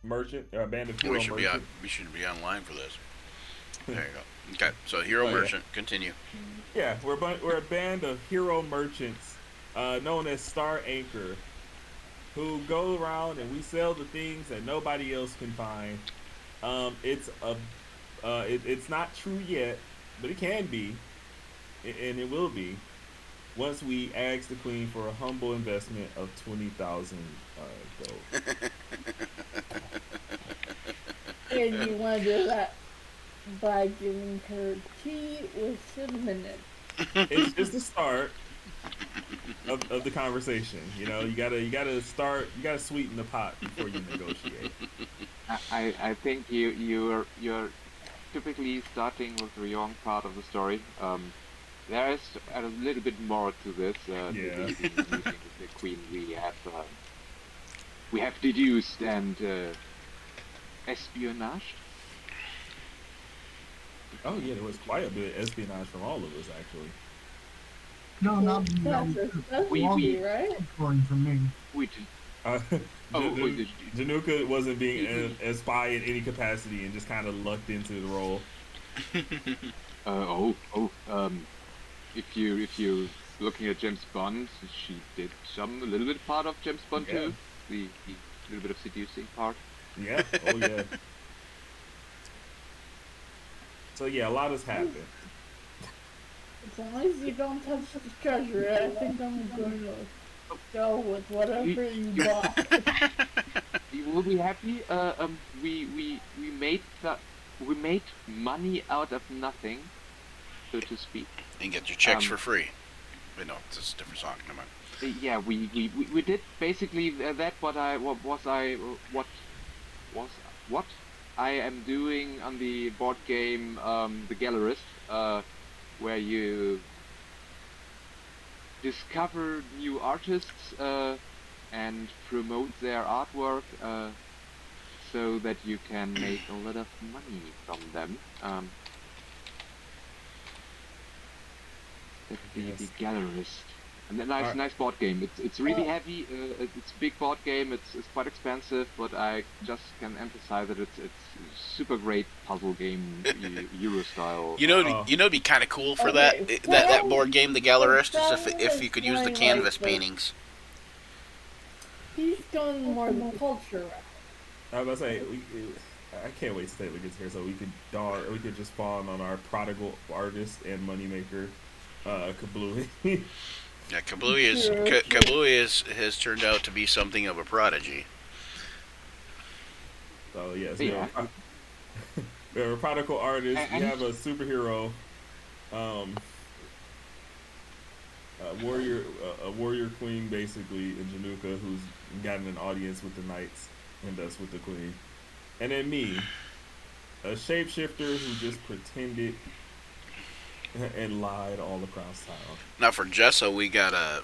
merchant, a band of We hero should be on. merchants. We should be online for this. There you go. Okay, so hero Oh yeah, merchant. Continue. yeah. We're a band of hero merchants, known as Star Anchor, who go around and we sell the things that nobody else can find. It's a it's not true yet, but it can be, and it will be once we ask the queen for a humble investment of 20,000 gold. And you want to do that by giving her tea with cinnamon in it. It's just the start of the conversation. You know, you gotta sweeten the pot before you negotiate. I think you're typically starting with the wrong part of the story. There is a little bit more to this. Yeah. Using the queen, we have deduced and espionage. Oh yeah, there was quite a bit of espionage from all of us actually. No, not me. That That's was a just We long specialty, we right? story for me. we did. Uh, Oh, oh, Januka wasn't being you, a spy in any capacity and just kind of lucked into the role. if you looking at James Bond, she did a little bit part of James Bond Yeah, too. The little bit of seducing part. yeah, oh yeah. So yeah, a lot has happened. As long as you don't touch the treasure, I think I'm going to go with You, whatever you you, bought. you will be happy. We made money out of nothing, so to speak. And get your checks for Um, free. Wait, no, this is a different song. Never mind. yeah, we did basically that. What was what I am doing on the board game, The Gallerist, where you discover new artists and promote their artwork so that you can make a lot of money from them. That's the Yes. Gallerist. And a All nice right. nice board game. It's really Uh, heavy. It's a big board game. It's quite expensive, but I just can emphasize that it's a super great puzzle game, Euro style. You know, it'd be kind of cool for okay, that board game, The it Gallerist, is sounds if you like could use the going canvas like the paintings. he's going more the culture route. I was about to say I can't wait till Taylor gets here so we could just spawn on our prodigal artist and moneymaker, Kablooey. Yeah, True, true. Has turned out to be something of a prodigy. So yes, Yeah, we have a prodigal artist. We and have a superhero, um, a warrior queen basically in Januka who's gotten an audience with the knights and thus with the queen, and then me, a shapeshifter who just pretended and lied all across town. Now for Jessa, we got a.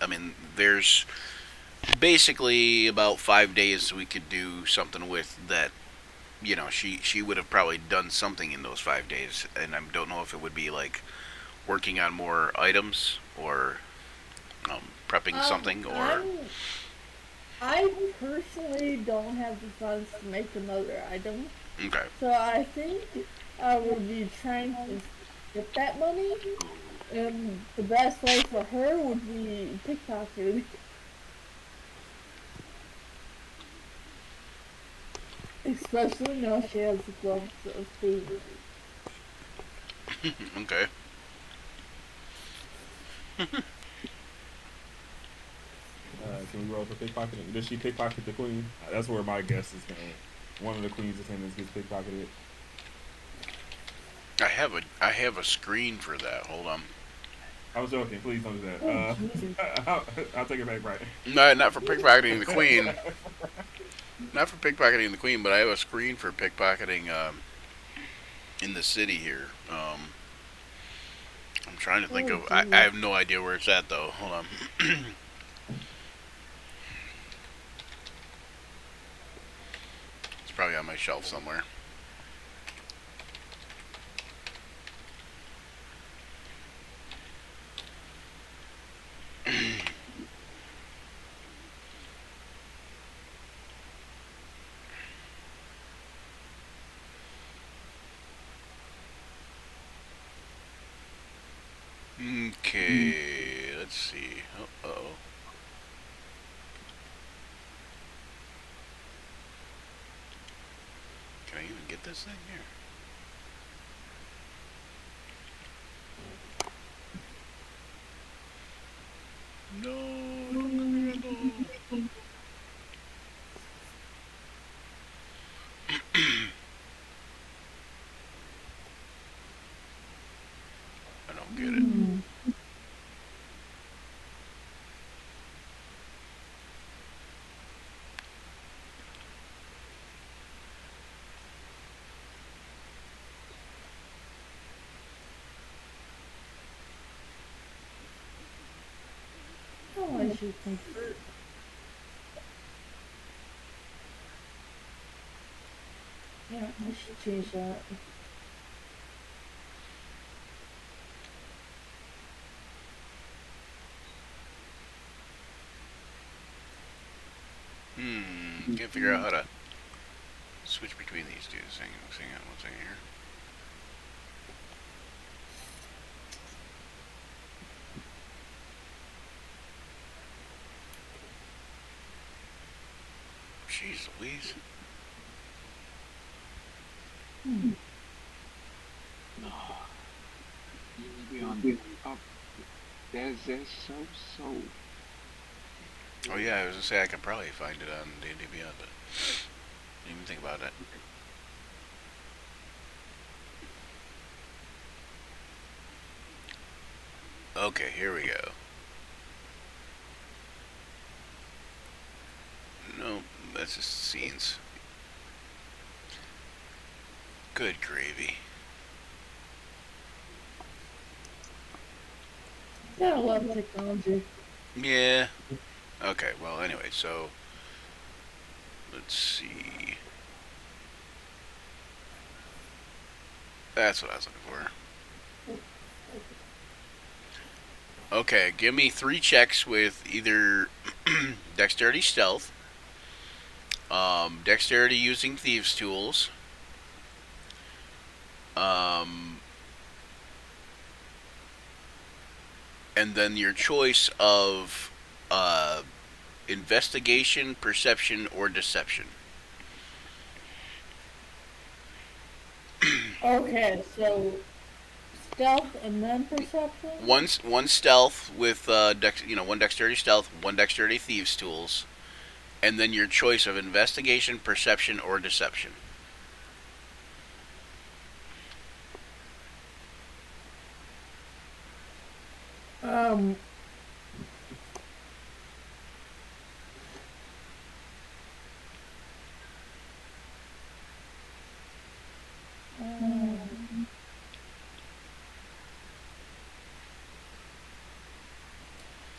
I mean, there's basically about 5 days we could do something with that. You know, she would have probably done something in those 5 days, and I don't know if it would be like working on more items or prepping something or I personally don't have the funds to make another item, okay. so I think I would be trying to get that money, and the best way for her would be pickpocketing, especially now she has the gloves of food. Okay. Can we roll for pickpocketing? Does she pickpocket the queen? That's where my guess is going. One of the queen's attendants gets pickpocketed. I have a screen for that. Hold on. I was joking. Please don't do that. Oh Jesus! I'll take it back, right? No, not for pickpocketing the queen. Not for pickpocketing the queen, but I have a screen for pickpocketing in the city here. I'm trying to think Oh of. I Jesus! have no idea where it's at though. Hold on. It's probably on my shelf somewhere. this thing here? No, don't let me go. I don't get it. Oh, I should convert. Yeah, I should change that. Can't figure out how to switch between these two. Hang on one second here. Jeez Louise. Beyond up. There's so. Oh yeah, I was gonna say I could probably find it on D&D Beyond, but didn't even think about that. Okay, here we go. No, that's just scenes. Good gravy. Yeah, I love technology. Yeah. Okay, well, anyway, so let's see. That's what I was looking for. Okay, give me 3 checks with either dexterity stealth, dexterity using thieves' tools, and then your choice of investigation, perception, or deception. Okay, so stealth and then perception? One stealth with one dexterity stealth, one dexterity thieves tools, and then your choice of investigation, perception, or deception. Um.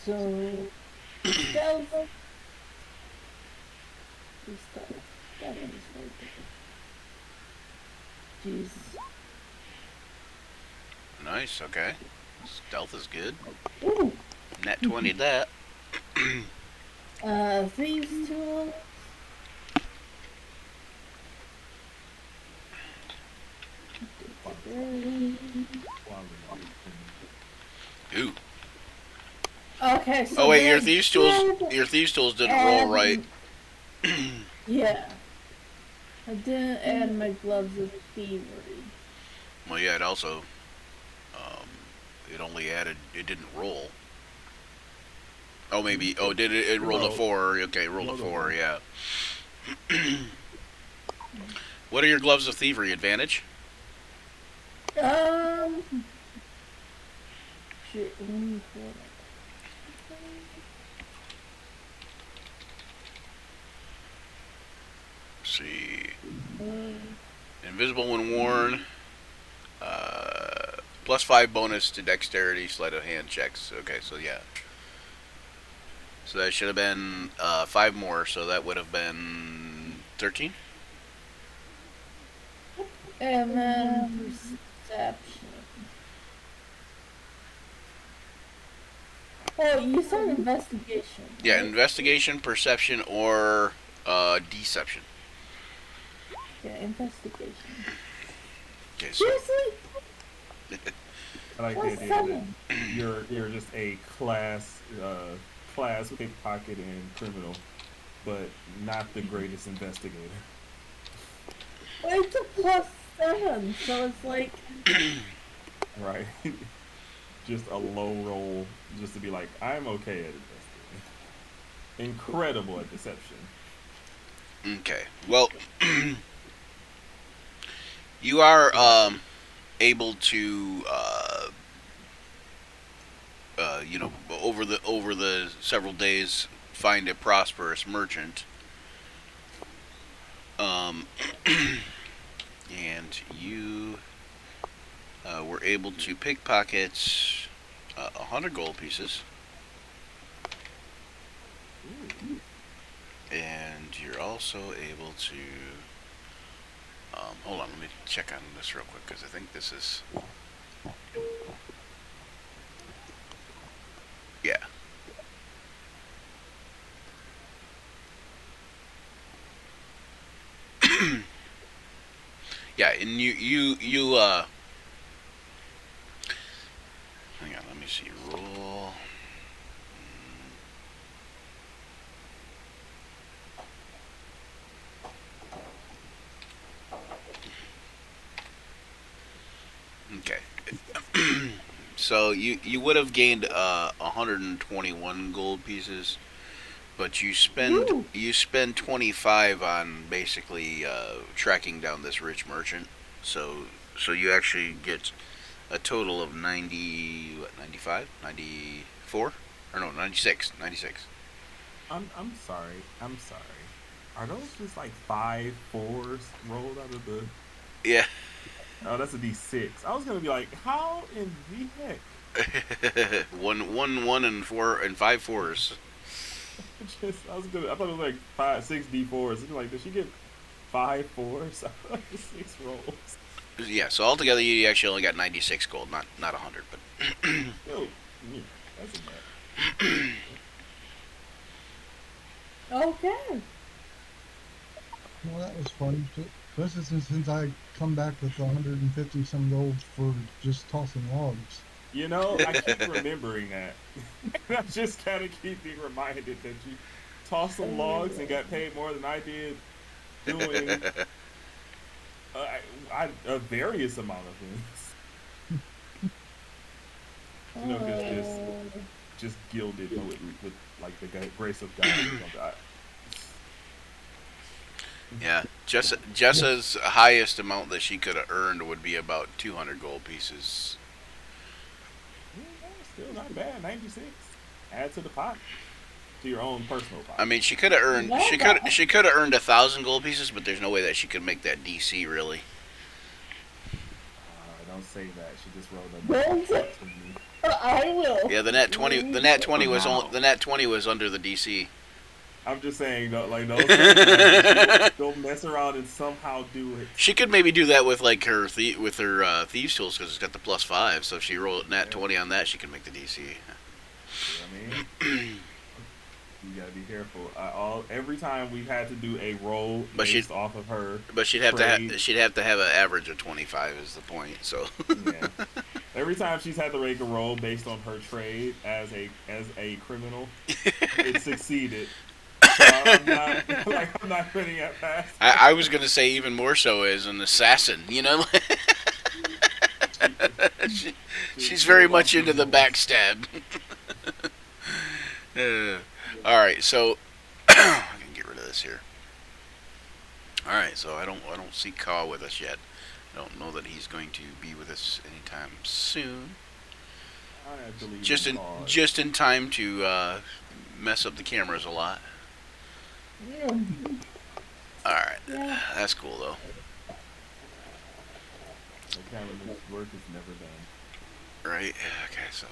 So, stealth. That is right there. Jeez. Nice. Okay. Stealth is good. Ooh. Nat 20 that. Thieves tool. Ooh. Okay, so Oh wait, then your thieves tools didn't roll right. Yeah. I didn't add my gloves of thievery. Well, yeah, it also it didn't roll. Oh, maybe. Oh, did it? It rolled a 4. Okay, rolled a 4. Yeah. What are your gloves of thievery? Advantage? Shit, let me pull it Let's see. Invisible when worn. +5 bonus to dexterity, sleight of hand checks. Okay, so yeah. So that should have been 5 more, so that would have been 13? And then perception. Oh, you said investigation. Yeah, right? investigation, perception, or deception. Yeah, investigation. Okay, so Seriously? I like the What's idea that seven? you're just a class pickpocket and criminal, but not the greatest investigator. Well, it's a +7, so it's like, Right. Just a low roll, just to be like, I'm okay at investing. Incredible at deception. Okay. Well, you are able to over the several days find a prosperous merchant. Um, and you were able to pickpocket 100 gold pieces, and you're also able to. Hold on, let me check on this real quick because I think this is. Yeah. Yeah, and you hang on, let me see. Roll. Okay. So you would have gained 121 gold pieces, but Woo! you spend 25 on basically tracking down this rich merchant. So you actually get a total of 90, what, 95, 94, or no, 96, 96. I'm sorry. I'm sorry. Are those just like 5 4s rolled out of the? Yeah. Oh, that's a D6. I was gonna be like, how in the heck? one and four and five fours. I thought it was like 5 6 D4s. It's like, did she get 5 4s out of the 6 rolls? Yeah, so altogether you actually only got 96 gold, not 100, but Yo, yeah, that's a bad. okay. Well, that was fun. Especially since I come back with 150 some gold for just tossing logs. You know, I keep remembering that. I just kind of keep being reminded that you tossed some logs and got paid more than I did doing a various amount of things. You know, just gilded with like the grace of God. yeah, Jessa's highest amount that she could have earned would be about 200 gold pieces. Still not bad. 96. Add to the pot, to your own personal pot. I mean, she could have earned she could have earned 1,000 gold pieces, but there's no way that she could make that DC really. Don't say that. She just rolled Don't say- I will. Yeah, the nat 20 the nat 20 was under the DC. I'm just saying, don't mess around and somehow do it. She could maybe do that with like her thieves tools because it's got the +5. So if she rolled nat 20 on that, she can make the DC. You know what I mean? You gotta be careful. Every time we've had to do a roll based off of her, but she'd have to have an average of 25 is the point. So yeah. Every time she's had to make a roll based on her trade as a criminal, it succeeded. I'm not putting it past. I was gonna say even more so as an assassin. You know, she's very much into the backstab. All right, so I can get rid of this here. All right, so I don't see Kaw with us yet. I don't know that he's going to be with us anytime soon. Just in time to mess up the cameras a lot. Yeah. All right, that's cool though. The camera's work is never done. Right. Okay, so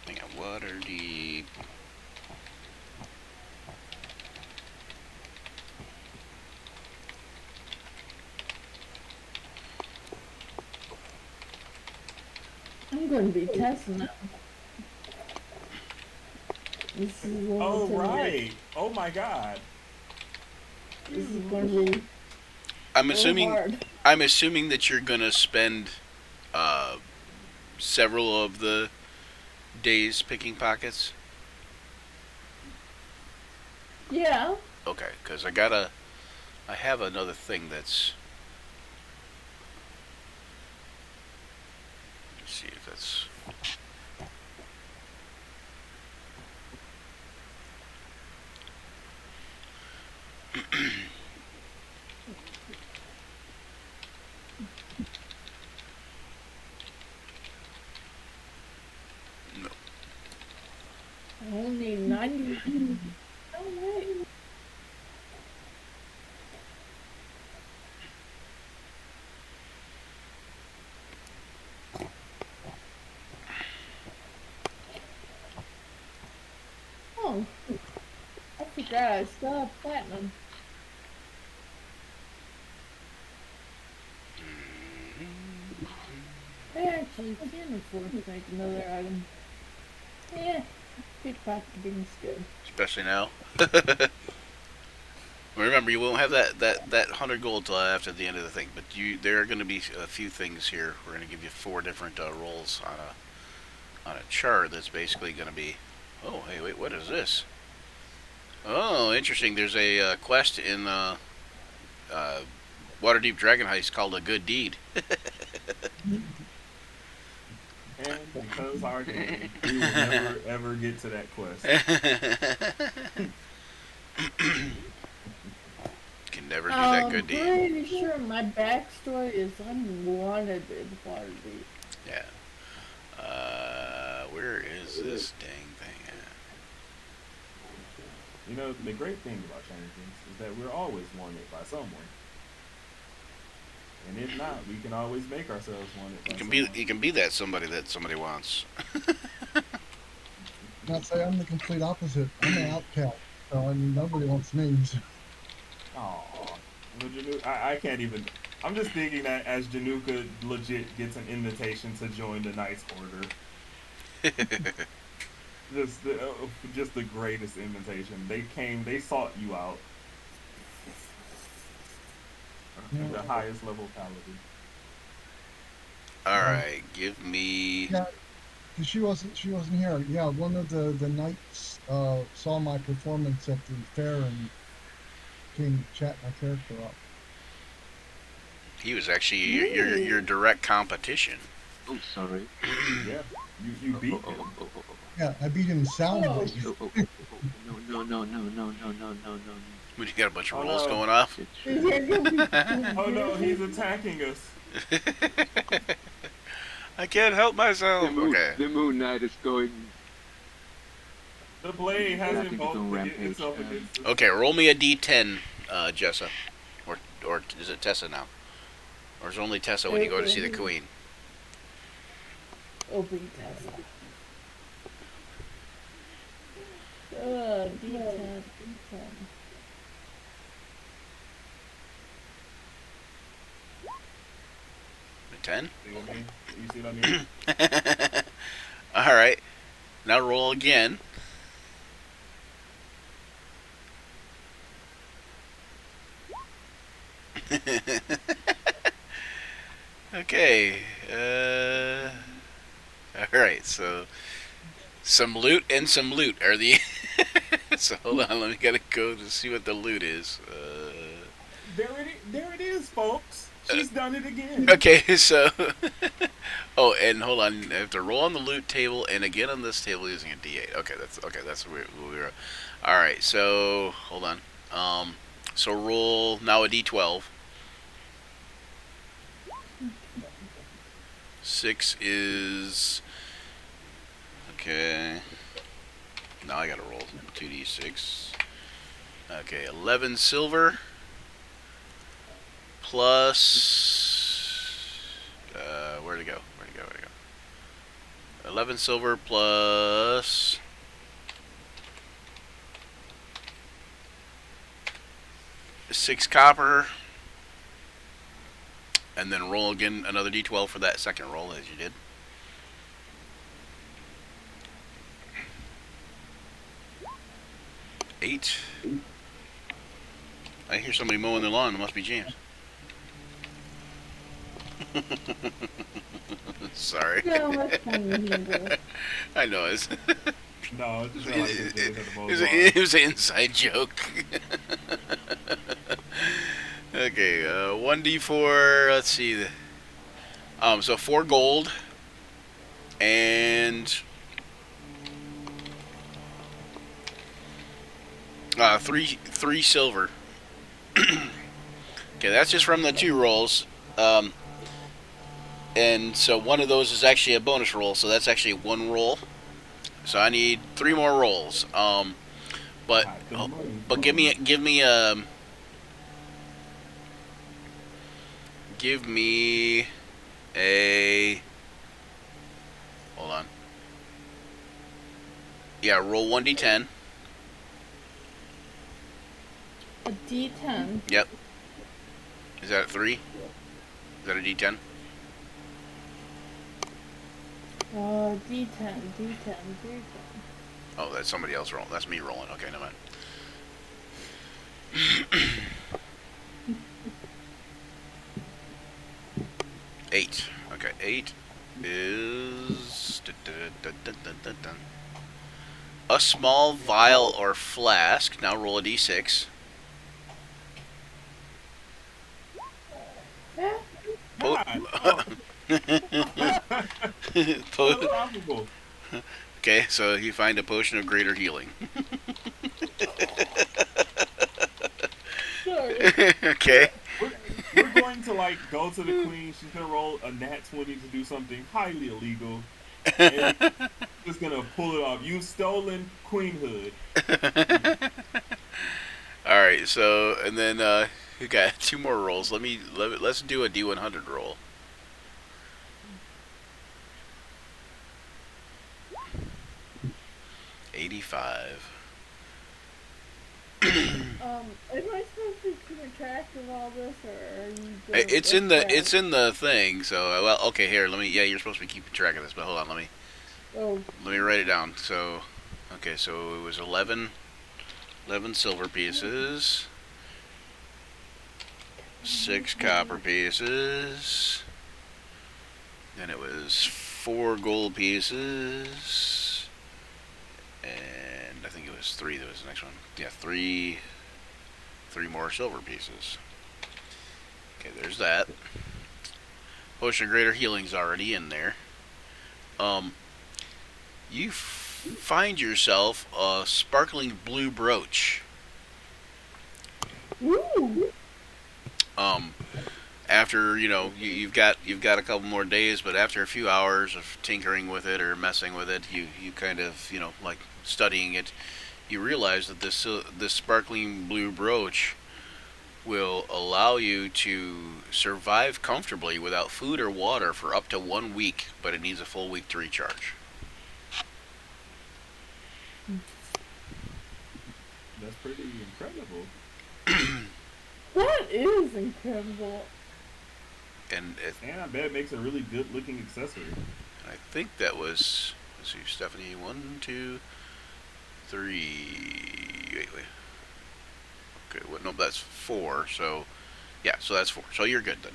hang on. Water deep. I'm going to be testing it. This is Oh right! Oh my God! This is going to be. I'm hard. assuming that you're gonna spend several of the days picking pockets. Yeah. Okay, because I have another thing that's. Let's see if that's. No. Only 90. Oh, wait. Oh, I forgot I still have platinum. I actually can afford to make another item. Yeah, pickpocketing's good. Especially now. Remember, you won't have that 100 gold till after the end of the thing. But there are going to be a few things here. We're going to give you 4 different rolls on a chart that's basically going to be. Oh, hey, wait, what is this? Oh, interesting. There's a quest in Waterdeep Dragon Heist called A Good Deed. And because our game, we will never ever get to that quest. Can never do that good I'm deed. pretty sure my backstory is unwanted in Waterdeep. Yeah. Where is this dang thing at? You know, the great thing about Stranger Things is that we're always wanted by someone. And if not, we can always make ourselves wanted by someone. You can be that somebody wants. Not say I'm the complete opposite. I'm an outcast, so nobody wants me. So. Aw. I can't even. I'm just thinking that as Januka legit gets an invitation to join the Knights Order. Just the greatest invitation. They sought you out. The highest level paladin. All right, give me. Yeah, 'cause she wasn't here. Yeah, one of the knights saw my performance at the fair and came to chat my character up. He was actually your direct competition. Oh, sorry. Yeah, you beat Oh, him. oh, oh, oh, oh. Yeah, I beat him soundly. Oh, oh, oh, oh, oh. No. When you got a bunch of Oh, rolls no. going off. Is there gonna be Oh no, he's attacking us. I can't help myself. Okay. The Moon Knight is going. The blade has Attacking invoked his own itself rampage, against us. Okay, roll me a d10, Jessa. Or is it Tessa now? Or is it only Tessa when you go to see the queen? open Tesla? D10. A 10? See what I mean? You see what I mean? Alright. Now roll again. Okay. Alright, so some loot and some loot are the. So hold on, let me gotta go to see what the loot is. There it is, folks. She's done it again. Okay, so. Oh, and hold on, I have to roll on the loot table and again on this table using a D8. Okay, that's where we were. All right, so hold on. So roll now a D12. 6 is okay. Now I gotta roll 2d6. Okay, 11 silver plus where'd it go? 11 silver plus 6 copper, and then roll again another d12 for that second roll as you did. Eight. I hear somebody mowing their lawn. It must be James. Sorry. No, that's fine. I know it's No, I just realized that Jay's at the most It was an inside joke. Okay, 1d4. Let's see. So 4 gold and 3 silver. Okay, that's just from the 2 rolls. And so one of those is actually a bonus roll, so that's actually 1 roll. So I need 3 more rolls. But give me a hold on. Yeah, roll 1d10. A D10. Yep. Is that a 3? Is that a d10? D10. Oh, that's somebody else rolling. That's me rolling. Okay, never mind. 8. Okay, 8 is a small vial or flask. Now roll a d6. God, oh, Po- unstoppable. Okay, so you find a potion of greater healing. Sure. Okay. We're going to like go to the queen. She's gonna roll a nat 20 to do something highly illegal. And just gonna pull it off. You've stolen queenhood. All right. So and then we got 2 more rolls. Let's do a D100 roll. $85. Am I supposed to be keeping track of all this, or are you just It's in the thing. So well, okay. Here, let me. Yeah, you're supposed to be keeping track of this, but hold on. Let me write it down. So, okay. So it was 11 silver pieces, 6 copper pieces. Then it was 4 gold pieces, and I think it was 3. That was the next one. Yeah, 3 more silver pieces. Okay, there's that. Potion of Greater Healing's already in there. You find yourself a sparkling blue brooch. Ooh. After you've got a couple more days, but after a few hours of tinkering with it or messing with it, you kind of like studying it, you realize that this sparkling blue brooch will allow you to survive comfortably without food or water for up to 1 week, but it needs a full week to recharge. That's pretty incredible. That is incredible. And And I bet it makes a really good looking accessory. I think that was, let's see, Stephanie, 1, 2, 3. Wait. Okay, well, no, that's 4. So, yeah, so that's 4. So you're good then.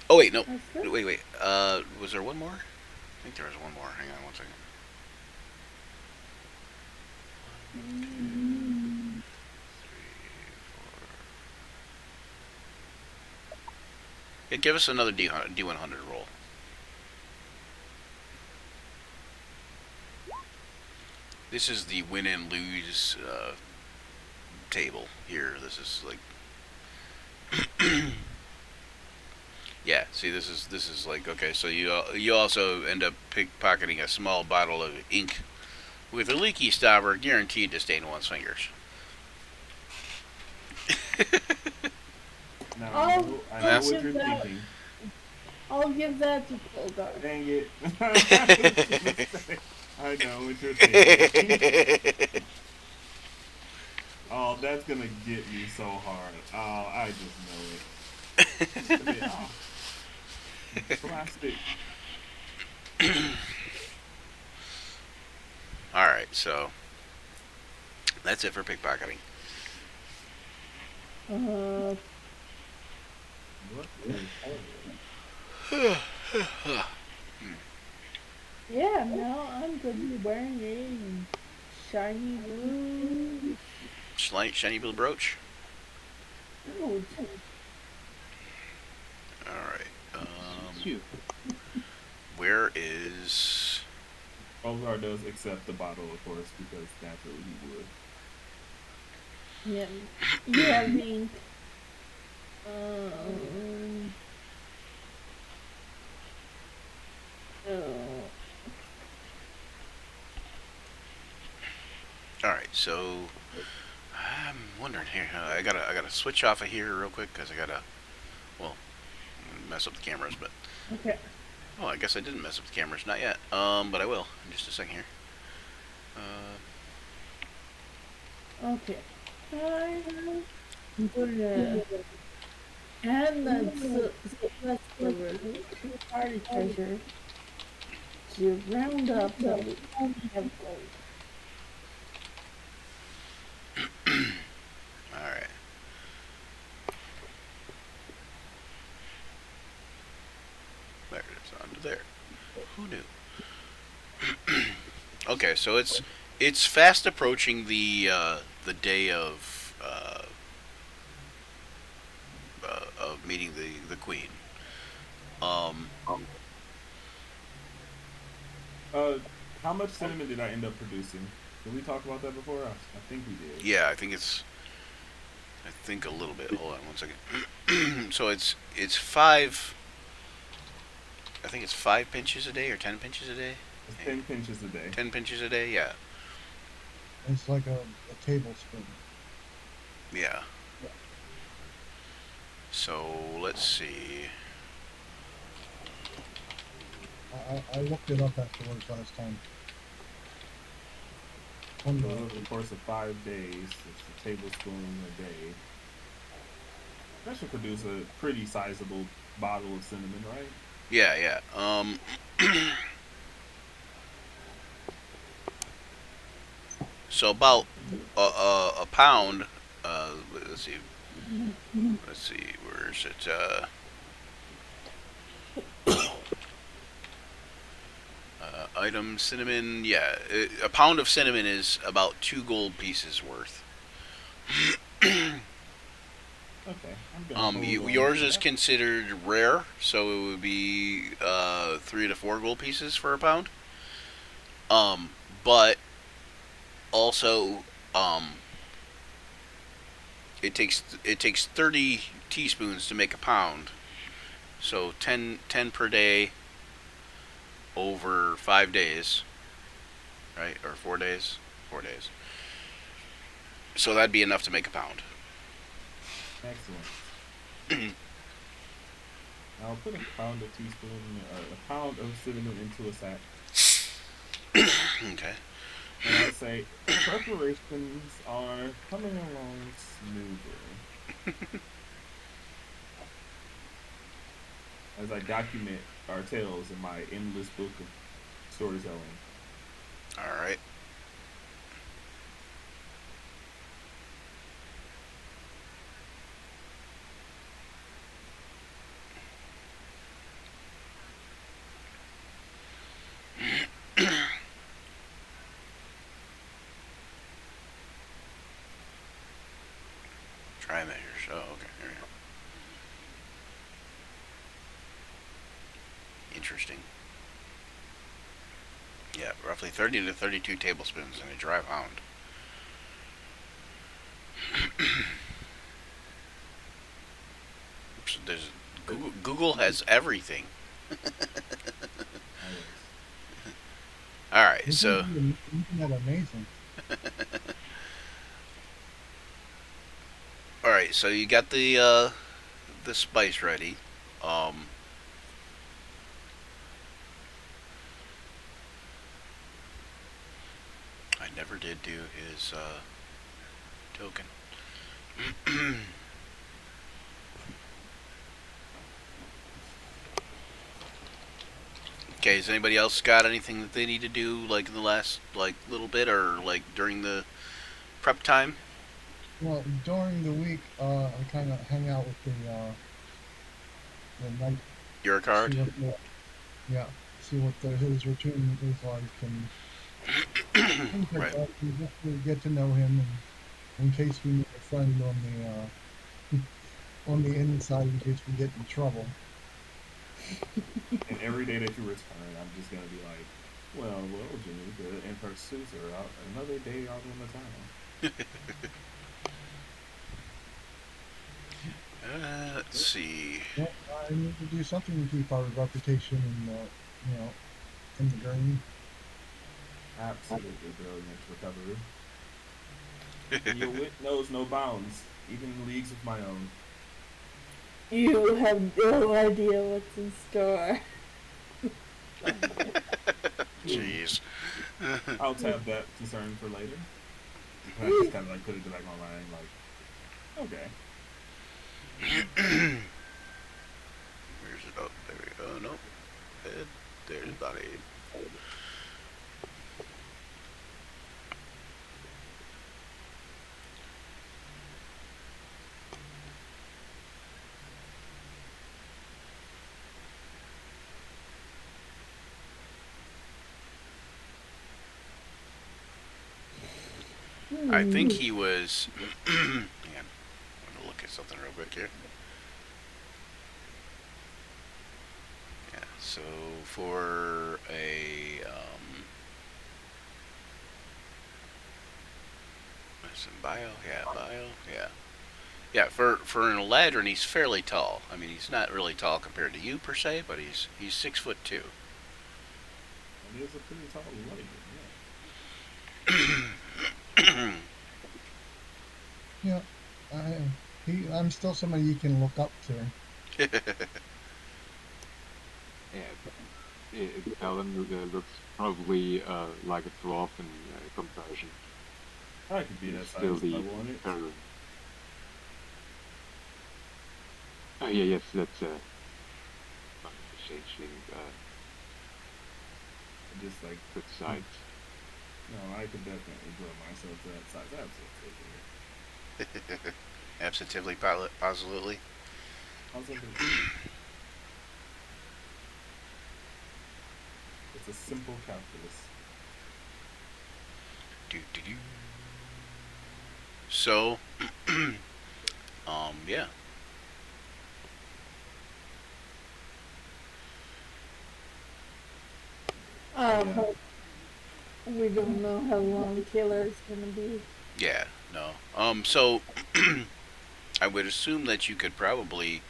Oh wait, no, That's good. wait. Was there one more? I think there was one more. Hang on one second. Mm. 3, 4. Yeah, give us another D100 roll. This is the win and lose table here. This is like, yeah. See, this is like, okay. So you also end up pickpocketing a small bottle of ink with a leaky stopper, guaranteed to stain one's fingers. Now, I'll I know what give you're that- thinking. I'll give that to Bulldog. Dang it. I know what you're thinking. Oh, that's gonna get me so hard. Oh, I just know it. Oh. Plastic. All right, so that's it for pickpocketing. What is Yeah, now I'm gonna be wearing a shiny blue Shiny blue brooch. suit. All right. Suits you. Where is? Olgar does accept the bottle, of course, because naturally he would. Yeah, yeah, I mean, um, uh, All right. So I'm wondering here. I gotta switch off of here real quick because I gotta well mess up the cameras, but okay, oh, I guess I didn't mess up the cameras. Not yet. But I will in just a second here. okay. I'm gonna hand the Sylvester to party treasure to round up that we only have gold. All right. There it is. Onto there. Who knew? Okay, so it's fast approaching the day of meeting the queen. Um, Uh, how much cinnamon did I end up producing? Did we talk about that before? I think we did. yeah, I think a little bit. Hold on one second. So it's five. I think it's 5 pinches a day or 10 pinches a day. It's 10 pinches a day. 10 pinches a day. Yeah, It's like a tablespoon. yeah. So let's see. I looked it up afterwards last time. So over the course of 5 days, it's a tablespoon a day. That should produce a pretty sizable bottle of cinnamon, right? Yeah, yeah. So about a pound. Let's see. Let's see. Where is it? Item cinnamon. Yeah, a pound of cinnamon is about 2 gold pieces worth. Okay, I'm gonna hold on Yours to is that. considered rare, so it would be 3 to 4 gold pieces for a pound. Um, but also, it takes 30 teaspoons to make a pound. So 10 per day over 5 days, right? Or 4 days, 4 days. So that'd be enough to make a pound. Excellent. I'll put a pound of teaspoon, a pound of cinnamon into a sack, Okay. and I'll say preparations are coming along smoothly as I document our tales in my endless book of storytelling. All right. Try measures. Oh, okay. Here we go. Interesting. Yeah, roughly 30 to 32 tablespoons in a dry pound. So there's Google has everything. Always. All right, Isn't so that amazing? all right, so you got the spice ready. Um, I never did do his token. Okay, has anybody else got anything that they need to do, like in the last like little bit, or like during the prep time? Well, during the week, I kind of hang out with the night. You're a card. Yeah, see what his routine is like, and things like Right. that. We just to get to know him, and in case we need a friend on the inside, in case we get in trouble. And every day that you return, I'm just gonna be like, well, Jimmy, the pursuits are out another day out on the town. Let's see. Well, I need to do something to keep our reputation in the green. Absolutely brilliant recovery. And your wit knows no bounds, even in leagues of my own. You have no idea what's in store. Jeez. I'll tab that concern for later. And I just kind of like put it to the back of my mind, like, okay. Where's it? Oh, there we go. Nope. Head. There's body. I think he was. Hang on. I'm gonna look at something real quick here. Yeah. So for a what's in bio? Yeah, bio. Yeah. Yeah. For an Eladrin, he's fairly tall. I mean, he's not really tall compared to you per se, but he's 6'2". And it's a pretty tall lady, Yeah, I'm still somebody you can look up to. Yeah, Alan looks probably like a dwarf in comparison. yeah. I could be that He's size still if the I wanted. Terran. Oh yeah, yes, that's changeling Just like, good sides. no, I could definitely grow myself to that size. Absolutely. Absolutely, positively. It's a simple calculus. Do. So, yeah. But we don't know how long Taylor's gonna be. Yeah, no. So I would assume that you could probably,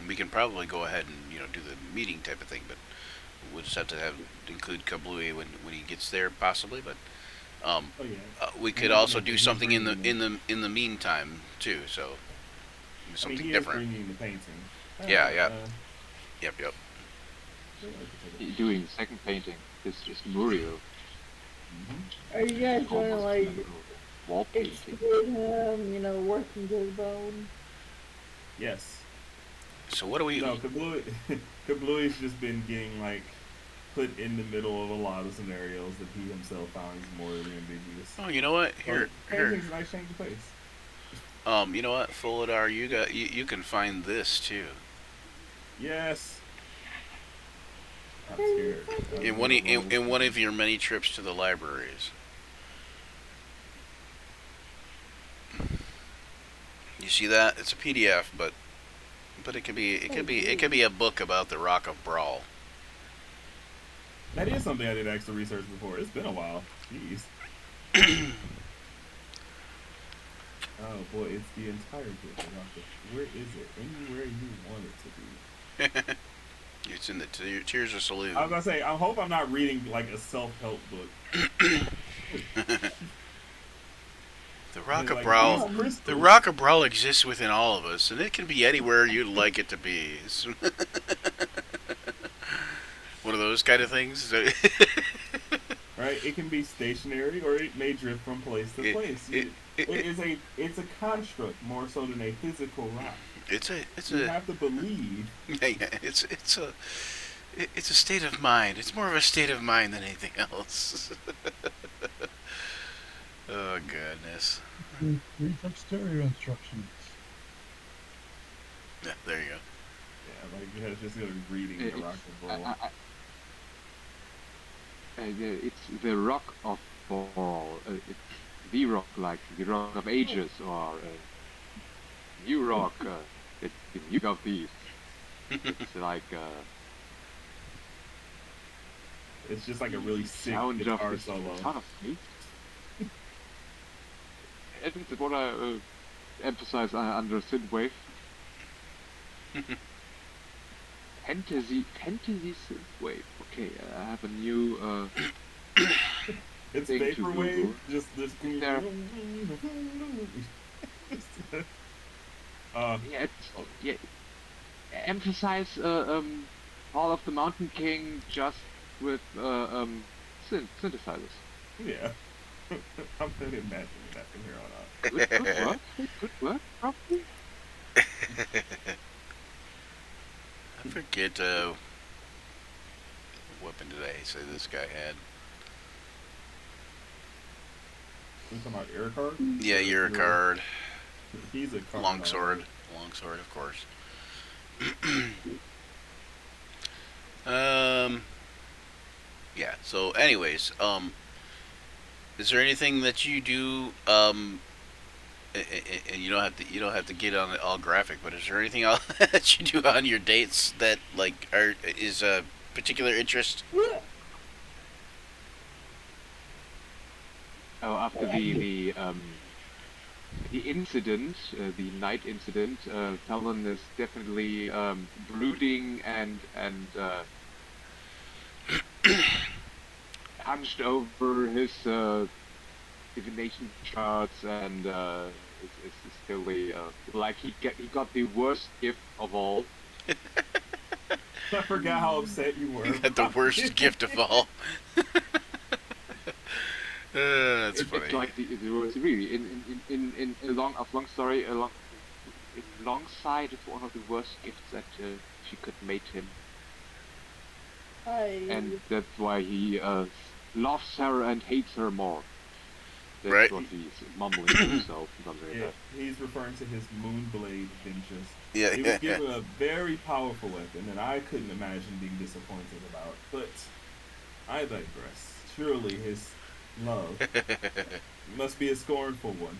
we can probably go ahead and do the meeting type of thing, but we'll just have to include Kablooey when he gets there possibly. But Oh yeah. we could also do something in the meantime too. So something he different. is bringing the painting. Yeah. Yep. Doing the second painting. This is Muriel. Are you guys gonna Almost like wall painting. exploit him, working to the bone? Yes. So what do we? No, Kablooey's just been getting like put in the middle of a lot of scenarios that he himself finds morally ambiguous. Oh, you know what? Here. Painting's a nice change of pace. You know what, Fuladar, you can find this too. Yes. I'm scared. In one of your many trips to the libraries. You see that? It's a PDF, but it could be a book about the Rock of Brawl. That is something I did extra research before. It's been a while. Jeez. Oh boy, it's the entire book. Where is it? Anywhere you want it to be. It's in the Tears of Saloon. I was gonna say, I hope I'm not reading like a self-help book. The Rock of Like, Brawl. these crystals. The Rock of Brawl exists within all of us, and it can be anywhere you'd like it to be. It's one of those kind of things. Right? It can be stationary, or it may drift from place to place. It's a construct more so than a physical rock. You have to believe. It's a state of mind. It's more of a state of mind than anything else. Oh goodness. Read exterior instructions. Yeah, there you go. Yeah. Like it's just gonna be reading the It's, rock and roll. it's the Rock of Ball. It's the Rock, like the Rock of Ages, or New Rock. It's the New of Thieves. It's like It's just like a really sick sound of guitar the solo. Son of Snake. I think that's what I emphasize under synthwave. Fantasy synthwave. Okay, I have a new It's thing to vaporwave, Google. just this. There. Yeah, yeah. Emphasize Hall of the Mountain King just with synthesizers. Yeah. I'm gonna imagine that from here on out. Good work. Good work, probably. I forget what weapon did I say this guy had? We talking about Aircard? Yeah, you're a card. He's a card. Longsword. Longsword, of course. Yeah, so anyways, is there anything that you do, and you don't have to get on it all graphic, but is there anything else that you do on your dates that like is a particular interest? Oh, after the incident, the night incident, Talon is definitely brooding and hunched over his divination charts and is totally like he got the worst gift of all. I forgot how upset you were. You got the worst gift of all. That's funny. It's like the worst, really. In a long story, alongside, it's one of the worst gifts that she could make him, and that's why he loves her and hates her more. That's Right. what he's mumbling to himself, something like Yeah, that. he's referring to his Moonblade ventures. Yeah, He yeah, was given a very powerful weapon that I couldn't imagine being disappointed about. But I digress. Surely his love must be a scornful one.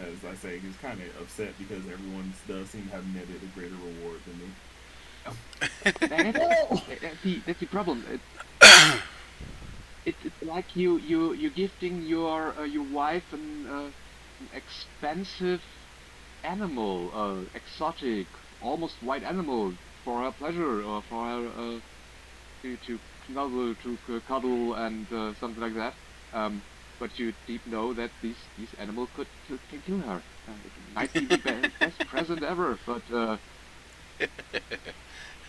As I say, he's kind of upset because everyone does seem to have netted a greater reward than me. That's the problem. It's like you gifting your wife an expensive animal, exotic, almost white animal for her pleasure or for her to cuddle and something like that. But you deep know that these animals can kill her. It might be the best present ever, but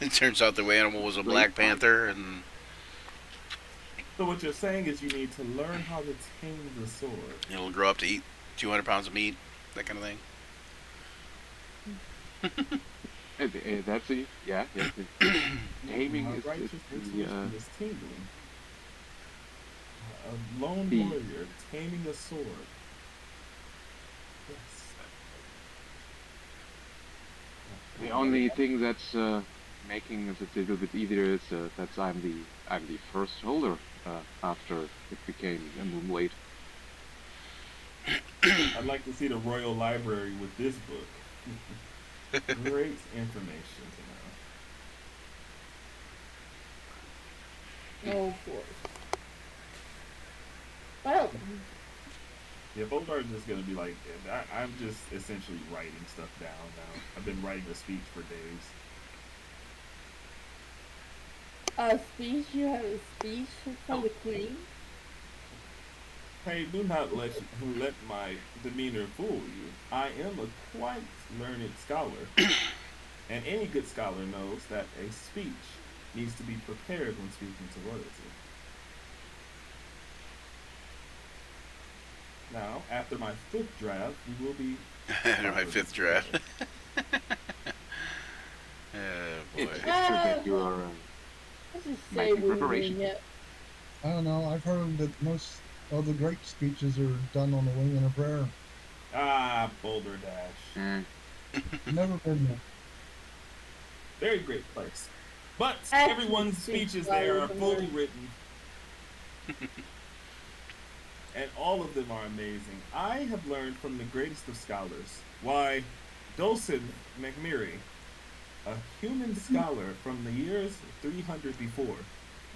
It turns out the animal was a Black Panther, and So what you're saying is you need to learn how to tame the sword. it'll grow up to eat 200 pounds of meat, that kind of thing. that's it. Yeah. Taming My is righteous the intuition is tingling. A lone The- warrior taming a sword. Yes. the only thing that's making it a little bit easier is that I'm the first holder after it became a Moonblade. I'd like to see the Royal Library with this book. Great information to know. Oh boy. Well, Yeah, Boldar is just gonna be like, I'm just essentially writing stuff down now. I've been writing a speech for days. a speech. You have a speech for the queen. Hey, do not let my demeanor fool you. I am a quite learned scholar, and any good scholar knows that a speech needs to be prepared when speaking to royalty. Now, after my 5th draft, we will be. After my 5th draft. Oh boy. It's true that you are. Let's just say Making we're preparation. doing it. I don't know. I've heard that most of the great speeches are done on the wing and a prayer. Ah, Boulder Dash. Mm. Never been there. Very great place. But Actually, everyone's speaks speeches louder there are than fully words. written, and all of them are amazing. I have learned from the greatest of scholars why Dulcin McMurray, a human scholar from the years 300 before,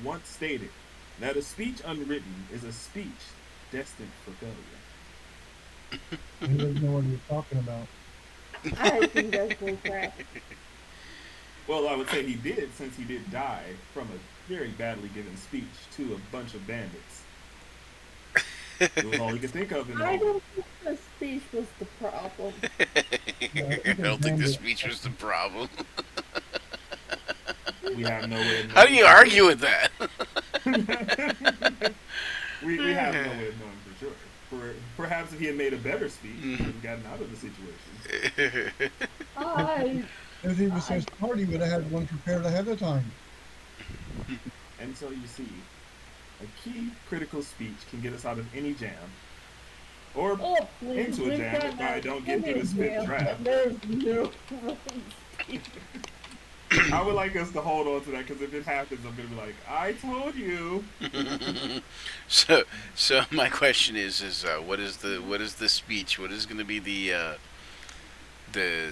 once stated that a speech unwritten is a speech destined for failure. He doesn't know what he's talking about. I think that's bullcrap. Well, I would say he did, since he did die from a very badly given speech to a bunch of bandits. It was all he could think of in the I moment. don't think the speech was the problem. Yeah, I don't think the bandit. speech was the problem. We have no way of knowing. How do you argue with that? We have no way of knowing for sure. Perhaps if he had made a better speech, he would have gotten out of the situation. I If he was so smart, he would have had one prepared ahead of time. And so you see, a key critical speech can get us out of any jam, or oh please, into a we've jam got if I that don't get through the spit jam, trap. and there's no speech. I would like us to hold on to that, because if it happens, I'm gonna be like, I told you. So my question is what is the speech? What is going to be the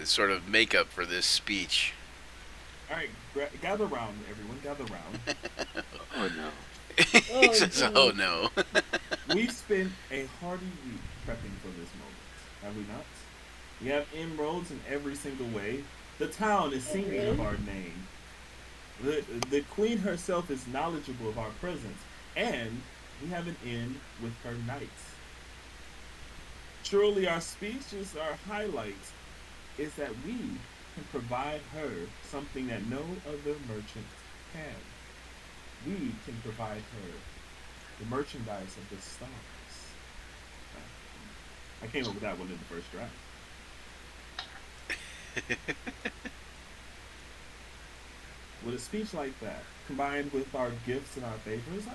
sort of makeup for this speech? All right, gather round, everyone. Gather round. Oh no. He says, God. "Oh no." We've spent a hearty week prepping for this moment, have we not? We have inroads in every single way. The town is singing of our name. The queen herself is knowledgeable of our presence, and we have an in with her knights. Surely our speeches, our highlights, is that we can provide her something that no other merchant can. We can provide her the merchandise of the stars. I came up with that one in the first draft. With a speech like that, combined with our gifts and our favors,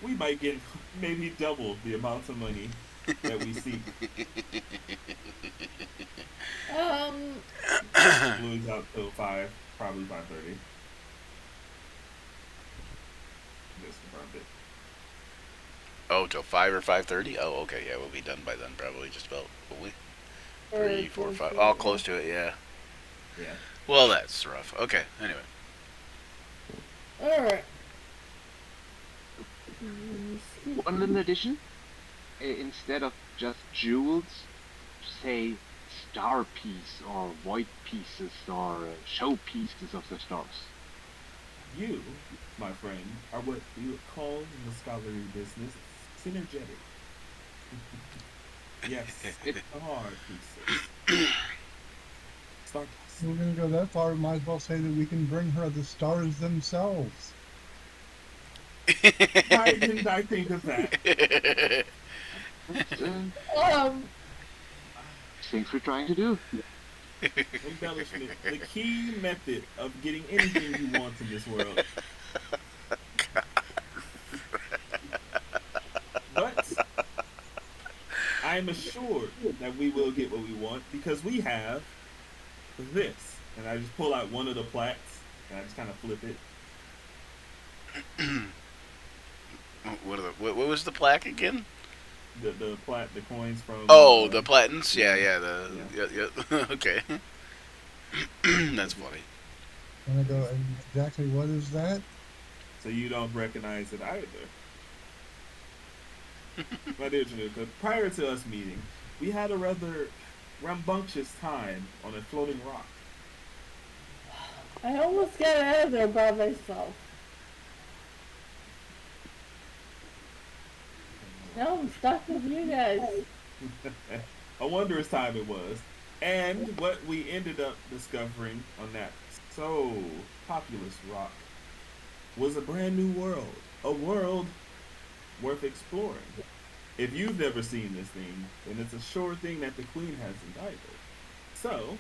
we might get maybe double the amount of money that we seek. Blues out till 5, probably 5:30. Just confirmed it. Oh, till 5 or 5:30. Oh, okay. Yeah, we'll be done by then. Probably just about. Will we? 3, 4, 5. Oh, close to it. Yeah. Yeah. Well, that's rough. Okay. Anyway. Alright. One little addition. Instead of just jewels, say star piece or white pieces or show pieces of the stars. You, my friend, are what we would call in the scholarly business synergetic. Yes, star pieces. Star If we're going to go that far, we might as well say that we can bring her the stars themselves. Why didn't I think of that? Things we're trying to do. Embellishment, the key method of getting anything you want in this world. But I'm assured that we will get what we want, because we have this. And I just pull out one of the plaques and I just kind of flip it. What was the plaque again? The coins from. Oh, the platins. Yeah. Yeah. Okay. That's funny. And I go, exactly what is that? So you don't recognize it either. My dear Januka, prior to us meeting, we had a rather rambunctious time on a floating rock. I almost got out of there by myself. Now I'm stuck with you guys. A wondrous time it was. And what we ended up discovering on that so populous rock was a brand new world. A world worth exploring. If you've never seen this thing, then it's a sure thing that the queen hasn't either. So,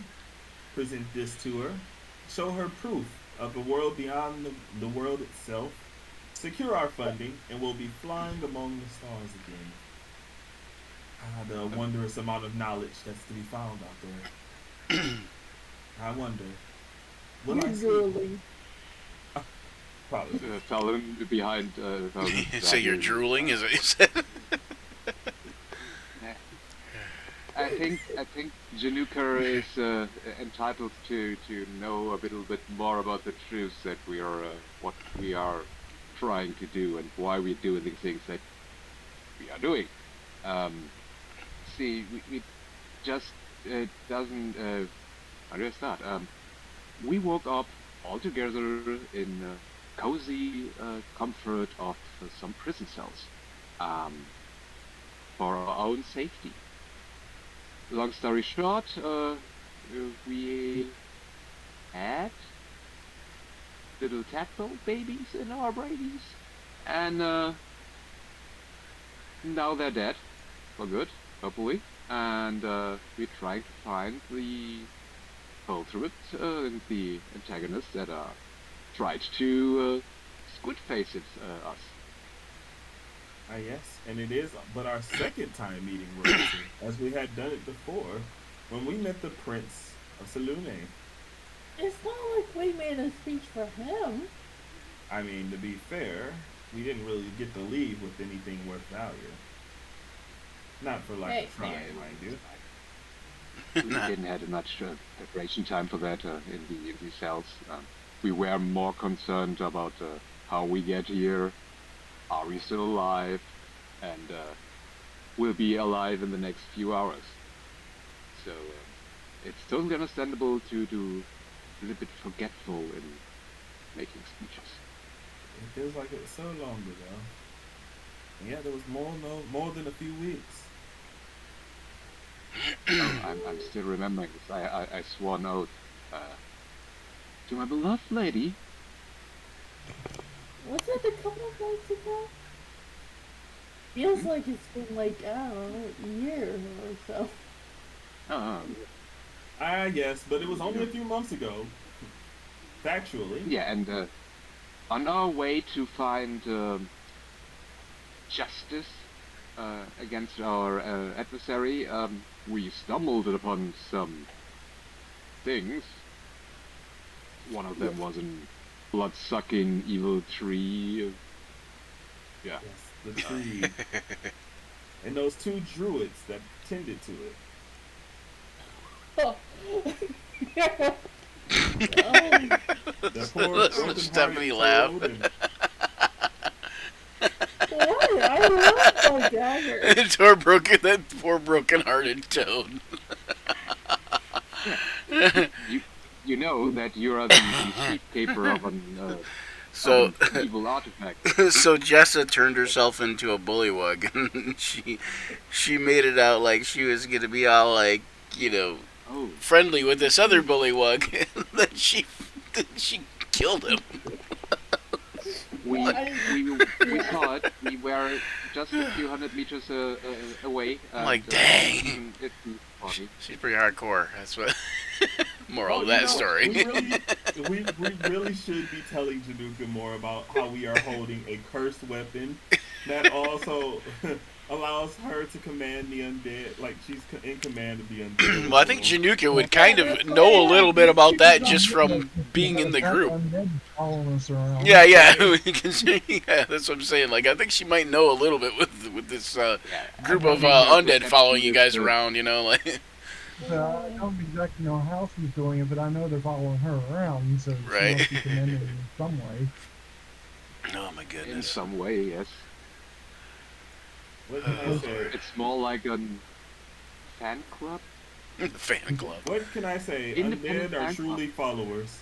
present this to her, show her proof of a world beyond the world itself, secure our funding, and we'll be flying among the stars again. Ah, the wondrous amount of knowledge that's to be found out there. I wonder, Will You're I see? drooling. Probably. Falun behind Falun. So you're drooling, is what you said? I think Januka is entitled to know a little bit more about the truths that we are what we are trying to do and why we're doing the things that we are doing. See, we just doesn't. How do I start? We woke up all together in cozy comfort of some prison cells for our own safety. Long story short, we had little tadpole babies in our brains, and now they're dead for good, hopefully. And we're trying to find the culprit, the antagonists that are tried to squid face it, us. Ah, yes, and it is but our second time meeting royalty, as we had done it before when we met the Prince of Salune. It's not like we made a speech for him. I mean, to be fair, we didn't really get to leave with anything worth value. Not for lack Hey. of trying, mind you. We didn't have much preparation time for that in the cells. We were more concerned about how we get here, are we still alive, and we'll be alive in the next few hours. So it's totally understandable to do a little bit forgetful in making speeches. It feels like it was so long ago. And yeah, there was more than a few weeks. I'm still remembering this. I swore an oath to my beloved lady. Was it a couple of months ago? Feels like it's been like, I don't know, a year or so. Ah, yes, but it was only a few months ago. Factually. Yeah, and on our way to find justice against our adversary, we stumbled upon some things. One of them was a blood-sucking evil tree. Yeah. Yes, the tree. And those two druids that tended to it. Oh. The poor Listen to broken-hearted Stephanie laugh. toad and- What? I love my dagger. That poor broken-hearted toad. You know that you are the chief keeper of an So, evil artifact. so Jessa turned herself into a bullywug, and she made it out like she was gonna be all like, Oh, friendly with this other bullywug, and then she killed him. we saw it. We were just a few hundred meters away. I'm like, and, dang. It's funny. She's pretty hardcore. That's what. Moral Oh, of you that know, story. we really should be telling Januka more about how we are holding a cursed weapon that also allows her to command the undead. Like, she's in command of the undead. Well, I think Januka would kind of know a little bit about that just from being in the group. Undead following us around. Yeah, yeah, yeah. That's what I'm saying. Like, I think she might know a little bit with this group of undead following you guys around. Like. I don't exactly know how she's doing it, but I know they're following her around, so Right. she must be commending in some way. Oh my In goodness. some way, yes. What can I say? It's more like a fan club. Fan club. What can I say? Independent Undead are fan truly followers.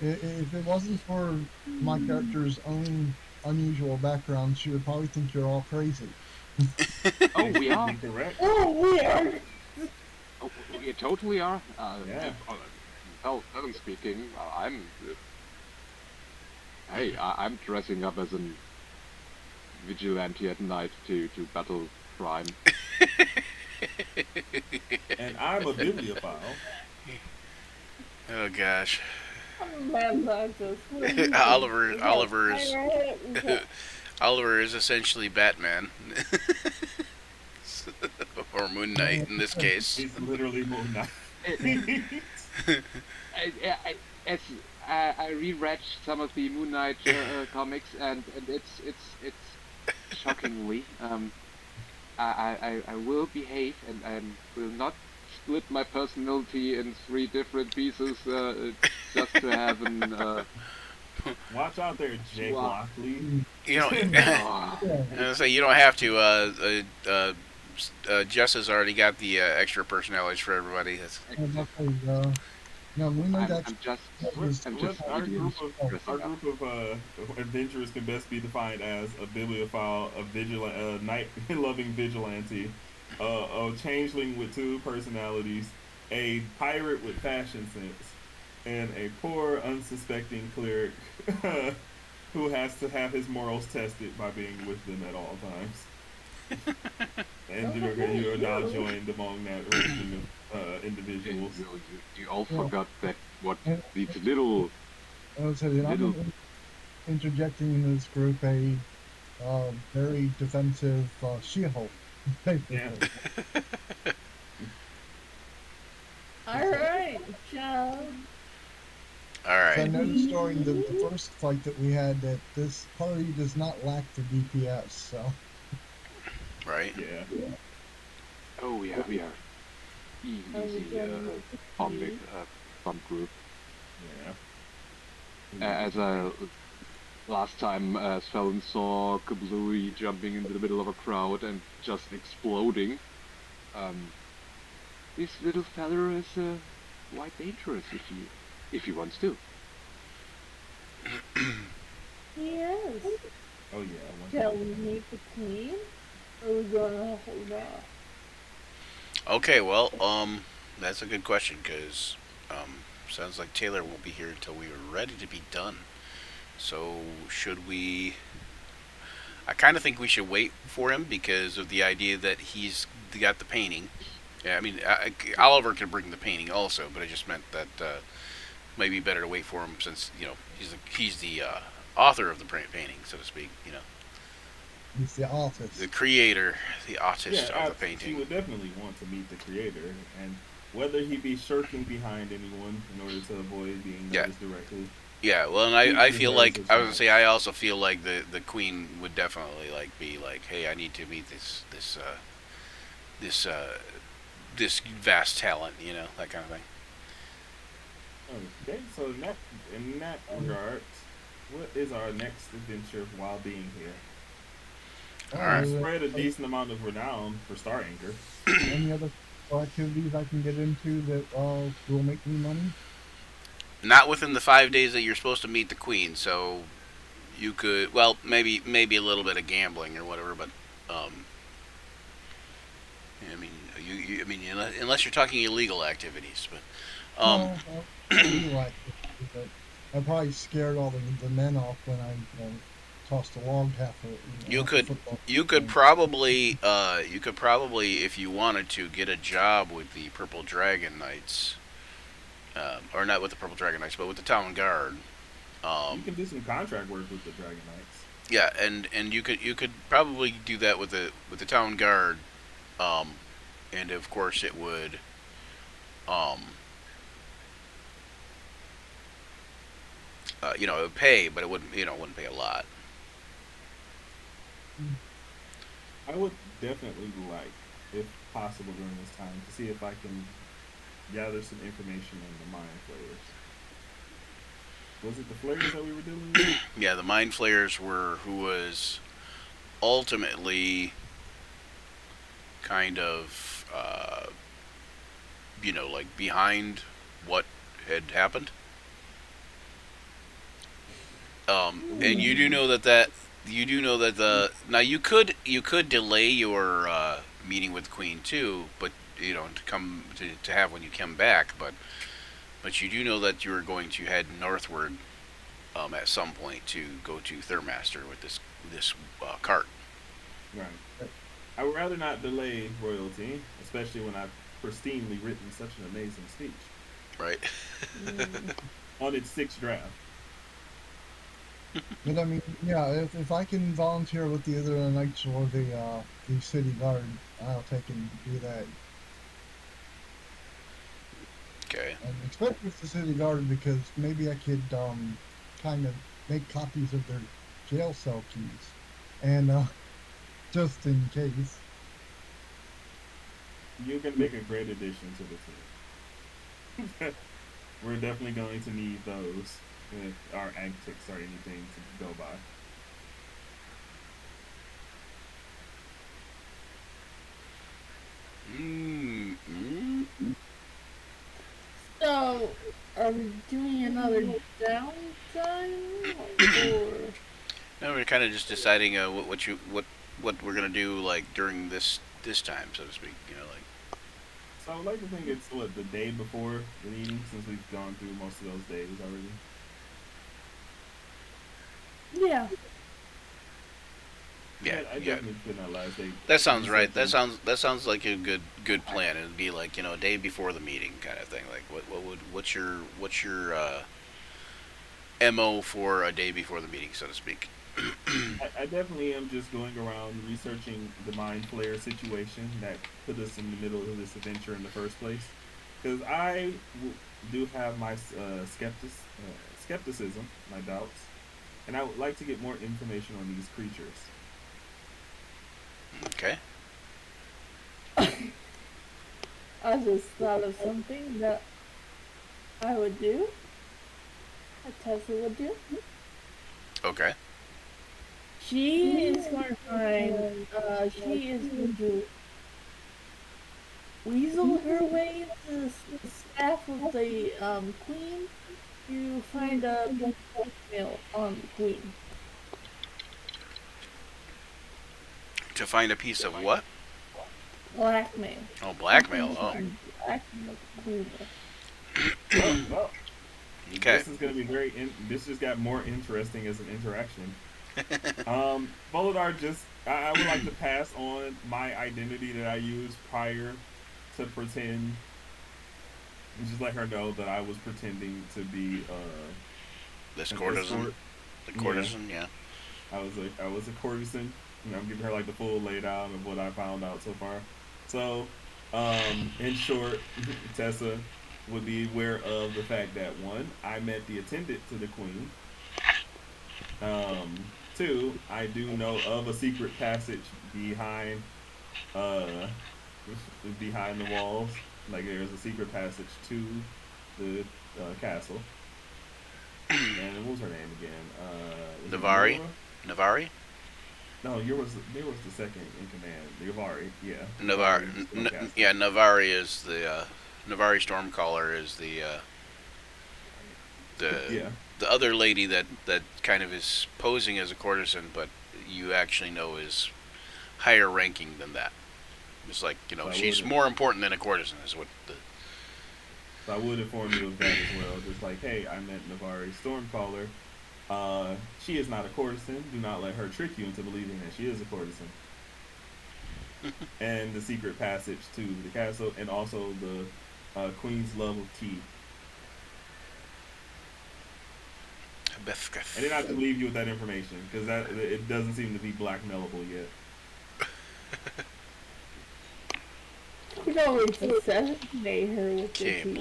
If it wasn't for my character's own unusual background, she would probably think you're all crazy. Oh, we are. Correct. Oh, weird. Oh, we totally are. Yeah. Helen speaking, I'm. Hey, I'm dressing up as a vigilante at night to battle crime. And I'm a bibliophile. Oh gosh. I'm mad scientist. What do you Oliver think? is Oliver is essentially Batman. Or Moon Knight in this case. He's literally Moon Knight. It's I reread some of the Moon Knight comics, and it's shockingly. I will behave and will not split my personality in 3 different pieces just to have an. Watch out there, Jake Wow. Lockley. You know, Oh, Yeah. so you don't have to. Jess has already got the extra personalities for everybody. That's, Exactly. No, we know that. I'm just I'm What just our idiot group of dressing up. adventurers can best be defined as a bibliophile, a night-loving vigilante, a changeling with 2 personalities, a pirate with fashion sense, and a poor, unsuspecting cleric who has to have his morals tested by being with them at all times. And you are now joined among that ranking of And individuals. you all Yeah. forgot that what And these little I would say that I'm little interjecting in this group a very defensive She-Hulk. Yeah. Alright, Joe. all So I right. noticed during the first fight that we had that this party does not lack the DPS. So Right. Yeah. oh yeah, we are easy fun group. Yeah. As I last time Svelin saw Kablooey jumping into the middle of a crowd and just exploding. This little fella is quite dangerous if he wants to. Yes. Oh yeah. Shall we meet the queen? Or are we gonna hold off? Okay. Well, that's a good question because sounds like Taylor won't be here until we are ready to be done. So should we? I kind of think we should wait for him because of the idea that he's got the painting. Yeah, I mean, Oliver can bring the painting also, but I just meant that maybe better to wait for him since he's the author of the painting, so to speak. he's the artist. The creator, the artist Yeah. of the She painting. would definitely want to meet the creator, and whether he be shirking behind anyone in order to avoid being Yeah. noticed directly. Yeah, well, and I feel like I was gonna say I also feel like the queen would definitely like be like, hey, I need to meet this vast talent, that kind of thing. Okay. So in that regard, what is our next adventure while being here? Alright. Spread a decent amount of renown for Star Anchor. Any other activities I can get into that will make me money? Not within the 5 days that you're supposed to meet the queen, so you could, well, maybe a little bit of gambling or whatever, but I mean, I mean, unless you're talking illegal activities, but I do like it, but I probably scared all the men off when I tossed a log half a You half a could football you could game. probably if you wanted to get a job with the Purple Dragon Knights, or not with the Purple Dragon Knights, but with the Town Guard. You can do some contract work with the Dragon Knights. Yeah, and you could probably do that with the Town Guard, and of course it would, um, it would pay, but it wouldn't pay a lot. I would definitely like, if possible during this time, to see if I can gather some information on the Mind Flayers. Was it the Flayers that we were dealing with? Yeah, the Mind Flayers were who was ultimately kind of, like behind what had happened. And you do know that the now you could delay your meeting with the Queen too, but to come to have when you come back, but you do know that you are going to head northward at some point to go to Thurmaster with this cart. Right. I would rather not delay royalty, especially when I've pristinely written such an amazing speech Right. Mm. on its 6th draft. But I mean, yeah, if I can volunteer with the other knights or the city guard, I'll take and do that. Okay. And especially with the city guard because maybe I could kind of make copies of their jail cell keys, and just in case. You can make a great addition to the team. We're definitely going to need those if our antics are anything to go by. Mm-hmm. So, are we doing another downtime, or No, we're kind of just deciding what we're gonna do like during this time, so to speak. You know, like So I would like to think it's what the day before the meeting, since we've gone through most of those days already. yeah? yeah, I yeah. definitely spent that last day. That sounds right. researching. That sounds like a good plan. It'd be like a day before the meeting kind of thing. Like what's your mo for a day before the meeting, so to speak. I definitely am just going around researching the mind flare situation that put us in the middle of this adventure in the first place. Because do have my skepticism, my doubts, and I would like to get more information on these creatures. Okay. I just thought of something that I would do. That Tessa would do. Okay. She is going to find. She is going to weasel her way into the staff of the queen to find a blackmail on the queen. To find a piece of what? Blackmail. Oh, blackmail. Oh, Blackmail the queen. Well, okay. this is going to be this just got more interesting as an interaction. Voladar I would like to pass on my identity that I used prior to pretend, and just let her know that I was pretending to be This an courtesan. escort. The courtesan. Yeah. I was a courtesan. You know, I'm giving her like the full laydown of what I found out so far. So, in short, Tessa would be aware of the fact that one, I met the attendant to the queen. Two, I do know of a secret passage behind uh behind the walls. Like there's a secret passage to the castle. And what was her name again? Was it Navari. Nora? Navari. No, there was the second in command. Navari, yeah. Navar. Navari was the caster. Yeah, Navari is the Navari Stormcaller is the Yeah. the other lady that kind of is posing as a courtesan, but you actually know is higher ranking than that. It's like So she's more important than a courtesan is what the. So I would inform you of that as well. Just like, hey, I met Navari Stormcaller. She is not a courtesan. Do not let her trick you into believing that she is a courtesan. And the secret passage to the castle, and also the Queen's love of tea. I did not have to leave you with that information because that it doesn't seem to be blackmailable yet. You can always assassinate her with Okay, the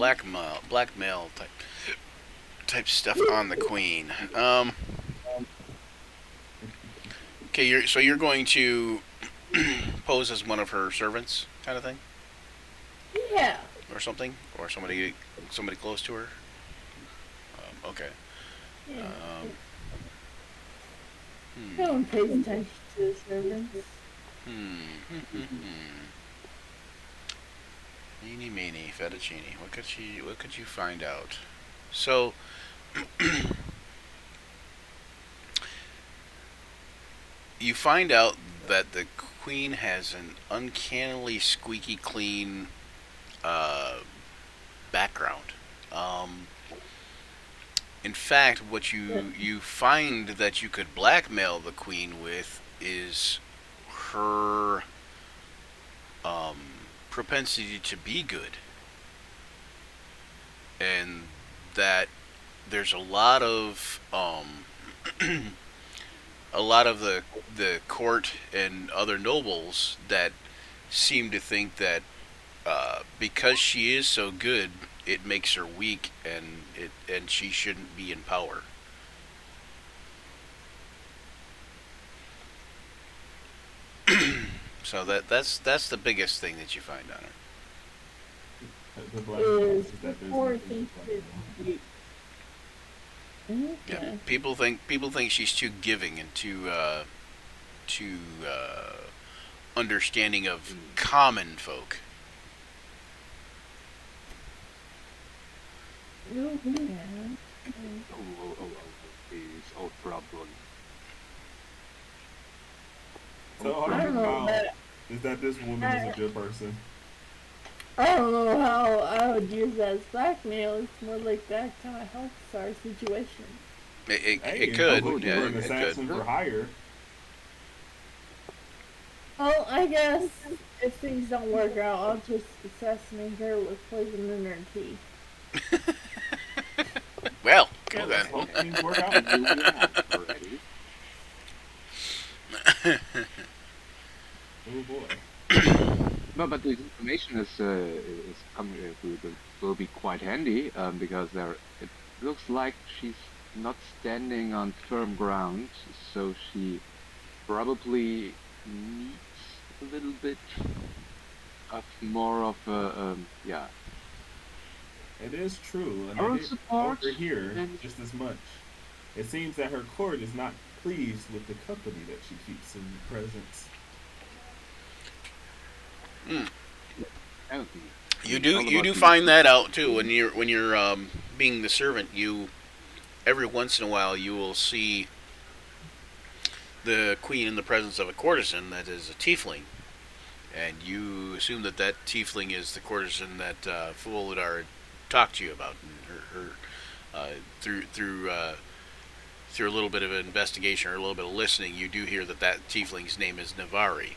blackmail type stuff on the queen. Okay, you're going to pose as one of her servants, kind of thing, Yeah. or something, or somebody close to her. Okay. Yeah. Hmm. No one pays attention to the servants. Meeny, meeny, fettuccine. What could you find out? So, you find out that the queen has an uncannily squeaky clean background. In fact, what you find that you could blackmail the queen with is her um, propensity to be good, and that there's a lot of a lot of the court and other nobles that seem to think that because she is so good it makes her weak, and she shouldn't be in power. So that's the biggest thing that you find on her. The black box Is is that there's before nothing things to find Yeah, Okay. people think she's too giving and too understanding of common folk. Okay. These old problems. So all I you don't know found that. is that this woman is a good person. I don't know how I would use that as blackmail. It's more like that kind of helps our situation. Hey, It could, looking yeah, for an it could. assassin for hire. Well, I guess if things don't work out, I'll just assassinate her with poison in her tea. Well, Well, okay let's then. hope things work out. You have already. Oh boy. But the information is coming, will be quite handy because it looks like she's not standing on firm ground, so she probably needs a little bit of more of a yeah. It is true, and I Moral did support overhear and- just as much. It seems that her court is not pleased with the company that she keeps in presence. Oh, You it's do all you about do the- find that out too when you're being the servant. You every once in a while you will see the queen in the presence of a courtesan that is a tiefling, and you assume that that tiefling is the courtesan that Fulidar talked to you about. And her through a little bit of an investigation or a little bit of listening, you do hear that that tiefling's name is Navari.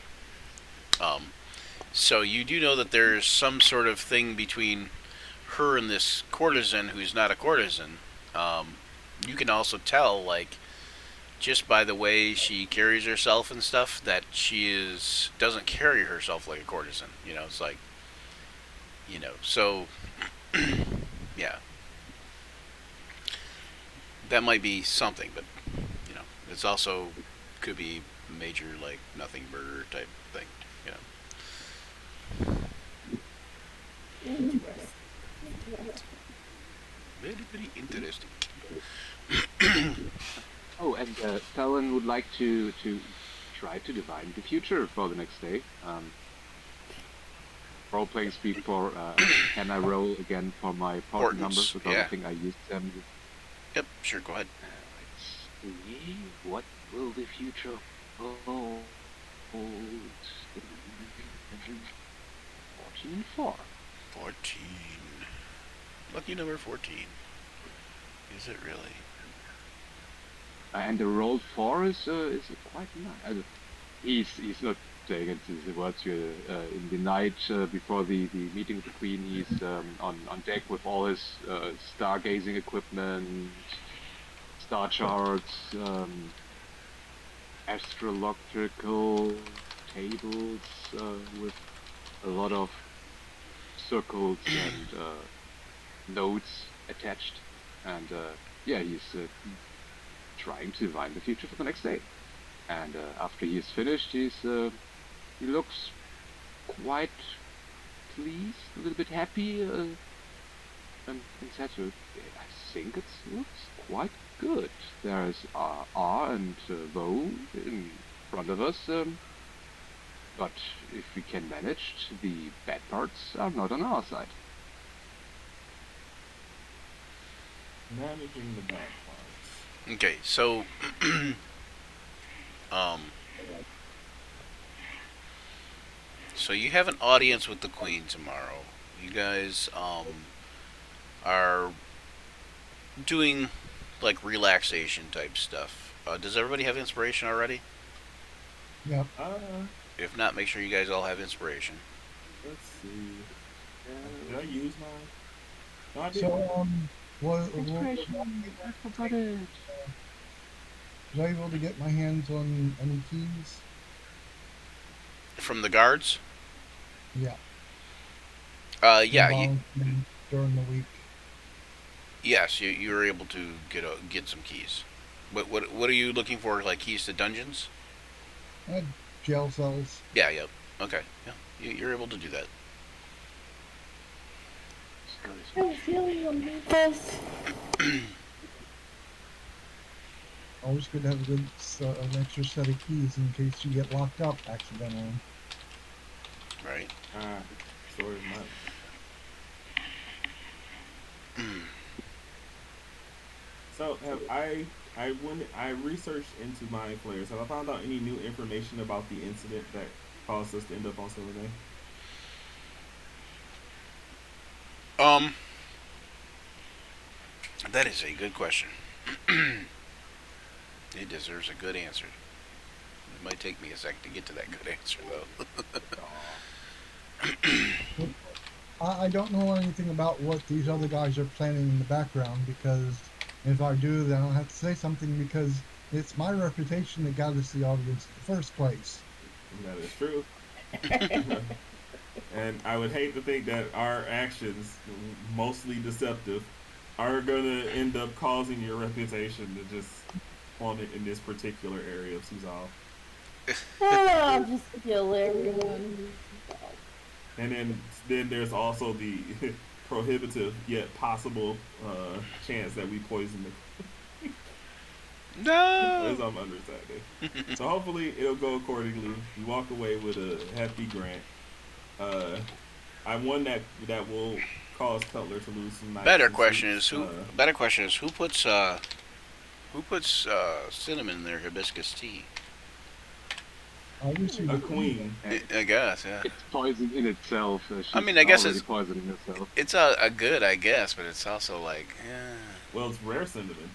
So you do know that there's some sort of thing between her and this courtesan who's not a courtesan. You can also tell, like, just by the way she carries herself and stuff, that doesn't carry herself like a courtesan. It's like, so yeah, that might be something, but it's also could be major like nothing burger type thing. You know. Very, very interesting. Oh, and Talon would like to try to divine the future for the next day. Role playing speak for can I roll again for my portent Portents, numbers because yeah. I think I used them. Yep, sure, go ahead. Let's see, what will the future hold? 14 and 4. 14. Lucky number 14. Is it really? And the roll 4 is quite nice. He's not saying it in the words. In the night before the meeting with the queen, he's on deck with all his stargazing equipment, star charts, astrological tables with a lot of circles and notes attached, and he's trying to divine the future for the next day. And after he's finished, he looks quite pleased, a little bit happy, and said, "I think it looks quite good. There's R and Vo in front of us, but if we can manage, the bad parts are not on our side." Managing the bad parts. Okay, so so you have an audience with the queen tomorrow. You guys are doing like relaxation type stuff. Does everybody have inspiration already? Yep. If not, make sure you guys all have inspiration. Let's see. Did I use mine? No, I didn't. So, was I forgot it. I able to get my hands on any keys? From the guards? Yeah. Yeah, Involved in- during the week. Yes, you were able to get some keys. What are you looking for? Like keys to dungeons? Jail cells. Yeah. Yep. Okay. Yeah. You're able to do that. I have a feeling you'll need this. Always good to have a good an extra set of keys in case you get locked up accidentally. Right. Story of mine. So I researched into mind flayers. Have I found out any new information about the incident that caused us to end up on Silver Um. That is a good question. It deserves a good answer. It might take me a second to get to that good answer, though. I don't know anything about what these other guys are planning in the background, because if I do, then I'll have to say something, because it's my reputation that got us the audience in the first place. That is true. And I would hate to think that our actions, mostly deceptive, are going to end up causing your reputation to just plummet in this particular area of Suzal. I'll just kill everyone. And then there's also the prohibitive yet possible chance that we poison the No. as I'm understanding. So hopefully it'll go accordingly. We walk away with a hefty grant. I won that will cause Cutler to lose some nights. Better and question sleeps. is who. Better question is who puts cinnamon in their hibiscus tea. Obviously, A queen. I guess, yeah. It's poison in itself. She's I mean, I guess already it's- poisoning herself. It's a good, I guess, but it's also like, Well, it's rare cinnamon.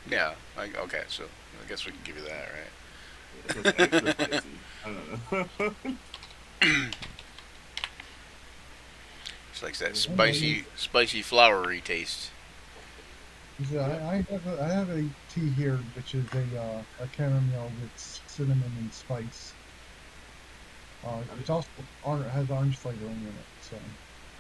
yeah. Like, okay, so I guess we can give you that, right? So it's extra spicy. I don't know. It's like that spicy, flowery taste. I have a tea here, which is a chamomile with cinnamon and spice. It's also has orange flavoring in it. So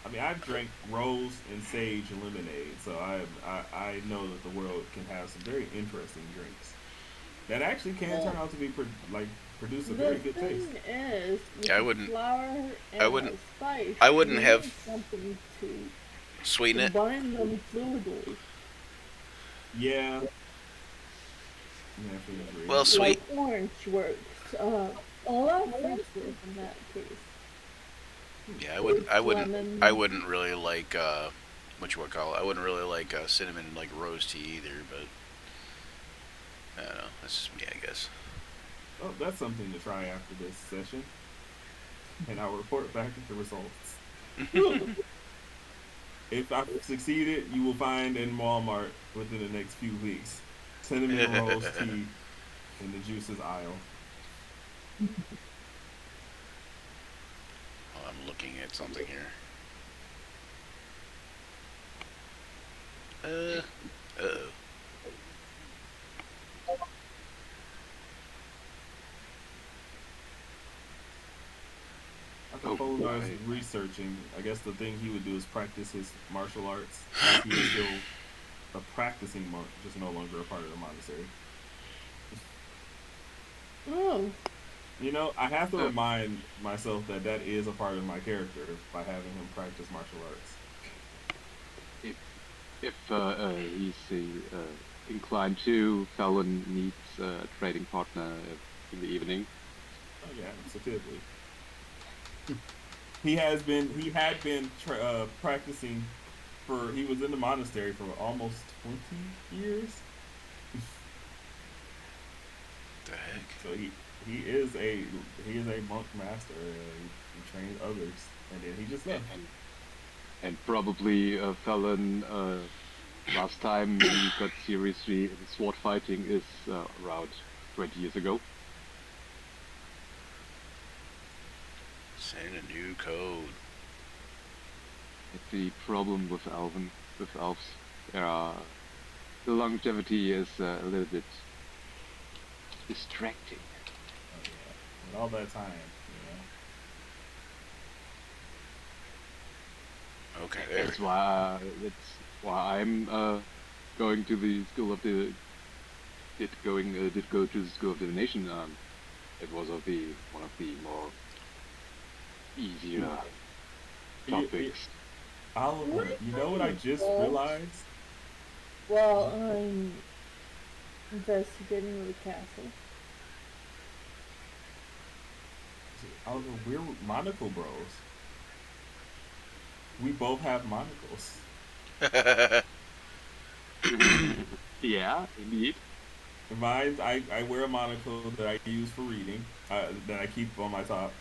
I mean, I drank rose and sage lemonade, so I know that the world can have some very interesting drinks that actually can turn out to be produce a very good taste. The thing is, with Yeah, I the wouldn't- flour and I wouldn't- the spice, I wouldn't you have- need something to Sweeten it. combine them fluidly. Yeah. Definitely agree. Well, sweet. Like orange works. A lot of fruits work in that case. Yeah, Lemon. I wouldn't really like what you would call it. I wouldn't really like cinnamon like rose tea either, but I don't know. That's just me, I guess. Oh, that's something to try after this session, and I'll report back with the results. If I've succeeded, you will find in Walmart within the next few weeks cinnamon rose tea in the juices aisle. Oh, I'm looking at something here. Uh-oh. After Folnar is researching, I guess the thing he would do is practice his martial arts. He is still a practicing monk, just no longer a part of the monastery. Oh, You know, I have to remind myself that that is a part of my character by having him practice martial arts. If he's inclined to, Fallon needs a trading partner in the evening. Oh yeah, absolutely. He had been practicing he was in the monastery for almost 20 years. The heck? So he is a monk master. He trains others, and then he just left. And probably Fallon, last time he got seriously in sword fighting is around 20 years ago. Send a new code. The problem with elves, the longevity is a little bit distracting. Oh, yeah. With all that time, Okay, there. That's why I'm going to the school of the did go to the school of divination. It was one of the more easier topics. Oliver, you know what I just realized? Well, I'm investigating the castle. Oliver, we're monocle bros. We both have monocles. Yeah, indeed. Mine, I wear a monocle that I use for reading, that I keep on my top,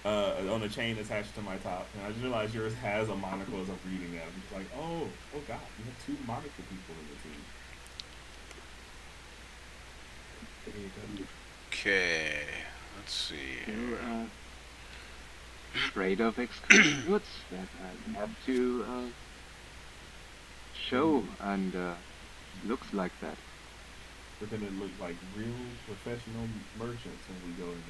on a chain attached to my top. And I just realized yours has a monocle as I'm reading that. I'm just like, oh God, you have two monocle people in the team. There you go. Okay, let's see. You're afraid of excludes that I have to show, and looks like that. We're gonna look like real professional merchants when we go in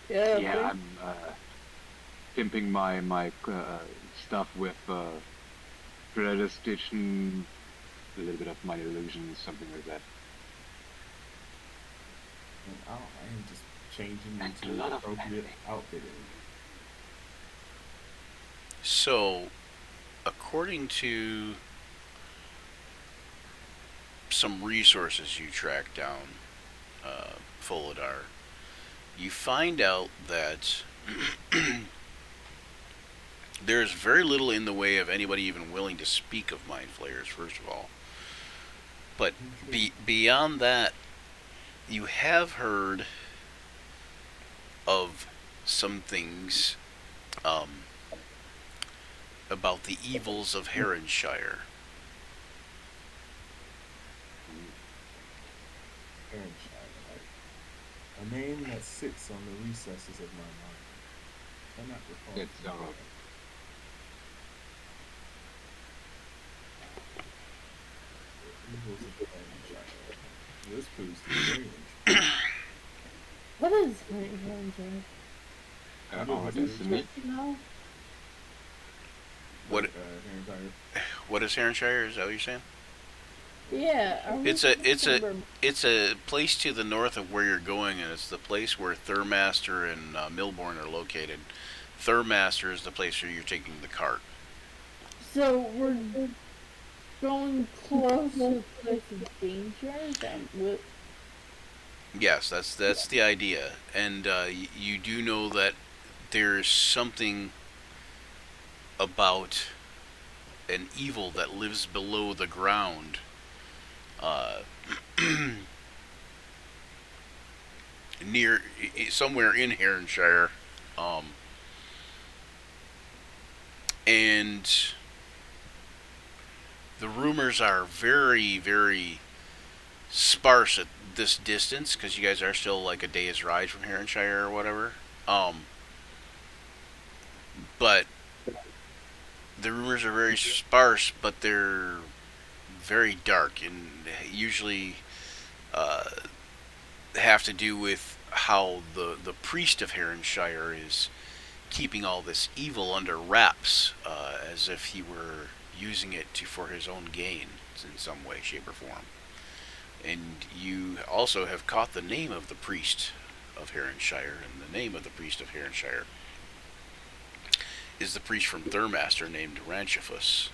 there. Yeah, Yeah, I'm pimping my stuff with prestidigitation, a little bit of minor illusions, something like that. And I am just changing That's a into lot of appropriate fancy. outfitting. So, according to some resources you track down, Folidar, you find out that there's very little in the way of anybody even willing to speak of mind flayers, first of all. But beyond that, you have heard of some things about the evils of Heronshire. Aaronshire, right? A name that sits on the recesses of my mind. I'm not recalling. It's Evils of Aaronshire. This proves to be very interesting. what is Ranger? our destiny. No. What Aaronshire. what is Heronshire? Is that what you're saying? Yeah, It's a place to the north of where you're going, and it's the place where Thurmaster and Milborn are located. Thurmaster is the place where you're taking the cart. So we're going close to a place of danger. That would. Yes, that's the idea, and you do know that there's something about an evil that lives below the ground. Near somewhere in Heronshire, and the rumors are very, very sparse at this distance because you guys are still like a day's ride from Heronshire or whatever. But the rumors are very sparse, but they're very dark and usually have to do with how the priest of Heronshire is keeping all this evil under wraps, as if he were using it for his own gain in some way, shape, or form. And you also have caught the name of the priest of Heronshire, and the name of the priest of Heronshire is the priest from Thurmaster named Ranchifus,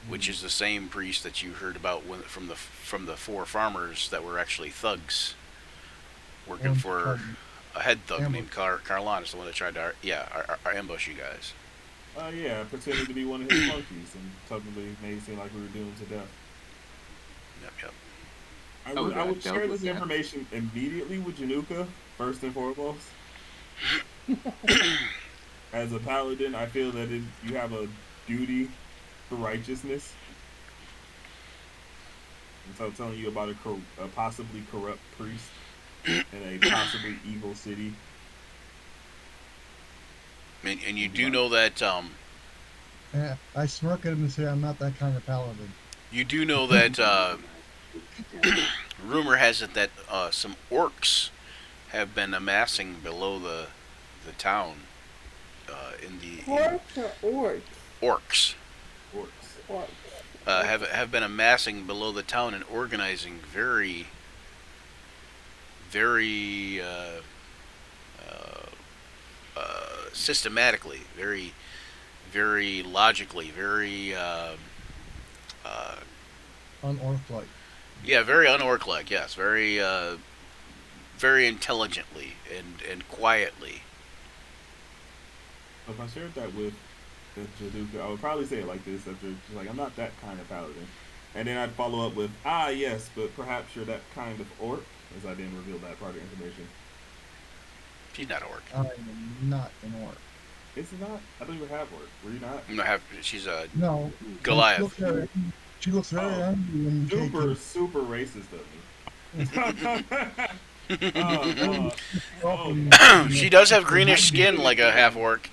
which is the same priest that you heard about from the four farmers that were actually thugs working for a head thug named Carlanus, the one that tried to ambush you guys. Yeah, pretended to be one of his monkeys and totally made it seem like we were doomed to death. Yep. I would share this information immediately with Januka, first and foremost. As a paladin, I feel that you have a duty for righteousness. And so I'm telling you about a possibly corrupt priest in a possibly evil city. And you do know that Yeah, I smirk at him and say I'm not that kind of paladin. you do know that rumor has it that some orcs have been amassing below the town, in the Orcs or orcs? orcs Orcs. Orcs. have been amassing below the town and organizing very systematically, very logically, uh, Unorc-like. yeah, very unorc-like. Yes, very intelligently and quietly. If I shared that with the Jaduka, I would probably say it like this after she's like, I'm not that kind of paladin. And then I'd follow up with, yes, but perhaps you're that kind of orc, as I didn't reveal that part of information. She's not orc. I am not an orc. Is it not? I thought you were half orc. Were you not? No, she's a No. Goliath. She looks very Oh, angry when Super racist of me. She does have greenish skin like a half orc,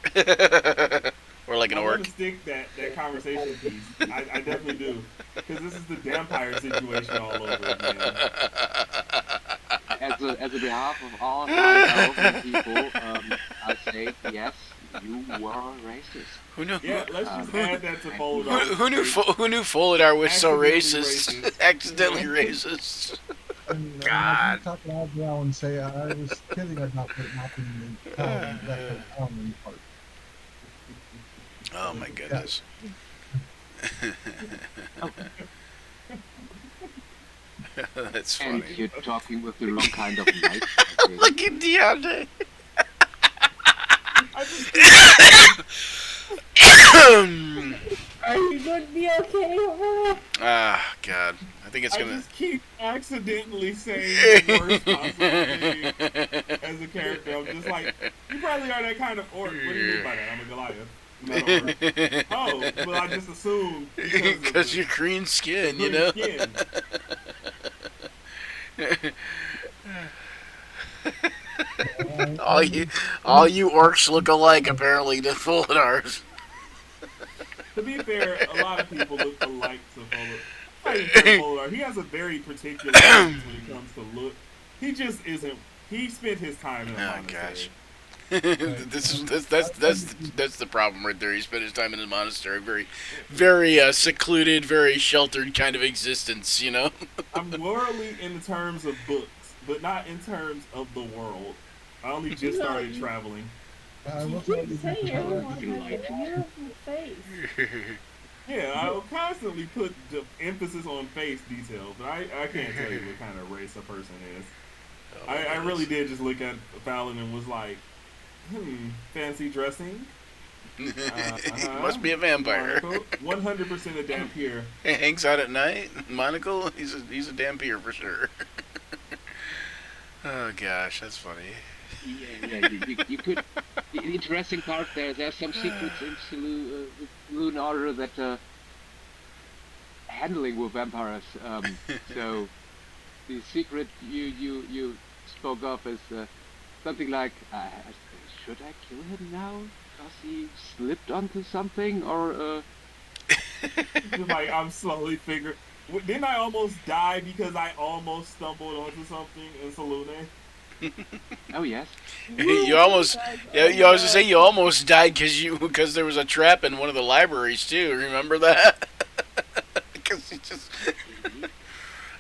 or like an I orc. want to stick that conversation piece. I definitely do. Because this is the Dampire situation all over again. As a behalf of all 5,000 people, I say yes, you were racist. Who knew? Yeah, let's just add that to Foldar. Who knew Folidar was so Accidentally racist? racist. Accidentally racist. And God. talk out now and say I was kidding about it not being the town part. Oh my goodness. That's And funny. you're talking with the wrong kind of knight. Look at Deontay. Are you going to be okay over there? Ah, God. I think it's I gonna. just keep accidentally saying the worst possible thing as a character. I'm just like, you probably are that kind of orc. What do you mean by that? I'm a Goliath. Not an orc. Oh, well, I just assumed Because you're green skin, you know? Skin. all you orcs look alike, apparently, to Folidars. To be fair, a lot of people look alike to Foldar. He has a very particular sense when it comes to look. He just isn't. He spent his time in a Oh monastery. gosh. That's the problem right there. He spent his time in a monastery, very secluded, very sheltered kind of existence, you know. I'm worldly in terms of books, but not in terms of the world. I only just started traveling. You keep saying everyone has a beautiful face. Yeah, I will constantly put the emphasis on face details, but I can't tell you what kind of race a person is. Oh, my I really goodness. did just look at Fallon and was like, fancy dressing. Must be a vampire. 100% a Dampier. Hangs out at night. Monocle. He's a Dampier for sure. Oh gosh, that's funny. Yeah, you could. The interesting part there's some secrets in Saloon Order that handling with vampires. So the secret you spoke of is something like, should I kill him now because he slipped onto something, or Like, I'm slowly figuring. Didn't I almost die because I almost stumbled onto something in Salune? oh yes, You almost. Yeah, you always say you almost died because there was a trap in one of the libraries too. Remember that? Because you just.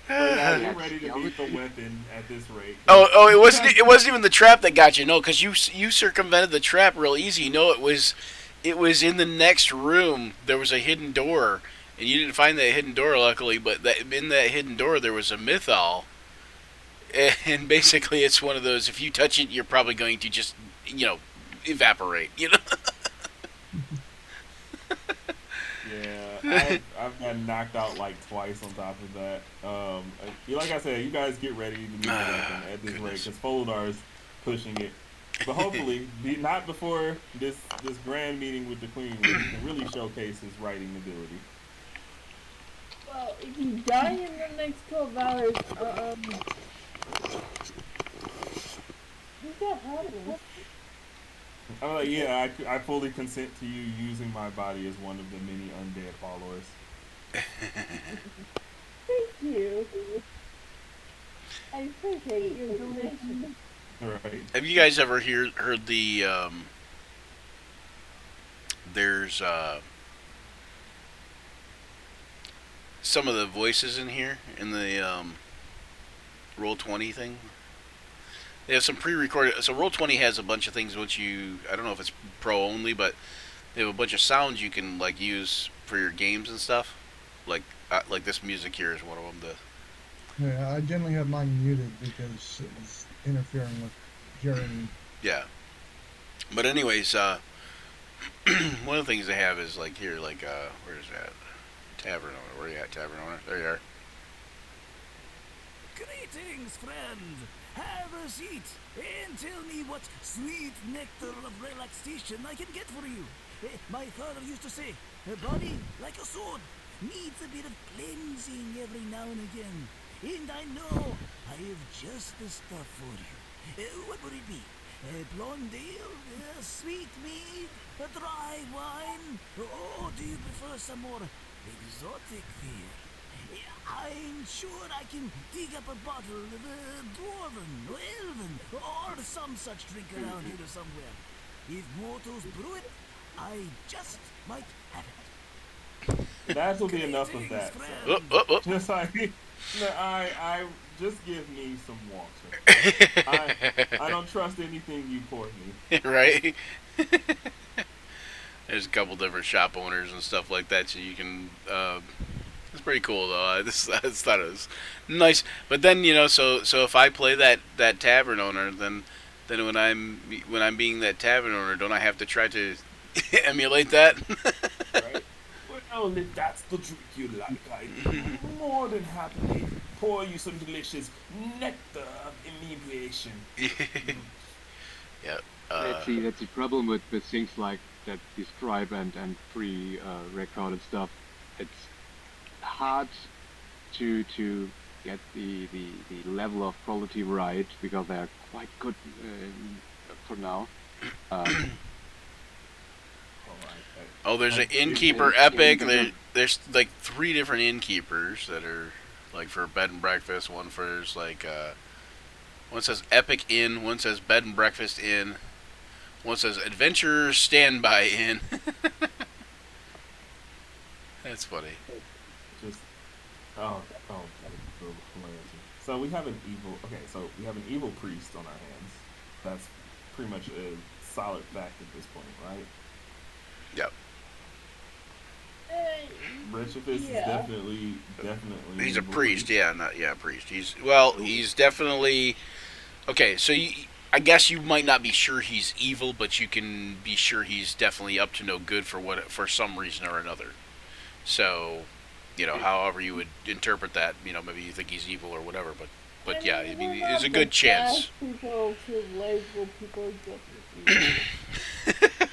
You're ready to beat the weapon at this rate. Oh! It wasn't even the trap that got you. No, because you circumvented the trap real easy. No, it was in the next room. There was a hidden door, and you didn't find that hidden door, luckily. But in that hidden door, there was a mythal, and basically, it's one of those. If you touch it, you're probably going to just evaporate. You know. Yeah, I've gotten knocked out like twice on top of that. Like I said, you guys get ready to meet the weapon at this rate because Foldar's pushing it. But hopefully, not before this grand meeting with the Queen, where he can really showcase his writing ability. Well, if you die in the next 12 hours, who's that happening? I'm like, yeah, I fully consent to you using my body as one of the many undead followers. Thank you. I appreciate your donation. Right. Have you guys ever heard the there's some of the voices in here in the Roll20 thing. They have some pre-recorded. So Roll20 has a bunch of things which you, I don't know if it's pro only, but they have a bunch of sounds you can like use for your games and stuff. Like this music here is one of them. Yeah, I generally have mine muted because it's interfering with hearing. Yeah. But anyways, one of the things they have is like here, like where's that? Tavern owner. Where you at, tavern owner? There you are. Greetings, friend. Have a seat and tell me what sweet nectar of relaxation I can get for you. My father used to say, a body like a sword needs a bit of cleansing every now and again. And I know I have just the stuff for you. What would it be? A blonde ale? A sweet mead? A dry wine? Or do you prefer some more exotic fare? I'm sure I can dig up a bottle of dwarven or elven or some such drink around here somewhere. If mortals brew it, I just might have it. That will be enough of that. Oh, oh, oh. Just like, no, I just give me some water. I don't trust anything you pour me. Right? There's a couple different shop owners and stuff like that, so you can. It's pretty cool though. I just thought it was nice. But then so if I play that tavern owner, then when I'm being that tavern owner, don't I have to try to emulate that? Right? Well, if that's the drink you like, I'd more than happily pour you some delicious nectar of inebriation. Yeah. That's the problem with things like that describe and pre-recorded stuff. It's hard to get the level of quality right because they are quite good for now. Oh, there's an innkeeper epic. There's like 3 different innkeepers that are like for bed and breakfast. One for like one says Epic Inn, one says Bed and Breakfast Inn, one says Adventurers Standby Inn. That's funny. Just hilarity. So we have an evil priest on our hands. That's pretty much a solid fact at this point, right? Yep. Richifus is Yeah. definitely. He's a evil priest, priest. He's definitely okay. So I guess you might not be sure he's evil, but you can be sure he's definitely up to no good for some reason or another. So, however you would interpret that, maybe you think he's evil or whatever, but yeah, I mean, there's a good chance. People to label people just as evil.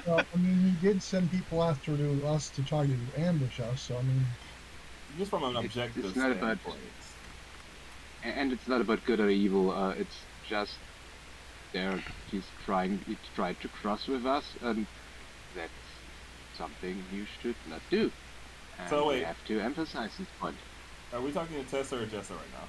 Well, I mean, he did send people after us to try to ambush us. So I mean, Just from an objective it's not about- standpoint. And it's not about good or evil. It's just he tried to cross with us, and that's something you should not do. And So we wait. have to emphasize this point. Are we talking to Tessa or Jessa right now?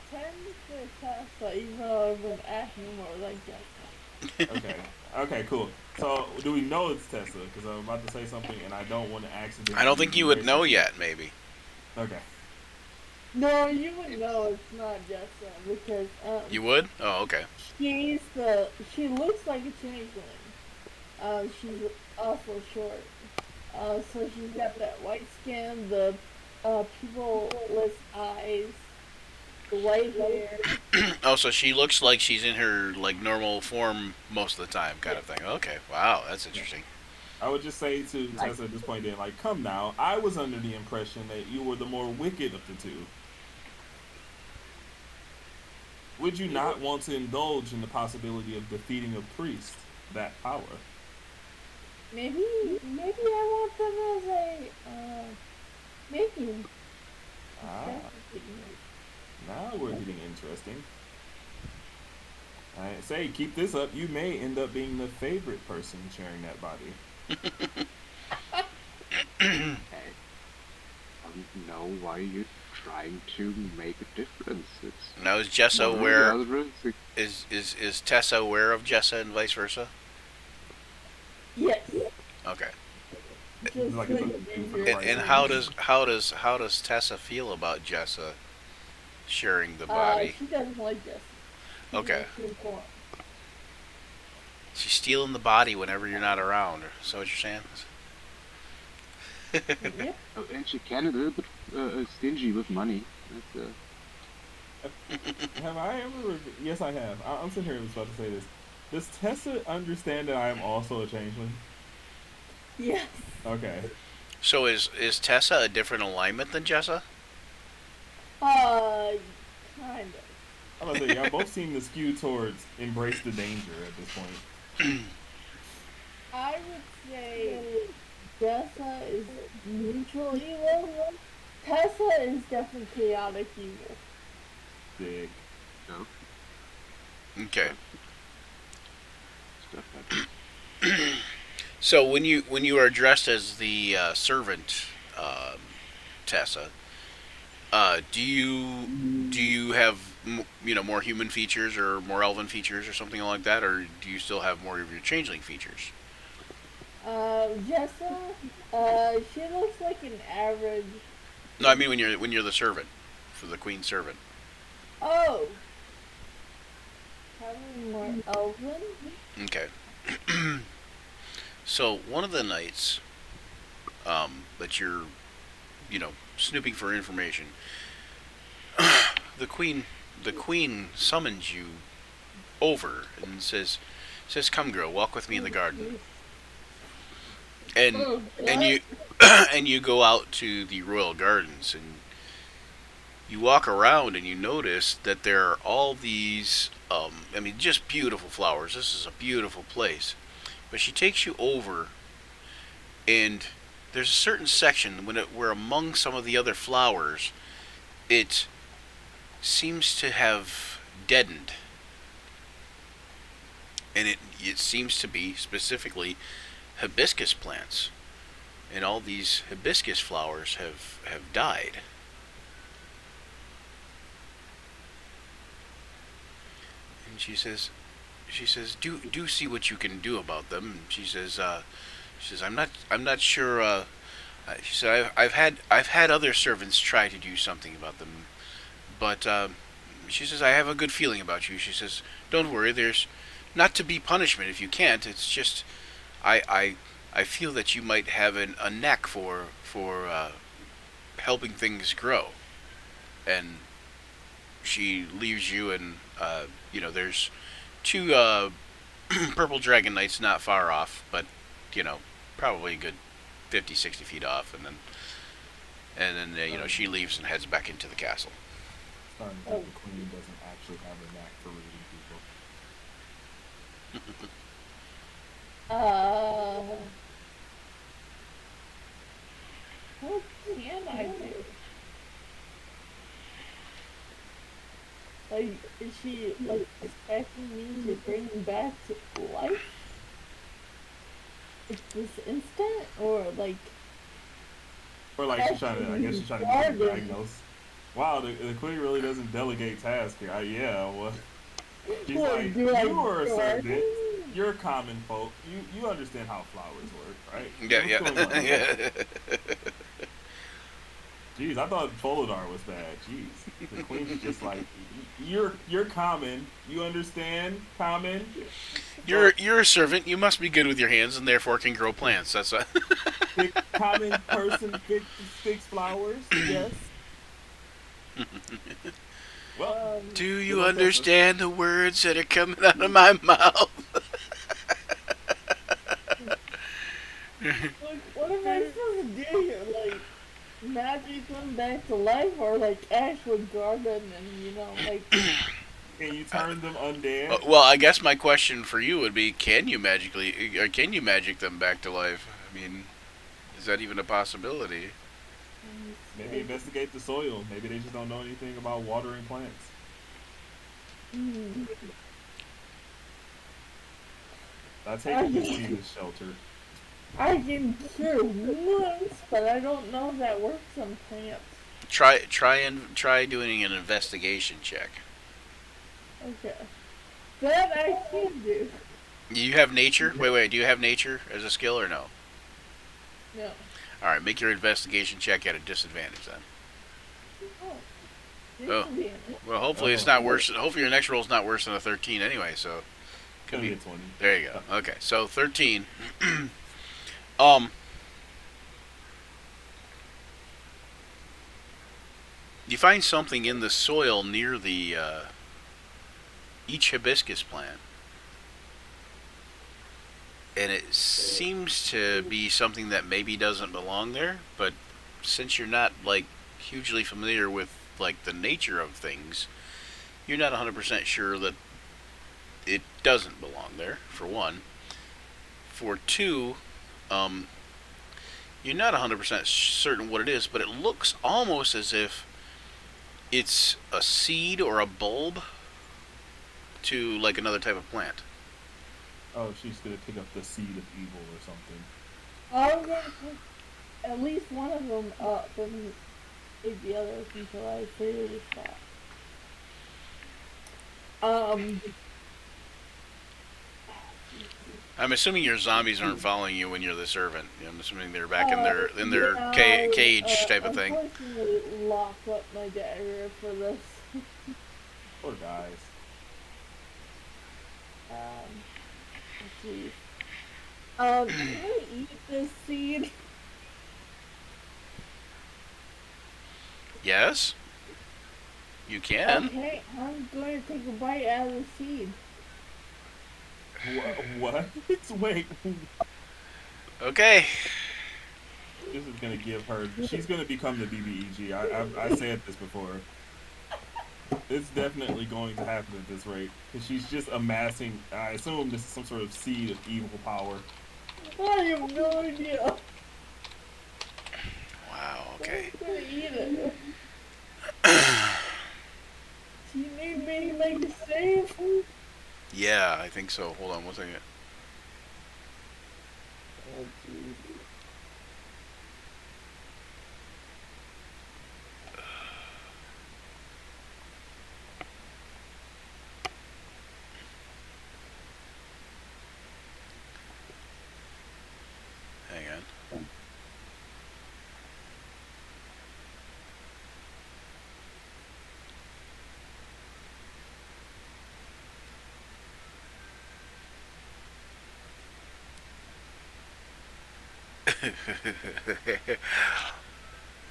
Technically Tessa, even though I've been acting more like Jessica. Okay, cool. So, do we know it's Tessa? Because I'm about to say something and I don't want to accidentally... I don't think you would erase know it. yet, maybe. Okay. No, you would know it's not Jessica because You would? Oh, okay. she looks like a changeling. She's also short. So she's got that white skin, the pupilless eyes, the white hair. Oh, so she looks like she's in her like normal form most of the time, kind of thing. Okay, wow, that's interesting. I would just say to Tessa at this point then, like, come now, I was under the impression that you were the more wicked of the two. Would you not want to indulge in the possibility of defeating a priest, that power? Maybe I want them as a making. Ah, now we're getting interesting. I say, keep this up, you may end up being the favorite person sharing that body. I don't know why you're trying to make a difference. It's Now, is Jessa one or the aware? other. Is Tessa aware of Jessa and vice versa? Yes. Okay. Just Like like it's a dude for the easier. price And of how does Tessa feel about Jessa sharing the body? She doesn't like this. She Okay. likes to inform. She's stealing the body whenever you're not around. So what you're saying? Yep. Oh, and she can a little bit stingy with money. That's, Have I ever? Yes, I have. I'm sitting here about to say this. Does Tessa understand that I am also a changeling? Yes. Okay. So is Tessa a different alignment than Jessa? Kind of. I'm gonna say y'all both seem to skew towards embrace the danger at this point. I would say Jessa is neutral evil. Tessa is definitely chaotic evil. Dick. no, Okay. stuff happens. So when you are dressed as the servant, Tessa, do you have more human features or more elven features or something like that, or do you still have more of your changeling features? Jessa, she looks like an average. No, I mean when you're the servant for the queen's servant. Oh, probably more elven. Okay. So one of the nights that you're snooping for information, the queen summons you over and says, "Come, girl, walk with me in the garden." And Oh, and you and you go out to the royal gardens and you walk around and you notice that there are all these just beautiful flowers. This is a beautiful place. But she takes you over and there's a certain section where among some of the other flowers it seems to have deadened. And it seems to be specifically hibiscus plants. And all these hibiscus flowers have died. And she says, do see what you can do about them. And she says, I'm not sure. She said, I've had other servants try to do something about them, but she says I have a good feeling about you. She says, don't worry. There's not to be punishment if you can't. It's just I feel that you might have a knack for helping things grow. And she leaves you, and there's two purple dragon knights not far off, but probably a good 50, 60 feet off, and then she leaves and heads back into the castle. Starting to think the queen doesn't actually have a knack for reading people. What can I do? Like, is she expecting me to bring back to life? Like this instant, or Or like she's trying to, I guess she's trying to get you diagnosed. Wow, the queen really doesn't delegate tasks here. Well, she's Well, like, do I you are a garden? servant. You're common folk. You understand how flowers work, right? Yeah, What's going on? yeah. Jeez, I thought Folidar was bad. Jeez, the queen's just like, you're common. You understand common. You're a servant. You must be good with your hands, and therefore can grow plants. That's what. The common person fix flowers. Yes. Well, Do you understand the words that are coming out of my mouth? what am I supposed to do here? Like, magic them back to life, or actually guard them and can you turn them undead? Well, I guess my question for you would be: can you magic them back to life? I mean, is that even a possibility? Maybe investigate the soil. Maybe they just don't know anything about watering plants. I take you to see this shelter. I can cure wounds, but I don't know if that works on plants. Try doing an investigation check. Okay. That I can do. You have nature? Wait. Do you have nature as a skill or no? No. All right, make your investigation check at a disadvantage then. Oh. Oh. Disadvantage. Well, hopefully it's not worse. Hopefully your next roll is not worse than a 13 anyway. So Could be a 20. there you go. Okay, so 13. um, you find something in the soil near the each hibiscus plant, and it seems to be something that maybe doesn't belong there. But since you're not like hugely familiar with like the nature of things, you're not 100% sure that it doesn't belong there. For one, for two, you're not 100% certain what it is, but it looks almost as if it's a seed or a bulb to like another type of plant. Oh, she's gonna pick up the seed of evil or something. I'm gonna pick at least one of them up and take the others until I figure this out. I'm assuming your zombies aren't following you when you're the servant. I'm assuming they're back in their yeah, cage type of thing. Unfortunately, lock up my dagger for this. Poor guys. Let's see. Can I eat this seed? Yes, you can. Okay, I'm going to take a bite out of the seed. What? Wait. Okay. This is gonna give her. She's gonna become the BBEG. I said this before. It's definitely going to happen at this rate because she's just amassing. I assume this is some sort of seed of evil power. I have no idea. Wow. Okay. I'm gonna eat it. Do you need me to make a save? Yeah, I think so. Hold on one second. Oh, geez. Hang on.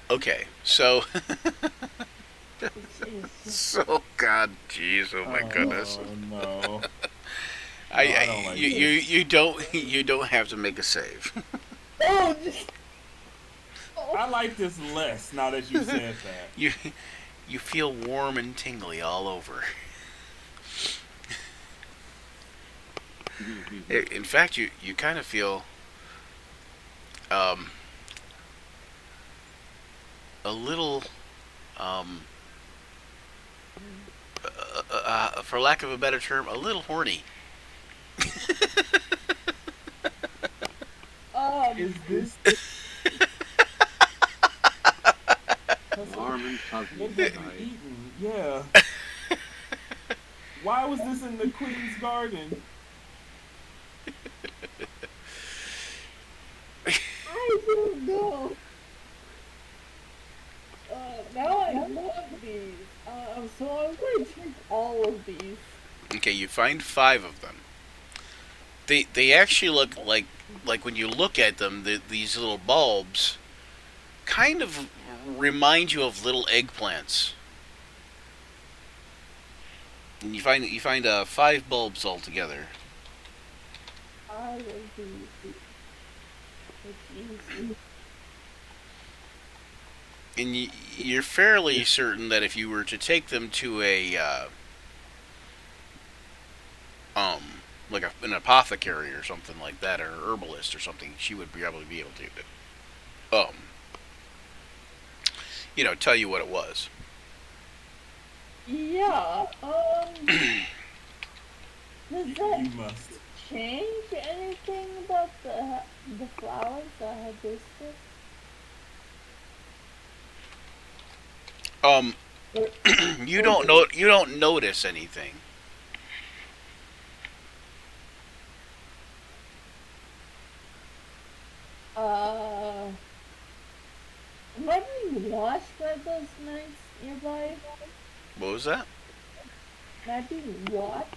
Okay, so so God, jeez, oh my goodness. Oh no. I don't like you don't have to make a save. Oh, just... I like this less now that you said that. You feel warm and tingly all over. In fact, you kind of feel a little for lack of a better term, a little horny. Is this? Warm and fuzzy What have you inside. eaten? Yeah. Why was this in the Queen's garden? I don't know. Now I love these. So I'm going to take all of these. Okay, you find 5 of them. They actually look like when you look at them, these little bulbs kind of remind you of little eggplants. And you find 5 bulbs altogether. I love these. Jeez. And you're fairly certain that if you were to take them to a like an apothecary or something like that, or an herbalist or something, she would probably be able to tell you what it was. Yeah, does that You must. change anything about the flowers, the hibiscus? You don't notice anything. Uh, am I being watched by those knights nearby? What was that? Am I being watched?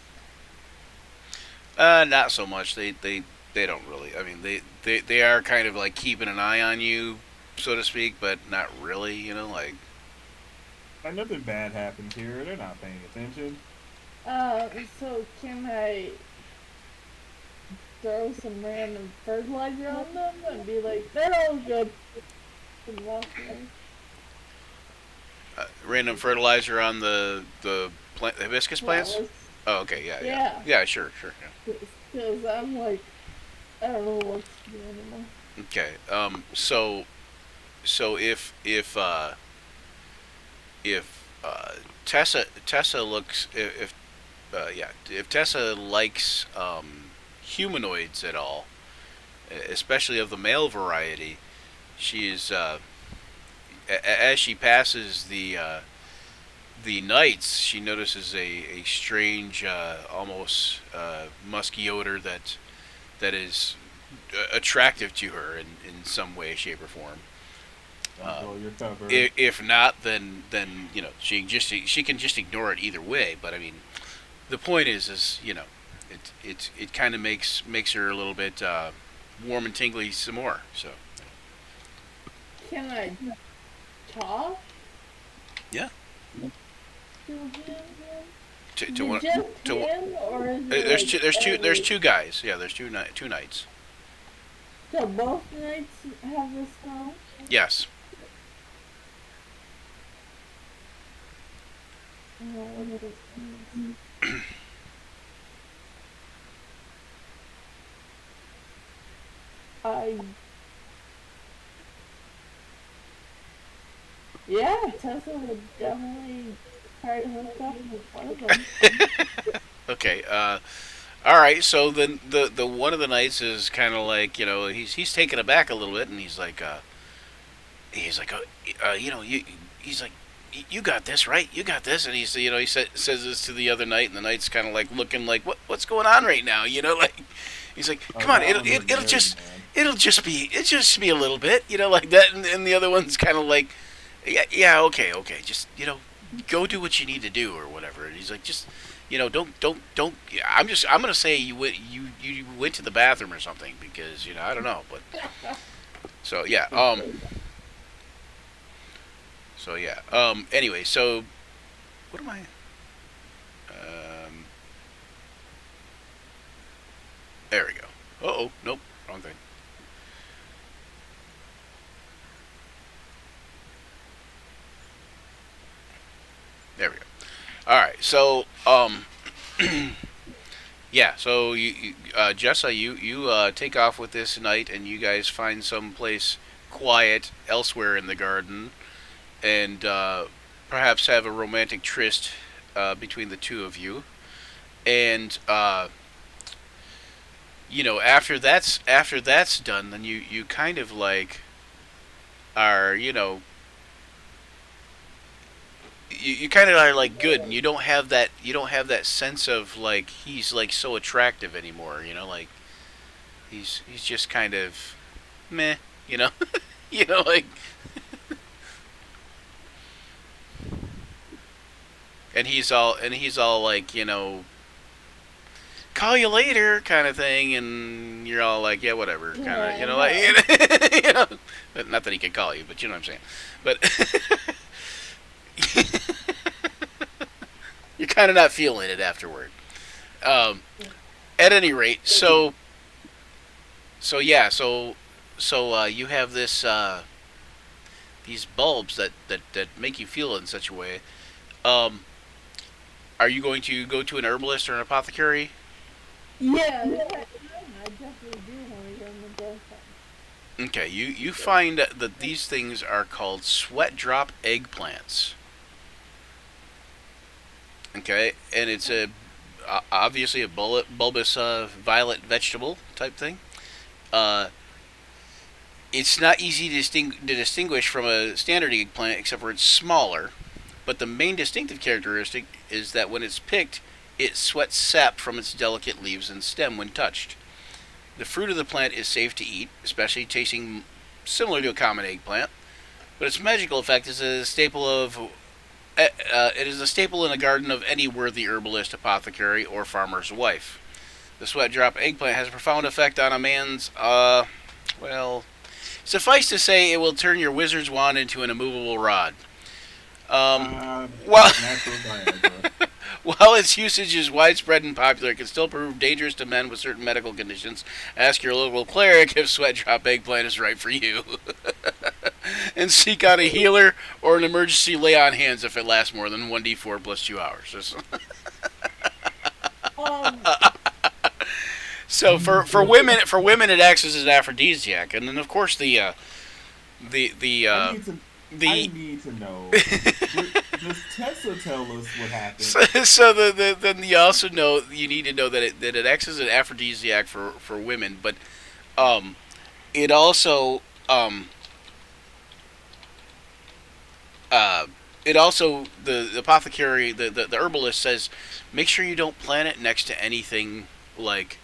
Not so much. They don't really. I mean, they are kind of like keeping an eye on you, so to speak, but not really. You know, like Like nothing bad happens here. They're not paying attention. So can I throw some random fertilizer on them and be like, they're all good, and walk away? random fertilizer on the hibiscus Yeah, plants. Oh, okay, yeah. yeah, sure, yeah. Because I'm like, I don't know what to do anymore. Okay, so if Tessa looks if Tessa likes humanoids at all, especially of the male variety, she is as she passes the knights, she notices a strange, almost musky odor that is attractive to her in some way, shape, or form. Don't blow your cover. If not, then she can just ignore it either way. But I mean, the point is it kind of makes her a little bit warm and tingly some more. So Can I talk yeah, to him? to one Just to him, or is it there's like two there's two there's every- two guys. Yeah, there's two knights. So both knights have this song? Yes. No, what does this mean? I. Yeah, Tesla would definitely try to hook up with one of them. Okay. All right. So then the one of the knights is kind of like he's taken aback a little bit, and he's like he's like you got this right, you got this, and he says this to the other knight, and the knight's kind of like looking like what's going on right now, like he's like come on, that one was it'll very just bad. it'll just be a little bit, like that, and the other one's kind of like yeah okay just go do what you need to do or whatever, and he's like just don't I'm gonna say you went to the bathroom or something because I don't know, but so yeah anyway, so what am I there we go. Nope, wrong thing. There we go. All right, so yeah, so Jessa, you take off with this knight, and you guys find some place quiet elsewhere in the garden, and perhaps have a romantic tryst between the two of you, and after that's done, then you kind of like are you kind of are like good, and you don't have that sense of like he's like so attractive anymore, like he's just kind of meh, like, and he's all like call you later kind of thing, and you're all like yeah whatever kind Yeah, of I like but not that he can call you, but you know what I'm saying, but you're kind of not feeling it afterward. Um, at any rate, so yeah, so you have these bulbs that make you feel in such a way. Um, are you going to go to an herbalist or an apothecary? Yeah, I definitely do want to go in the death one. Okay, you find that these things are called sweat drop eggplants. Okay, and it's obviously a bulbous violet vegetable type thing. Uh, it's not easy to distinguish from a standard eggplant, except for it's smaller. But the main distinctive characteristic is that when it's picked, it sweats sap from its delicate leaves and stem when touched. The fruit of the plant is safe to eat, especially tasting similar to a common eggplant. But its magical effect is a staple of it is a staple in the garden of any worthy herbalist, apothecary, or farmer's wife. The sweat drop eggplant has a profound effect on a man's, well, suffice to say, it will turn your wizard's wand into an immovable rod. Well, Natural Viagra. while its usage is widespread and popular, it can still prove dangerous to men with certain medical conditions. Ask your local cleric if sweat drop eggplant is right for you. And seek out a healer or an emergency lay on hands if it lasts more than 1d4 plus 2 hours. Um, So for women it acts as an aphrodisiac, and then of course I the need to know. Does Tessa tell us what happened? so then you also know you need to know that it acts as an aphrodisiac for women, but it also the apothecary the herbalist says make sure you don't plant it next to anything like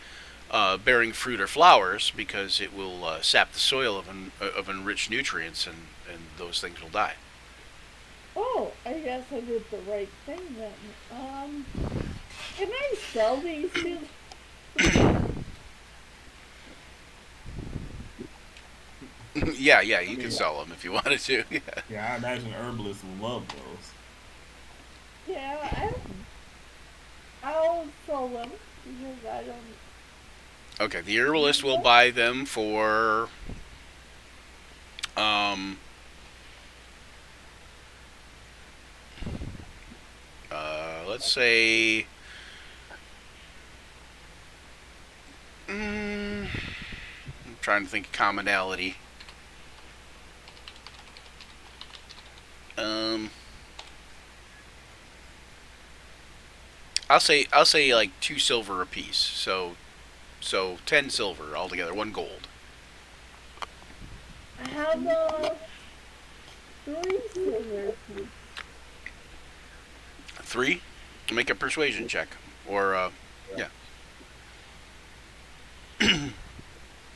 bearing fruit or flowers because it will sap the soil of enriched nutrients and those things will die. oh, I guess I did the right thing then. Can I sell these two? Yeah, you can sell them if you wanted to. Yeah. Yeah, I imagine herbalists will love those. Yeah, I'll sell them because I don't. Okay, the herbalist will buy them for let's say I'm trying to think of commonality. I'll say like 2 silver apiece. So 10 silver altogether, 1 gold. How about 3 silver? 3? Make a persuasion check. Or, yeah.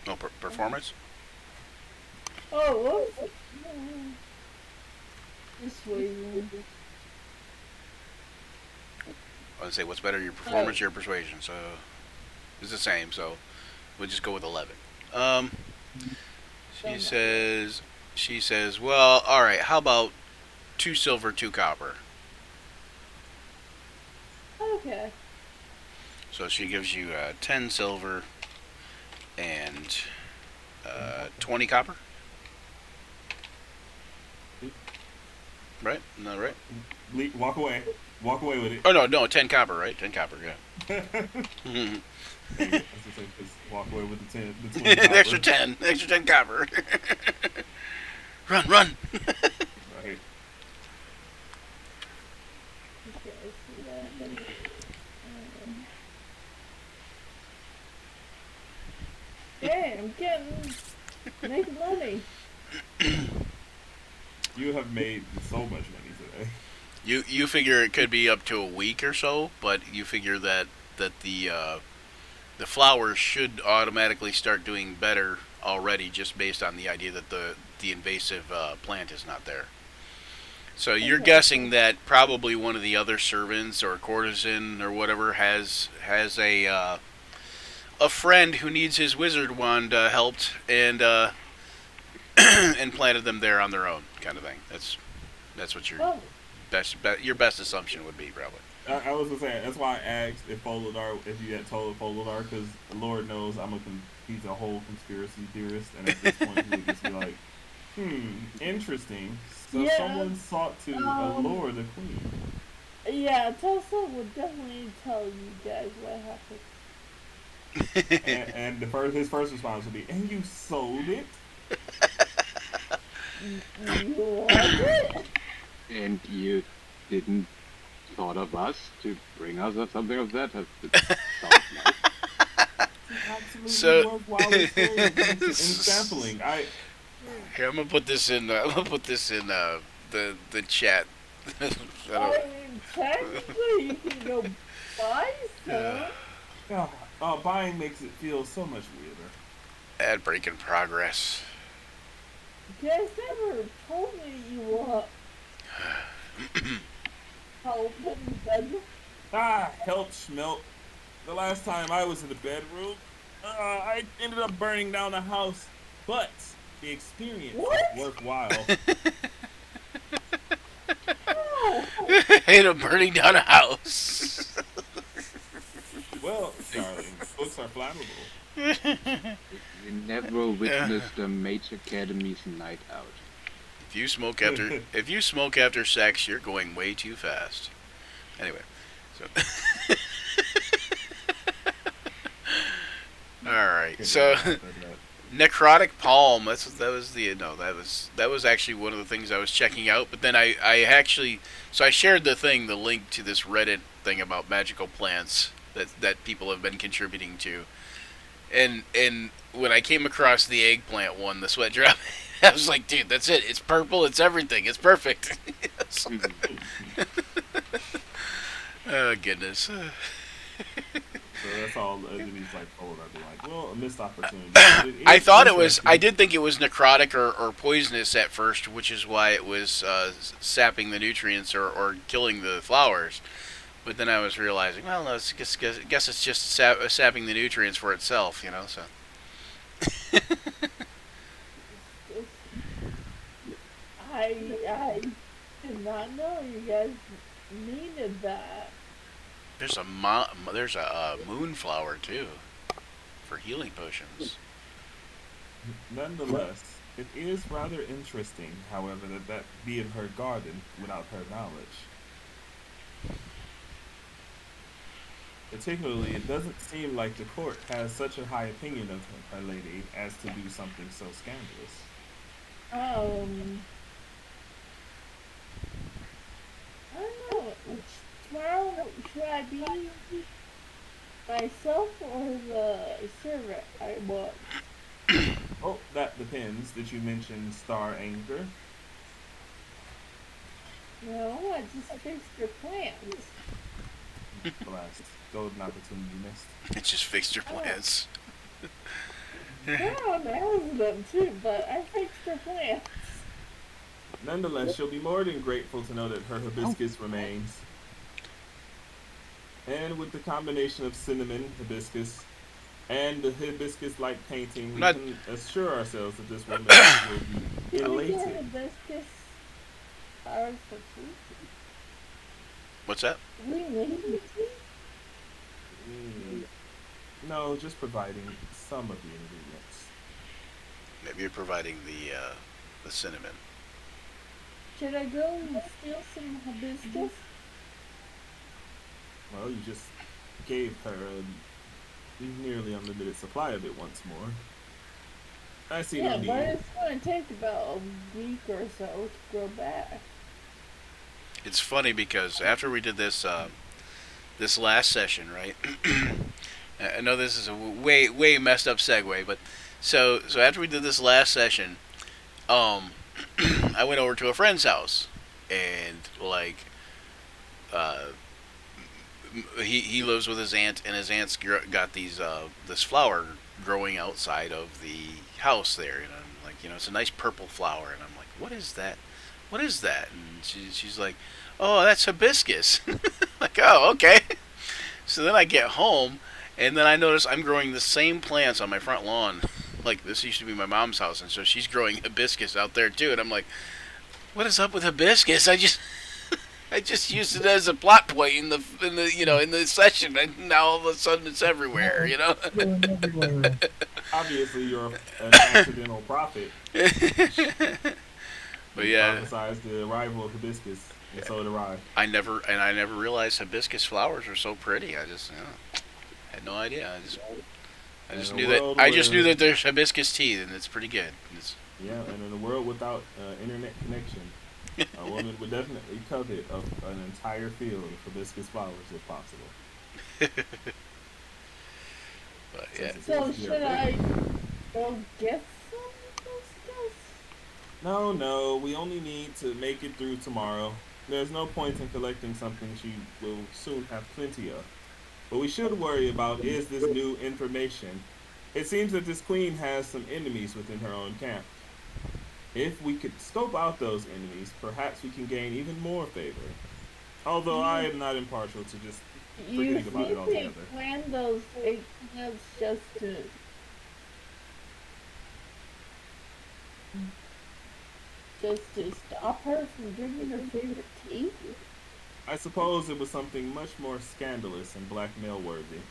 No, performance? Oh, whoops. Persuasion. I would say what's better, your performance or your persuasion. So it's the same, so we'll just go with 11. She says, well, alright, how about 2 silver, 2 copper? Okay. So she gives you 10 silver and 20 copper? Right? Isn't that right? Walk away. Walk away with it. Oh, no, 10 copper, right? 10 copper, yeah. That's what I said, just walk away with the 10, the 20 copper. Extra 10 copper. Run. Right. Okay, I see that. Hey, I'm making money. You have made so much money today. You figure it could be up to a week or so, but you figure that the flowers should automatically start doing better already, just based on the idea that the invasive plant is not there. So you're Okay. guessing that probably one of the other servants or courtesan or whatever has a friend who needs his wizard wand helped and and planted them there on their own, kind of thing. That's what your Oh, your best assumption would be, probably. I was gonna say that's why I asked if you had told Foladar, because Lord knows he's a whole conspiracy theorist, and at this point he would just be like, interesting. So Yeah, someone sought to allure the queen. yeah, Tulsa would definitely tell you guys what happened. and his first response would be, and you sold it? You want it? And you didn't thought of us to bring us something of that? Sounds nice. Absolutely So- worthwhile experience in sampling. Here, I'm gonna put this in. The chat. I I don't- mean, technically you can go buy some. Oh, Buying makes it feel so much weirder. Ad break in progress. You guys never told me you want help in bed. Help Schmelt. The last time I was in the bedroom, I ended up burning down the house, but the experience was What? worthwhile. No. Hate him burning down a house. Well, darling, books are flammable. We never witnessed a Mage Academy's night out. If you smoke after sex, you're going way too fast. Anyway, so all right. So necrotic palm. That was actually one of the things I was checking out. But then I actually I shared the link to this Reddit thing about magical plants that people have been contributing to, and when I came across the eggplant one, the sweat drop, I was like, dude, that's it. It's purple. It's everything. It's perfect. Oh goodness. So that's all these like forward. I'd be like, well, a missed opportunity. I thought it was. I did think it was necrotic or poisonous at first, which is why it was sapping the nutrients or killing the flowers. But then I was realizing, well, no, guess it's just sapping the nutrients for itself, you know. So. I did not know you guys needed that. There's a moonflower too, for healing potions. Nonetheless, it is rather interesting, however, that be in her garden without her knowledge. Particularly, it doesn't seem like the court has such a high opinion of her lady as to do something so scandalous. I don't know. Tomorrow, should I be myself or the servant I was? Oh, that depends. Did you mention Star Anchor? No, I just fixed your plans. The last golden opportunity missed. It just fixed your plans. They're on them too, but I fixed your plans. Nonetheless, she'll be more than grateful to know that her hibiscus remains. And with the combination of cinnamon, hibiscus, and the hibiscus-like painting, we can assure ourselves that this woman will be elated. Hibiscus flowers for tea? What's that? We need tea? No, just providing some of the ingredients. Maybe you're providing the cinnamon. Should I go and steal some hibiscus? Well, you just gave her a nearly unlimited supply of it once more. I see no Yeah, need. but it's going to take about a week or so to grow back. It's funny because after we did this this last session, right? I know this is a way messed up segue, but so after we did this last session, I went over to a friend's house, and like he lives with his aunt, and his aunt's got this flower growing outside of the house there, and I'm like, it's a nice purple flower, and I'm like, what is that? What is that? And she's like, oh, that's hibiscus. Like, oh, okay. So then I get home, and then I notice I'm growing the same plants on my front lawn. Like, this used to be my mom's house, and so she's growing hibiscus out there too. And I'm like, what is up with hibiscus? I just used it as a plot point in the in the session, and now all of a sudden it's everywhere. Everywhere. Obviously, you're an accidental prophet. But yeah, prophesized the arrival of hibiscus, and so did I. I never realized hibiscus flowers were so pretty. I just had no idea. I just knew that there's hibiscus tea, and it's pretty good. Yeah, and in a world without internet connection, a woman would definitely covet an entire field of hibiscus flowers if possible. But yeah, So should I go get some hibiscus? No, we only need to make it through tomorrow. There's no point in collecting something she will soon have plenty of. What we should worry about is this new information. It seems that this queen has some enemies within her own camp. If we could scope out those enemies, perhaps we can gain even more favor. Although I am not impartial to just You forgetting about it think they altogether. planned those fake plans just to stop her from drinking her favorite tea? I suppose it was something much more scandalous and blackmail worthy.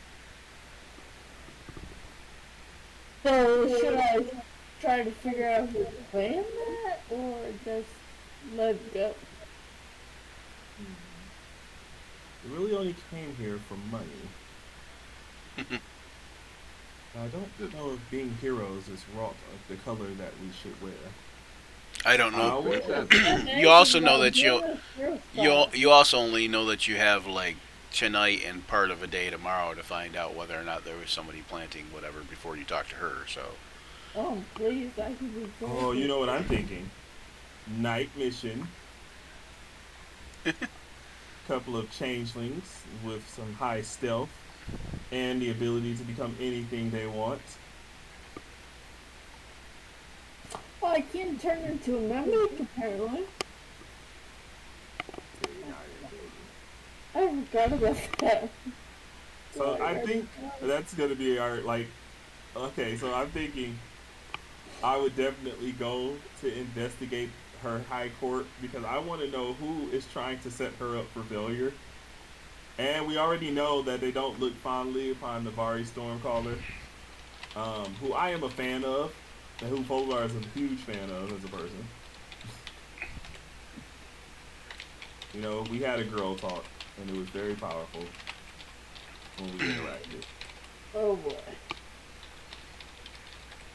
So should I try to figure out who planned that, or just let it go? We really only came here for money. I don't know if being heroes is wrought of the color that we should wear. I don't know. Well, You also know that you also only know that you have like tonight and part of a day tomorrow to find out whether or not there was somebody planting whatever before you talk to her. So Oh, please, I can be oh, you know what I'm thinking? Night mission. Couple of changelings with some high stealth and the ability to become anything they want. Well, I can turn into a mimic, apparently. I forgot about that. So I think that's gonna be our like. Okay, so I'm thinking I would definitely go to investigate her high court because I want to know who is trying to set her up for failure. And we already know that they don't look fondly upon Navari Stormcaller, who I am a fan of, and who Polar is a huge fan of as a person. You know, we had a girl talk, and it was very powerful when we interacted. Oh boy.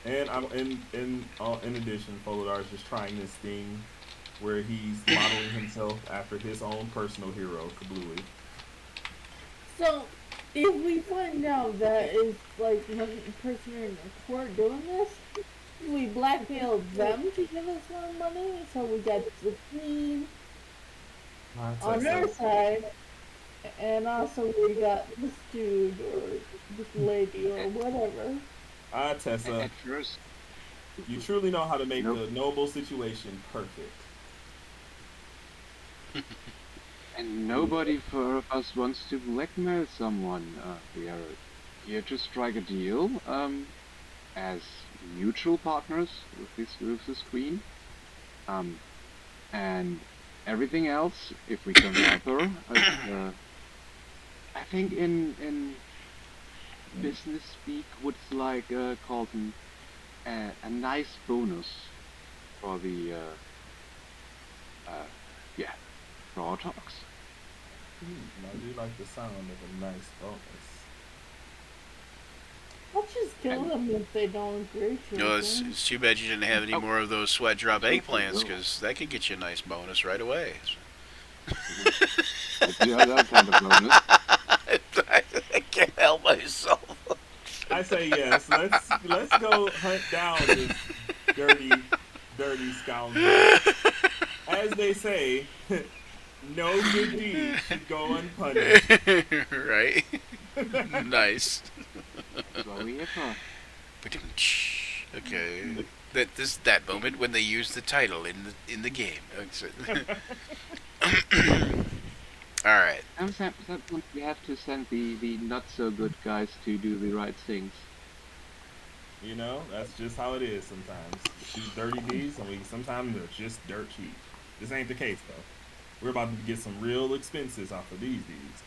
And I'm in addition, Polar is just trying this thing where he's modeling himself after his own personal hero, Kablooey. So, if we find out that it's like one person in the court doing this, we blackmail them to give us more money, so we get the queen on our side, and also we got this dude or this lady or whatever. Tessa, At first, you truly know how to make Nope. the noble situation perfect. and nobody of us wants to blackmail someone. We are here to strike a deal as mutual partners with this queen. And everything else, if we can help her, I think in business speak, what's like called a nice bonus for the yeah, for our talks. I do like the sound of a nice bonus. I'll just kill And- them if they don't agree to no, it. then. it's too bad you didn't have any Oh. more of those sweat drop eggplants no. because that could get you a nice bonus right away. That's the other kind of bonus. I can't help myself. I say yes. Let's go hunt down this dirty scoundrel. As they say, no good deed should go unpunished. Right? Nice. That's what we here for. Okay. That moment when they use the title in the game. All right. Sometimes we have to send the not so good guys to do the right things. You know, that's just how it is sometimes. We shoot dirty deeds, and sometimes they're just dirt cheap. This ain't the case though. We're about to get some real expenses off of these deeds.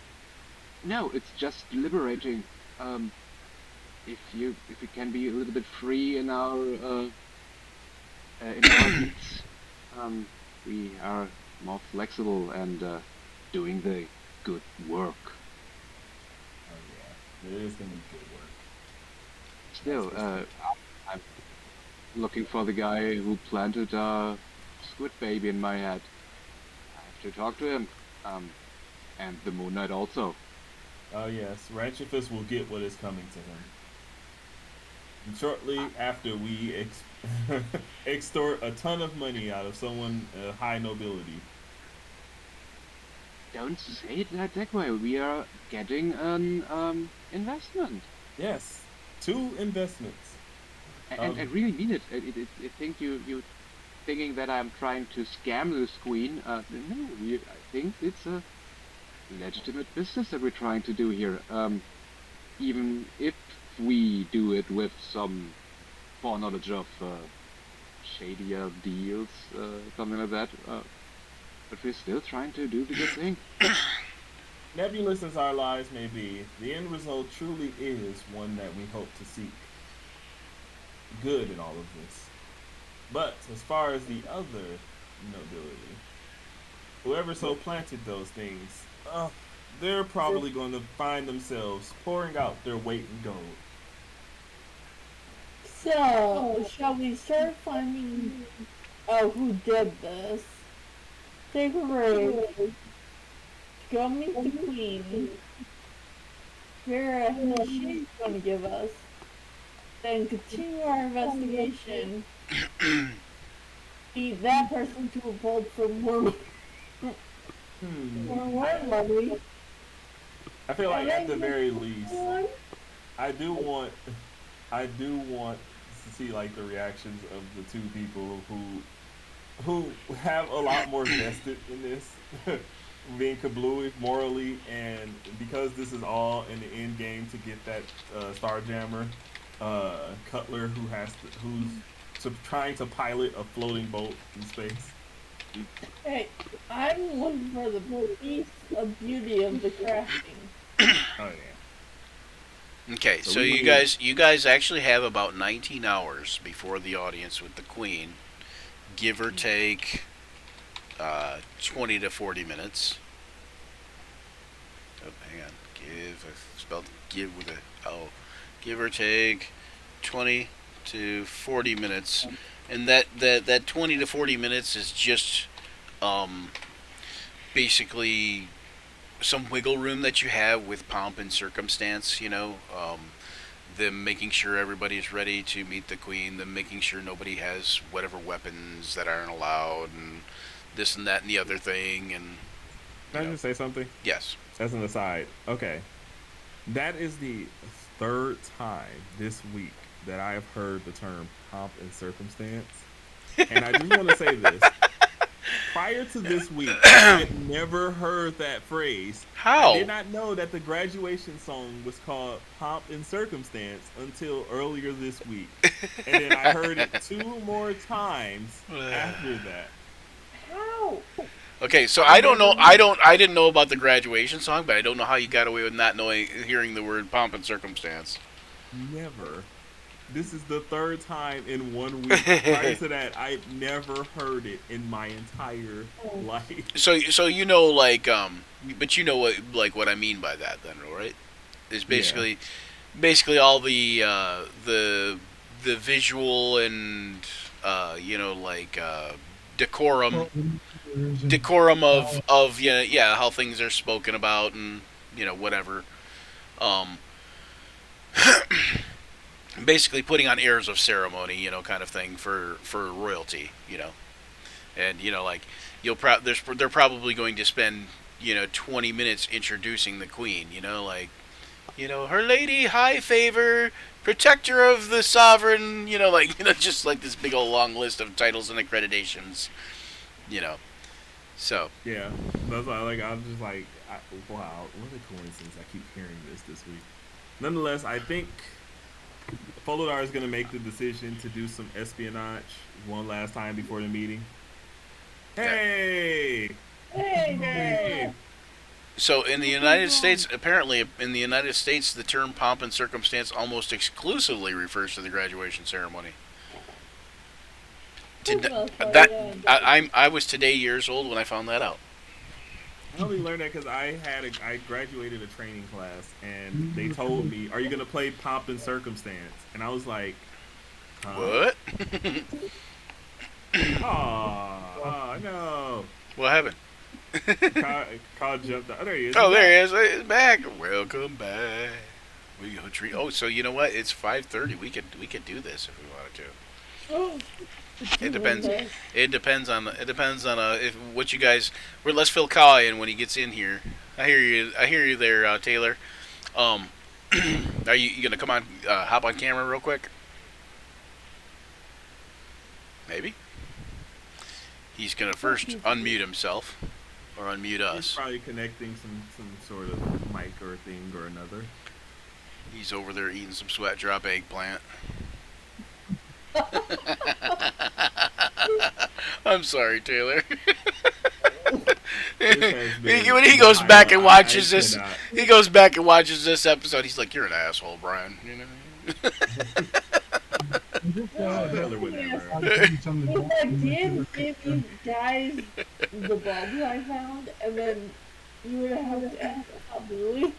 No, it's just liberating. If you can be a little bit free in our deeds, we are more flexible and doing the good work. Oh yeah, it is gonna be good work. Still, I'm looking for the guy who planted a squid baby in my head. I have to talk to him. And the Moon Knight also. Oh yes, Ranchifus will get what is coming to him. And shortly after we extort a ton of money out of someone high nobility. don't say it that way. We are getting an investment. Yes, 2 investments. And I really mean it. I think you thinking that I'm trying to scam this queen. No, I think it's a legitimate business that we're trying to do here. Even if we do it with some foreknowledge of shadier deals, something like that. But we're still trying to do the good thing. Nebulous as our lives may be, the end result truly is one that we hope to seek. Good in all of this. But as far as the other nobility, whoever so planted those things, they're probably going to find themselves pouring out their weight in gold. So, shall we start finding out who did this? Take a break. Go meet the queen. Figure out who she's going to give us. Then continue our investigation. Beat that person to a pulp for more money. I feel like at the very least, I do want to see like the reactions of the 2 people who have a lot more vested in this, being kablooey morally, and because this is all in the end game to get that Starjammer Cutler who's trying to pilot a floating boat in space. Hey, I'm looking for the piece of beauty of the crafting. Oh yeah. Okay, so we you guys actually have about 19 hours before the audience with the queen, give or take 20 to 40 minutes. Oh, hang on. I spelled give with a O. Give or take 20 to 40 minutes. And that 20 to 40 minutes is just basically some wiggle room that you have with pomp and circumstance, them making sure everybody's ready to meet the queen, them making sure nobody has whatever weapons that aren't allowed, and this and that and the other thing, and Can I just say something? yes. As an aside, okay. That is the 3rd time this week that I have heard the term pomp and circumstance. And I just want to say this. Prior to this week, I had never heard that phrase. How? I did not know that the graduation song was called Pomp and Circumstance until earlier this week. And then I heard it 2 more times after that. How? Okay, so I don't know. I didn't know about the graduation song, but I don't know how you got away with not hearing the word pomp and circumstance. Never. This is the 3rd time in 1 week. Prior to that, I never heard it in my entire life. So but you know what I mean by that then, right? Is basically all the visual and decorum of how things are spoken about and whatever. Basically putting on airs of ceremony, kind of thing for royalty, and they're probably going to spend 20 minutes introducing the queen, her lady, high favor, protector of the sovereign, just like this big old long list of titles and accreditations, so Yeah, that's why I'm just like, wow, what a coincidence! I keep hearing this week. Nonetheless, I think Folodar is going to make the decision to do some espionage one last time before the meeting. Hey! Hey! So in the United States, apparently in the United States, the term pomp and circumstance almost exclusively refers to the graduation ceremony. I was today years old when I found that out. I only learned that because I graduated a training class and they told me, "Are you gonna play pomp and circumstance?" And I was like, What? Oh no! What happened? Carl jumped out. Oh, there he is. Oh, there he is. He's back. Welcome back. We go treat. Oh, so you know what? It's 5:30. We could do this if we wanted to. It depends. Okay. It depends on if what you guys. Let's fill Kyle in when he gets in here. I hear you. I hear you there, Taylor. Um, are you gonna come on? Hop on camera real quick. Maybe. He's gonna first unmute himself, or unmute He's us. probably connecting some sort of mic or thing or another. He's over there eating some sweat drop eggplant. I'm sorry, Taylor. When he goes back and watches this, he goes back and watches this episode. He's like, "You're an asshole, Brian." You know. Oh, Taylor would Yes. never. I'll give you some of the If I dogs. did give you guys the bulbs I found, and then you would have to ask how Billy.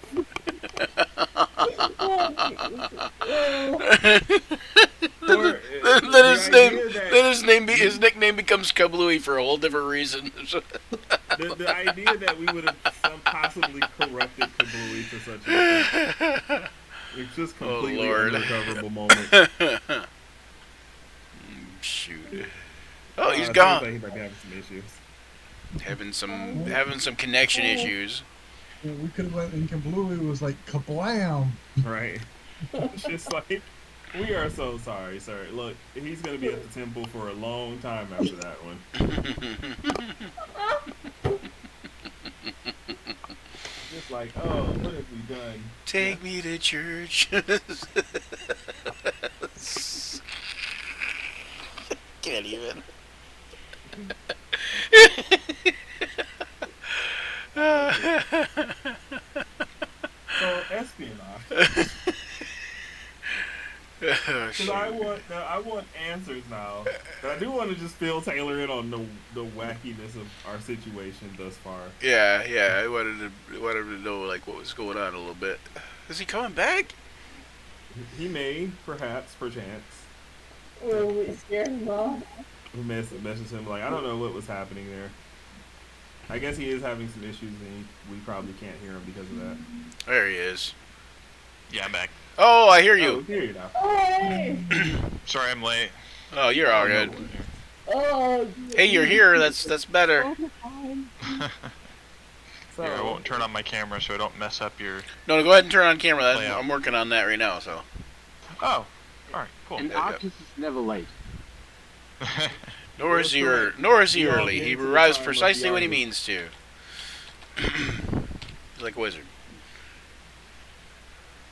Or, Then his nickname becomes Kablooey for a whole different reason. the idea that we would have possibly corrupted Kablooey to such a it's just completely Lord. unrecoverable moment. Shoot. Oh, he's Sounds gone. like he might be having some issues. Having some connection issues. Yeah, we could have went in Kablooey was like kablam. Right. It's just like, we are so sorry, sir. Look, he's going to be at the temple for a long time after that one. Just like, oh, what have we done? Take me to church. Can't even. So, espionage. Oh, Because I want answers now. But I do want to just fill Taylor in on the wackiness of our situation thus far. yeah. I wanted to know like what was going on a little bit. Is he coming back? He may, perhaps, perchance, Or we scared him off. who messaged him like, I don't know what was happening there. I guess he is having some issues, and we probably can't hear him because of that. There he is. Yeah, I'm back. Oh, I hear Oh, you. here you go. Oh, hey! Sorry I'm late. Oh, you're all good. Oh, Hey, you're here. That's better. oh, fine. So, Here, I won't turn on my camera so I don't mess up your... No, go ahead and turn on camera. Layout. I'm working on that right now. So. Oh, alright, cool. An Yeah, yeah. artist is never late. Nor is he correct. early. Log He into the arrives time of precisely the when he artist. means to. He's like a wizard.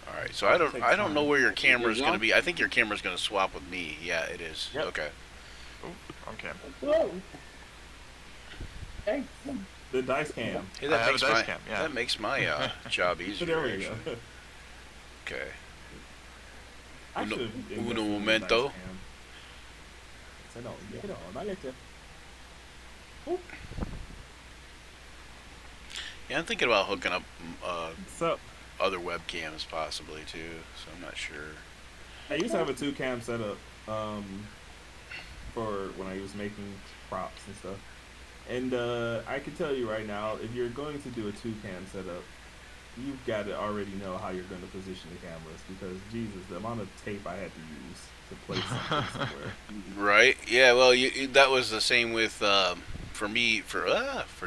All right, so Takes I don't know time. where your camera's Yours gonna on? be. I think your camera's gonna swap with me. Yeah, it is. Yep. Okay. Okay. Whoa. Excellent. the dice cam. Hey, I that have a makes dice my cam, yeah. that makes my job So easier. there we go. actually. Okay. I Uno- should've invested uno in the momento. dice cam. So no, get it on. I let you. Yeah, I'm thinking about hooking up So other webcams possibly too. So I'm not sure. I used to have a 2-cam setup for when I was making props and stuff. And I can tell you right now, if you're going to do a 2-cam setup, you've got to already know how you're going to position the cameras because Jesus, the amount of tape I had to use to place something somewhere. Right? Yeah. Well, that was the same with for me for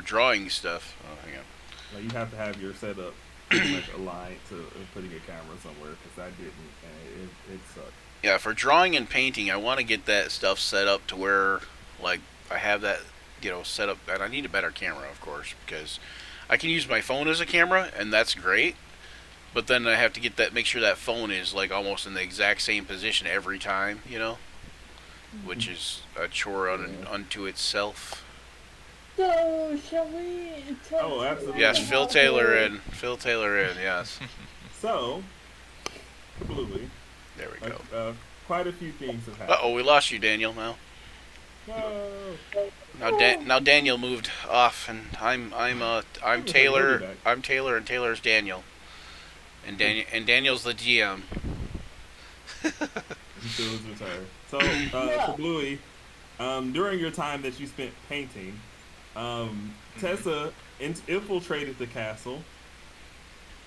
drawing stuff. Oh, hang on. Like you have to have your setup pretty much aligned to putting a camera somewhere because I didn't, and it sucked. Yeah, for drawing and painting, I want to get that stuff set up to where, like, I have that, set up, and I need a better camera, of course, because I can use my phone as a camera, and that's great, but then I have to make sure that phone is, like, almost in the exact same position every time, which is a chore unto itself. So, shall we tell Oh, absolutely. Yes, Phil Taylor in. in, yes. So, Bluey, There we go. quite a few things have happened. Uh-oh, we lost you, Daniel, now. No. Now Daniel moved off, and I'm Taylor. I'm Taylor, and Taylor's Daniel, and Daniel's the GM. Until it's retired. So, for Bluey, during your time that you spent painting, Tessa infiltrated the castle,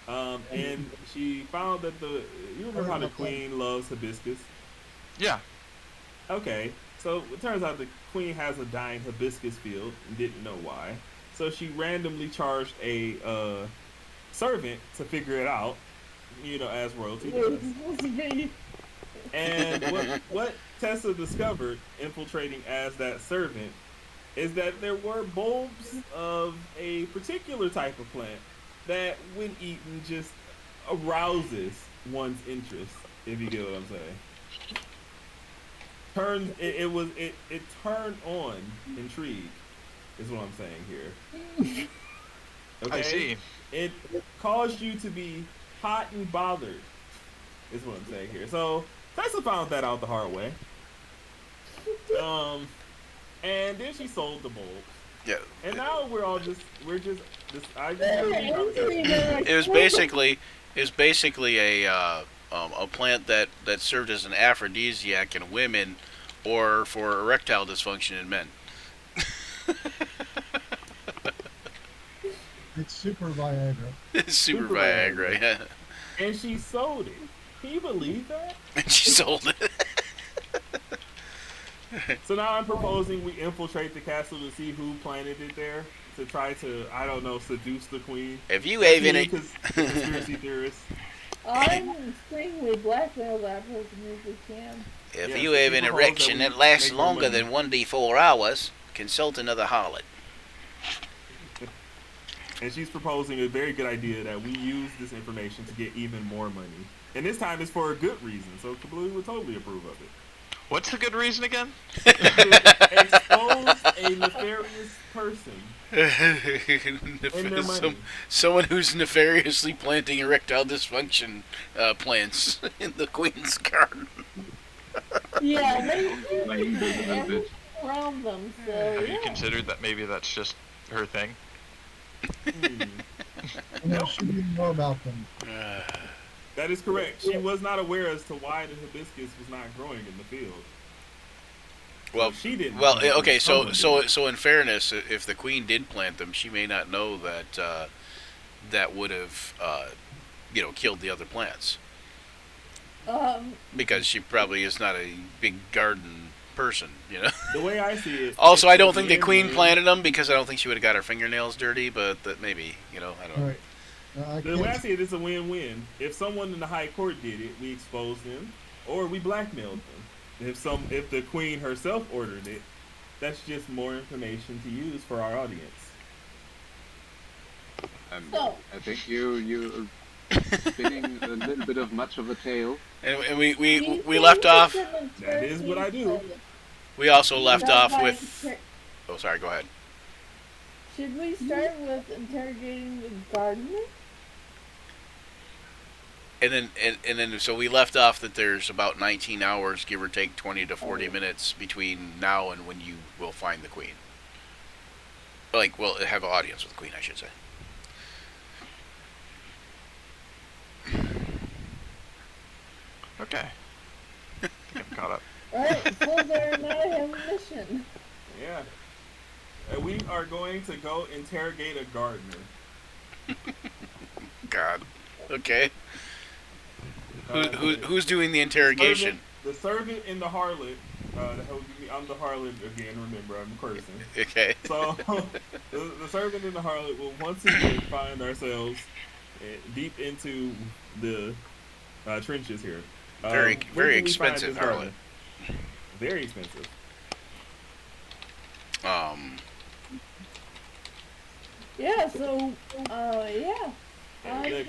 and she found that you remember how the queen loves hibiscus? Yeah. Okay, So it turns out the queen has a dying hibiscus field and didn't know why. So she randomly charged a servant to figure it out, as royalty does. And what Tessa discovered, infiltrating as that servant, is that there were bulbs of a particular type of plant that, when eaten, just arouses one's interest. If you get what I'm saying, it turned on intrigue, is what I'm saying here. Okay? I see. It caused you to be hot and bothered, is what I'm saying here. So Tessa found that out the hard way. And then she sold the bulbs. Yeah. And now we're just It was basically a plant that served as an aphrodisiac in women, or for erectile dysfunction in men. It's super Viagra. Super Viagra, yeah. And she sold it. Can you believe that? And she sold it. So now I'm proposing we infiltrate the castle to see who planted it there, to try to, I don't know, seduce the queen. If you have any conspiracy theorists. I'm saying we blackmail that person if we can. If Yeah, you so have an people hope erection that that we lasts make more longer money. than 1d4 hours, consult another harlot. And she's proposing a very good idea that we use this information to get even more money. And this time it's for a good reason, so Kablooey would totally approve of it. What's the good reason again? Expose a nefarious person and their money. Someone who's nefariously planting erectile dysfunction plants in the queen's garden. Yeah, they Playing this a little bit. around them, so Have you yeah. considered that maybe that's just her thing? She didn't know about them. That is correct. She was not aware as to why the hibiscus was not growing in the field. Well, she didn't. Well, know, okay. someone did. So in fairness, if the queen did plant them, she may not know that that would have killed the other plants, because she probably is not a big garden person, The way I see it. Also, I don't it's think the win-win. queen planted them, because I don't think she would have got her fingernails dirty. But that maybe, I don't know. Right. I The way I can't, see it, it's a win-win. If someone in the high court did it, we expose them, or we blackmailed them. If the queen herself ordered it, that's just more information to use for our audience. So- I think you spinning a little bit of much of a tale. And we left off. That is what I do. We also left off That's with. why- Oh, sorry. Go ahead. Should we start with interrogating the gardener? And then so we left off that there's about 19 hours, give or take 20 to 40 minutes between now and when you will find the queen. Like, well, have an audience with the queen, I should say. Okay. I think I'm caught up. Alright, so there now I have a mission. Yeah. We are going to go interrogate a gardener. God. Okay. Uh, Who's doing the interrogation? The servant and the harlot. I'm the harlot again. Remember, I'm the person. Okay. So the servant and the harlot will once again find ourselves deep into the trenches here. Very Where very can we find expensive this gardener? harlot. Very expensive. Yeah, so, yeah.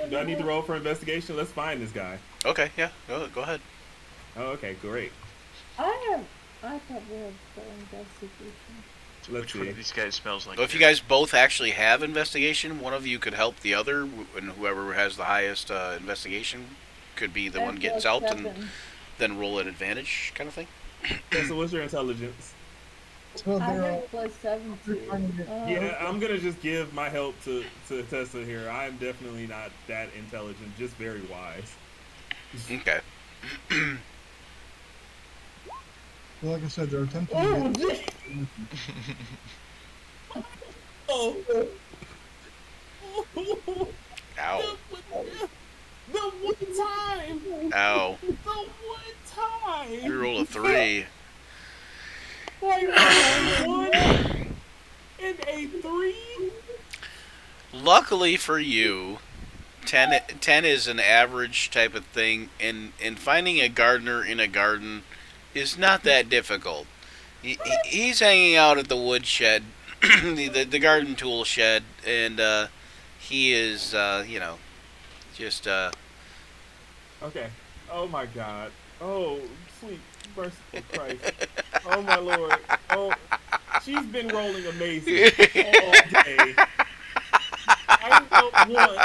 Do I need to roll for investigation? Let's find this guy. Okay. Yeah. Go ahead. Oh, okay, great. I probably have spell investigation. Let's Which one see. of these guys smells like? Well, if you guys both actually have investigation, one of you could help the other, and whoever has the highest investigation could be the one getting That's helped, and seven. then roll an advantage kind of thing. Yeah, so what's your intelligence? so I they're have plus 7 they're too. trying to get- Yeah, I'm gonna just give my help to Tessa here. I'm definitely not that intelligent, just very wise. Okay. like I said, they're attempting Oh, to get. Oh. Ow. The one time. Ow. The one time. You roll a 3. Like, One and a 3. Luckily for you, 10 is an average type of thing, and finding a gardener in a garden is not that difficult. He's hanging out at the woodshed, the garden tool shed, and he is, just, Okay. Oh my God. Oh, sweet merciful Christ. Oh my Lord. Oh, she's been rolling amazing all day. I rolled once,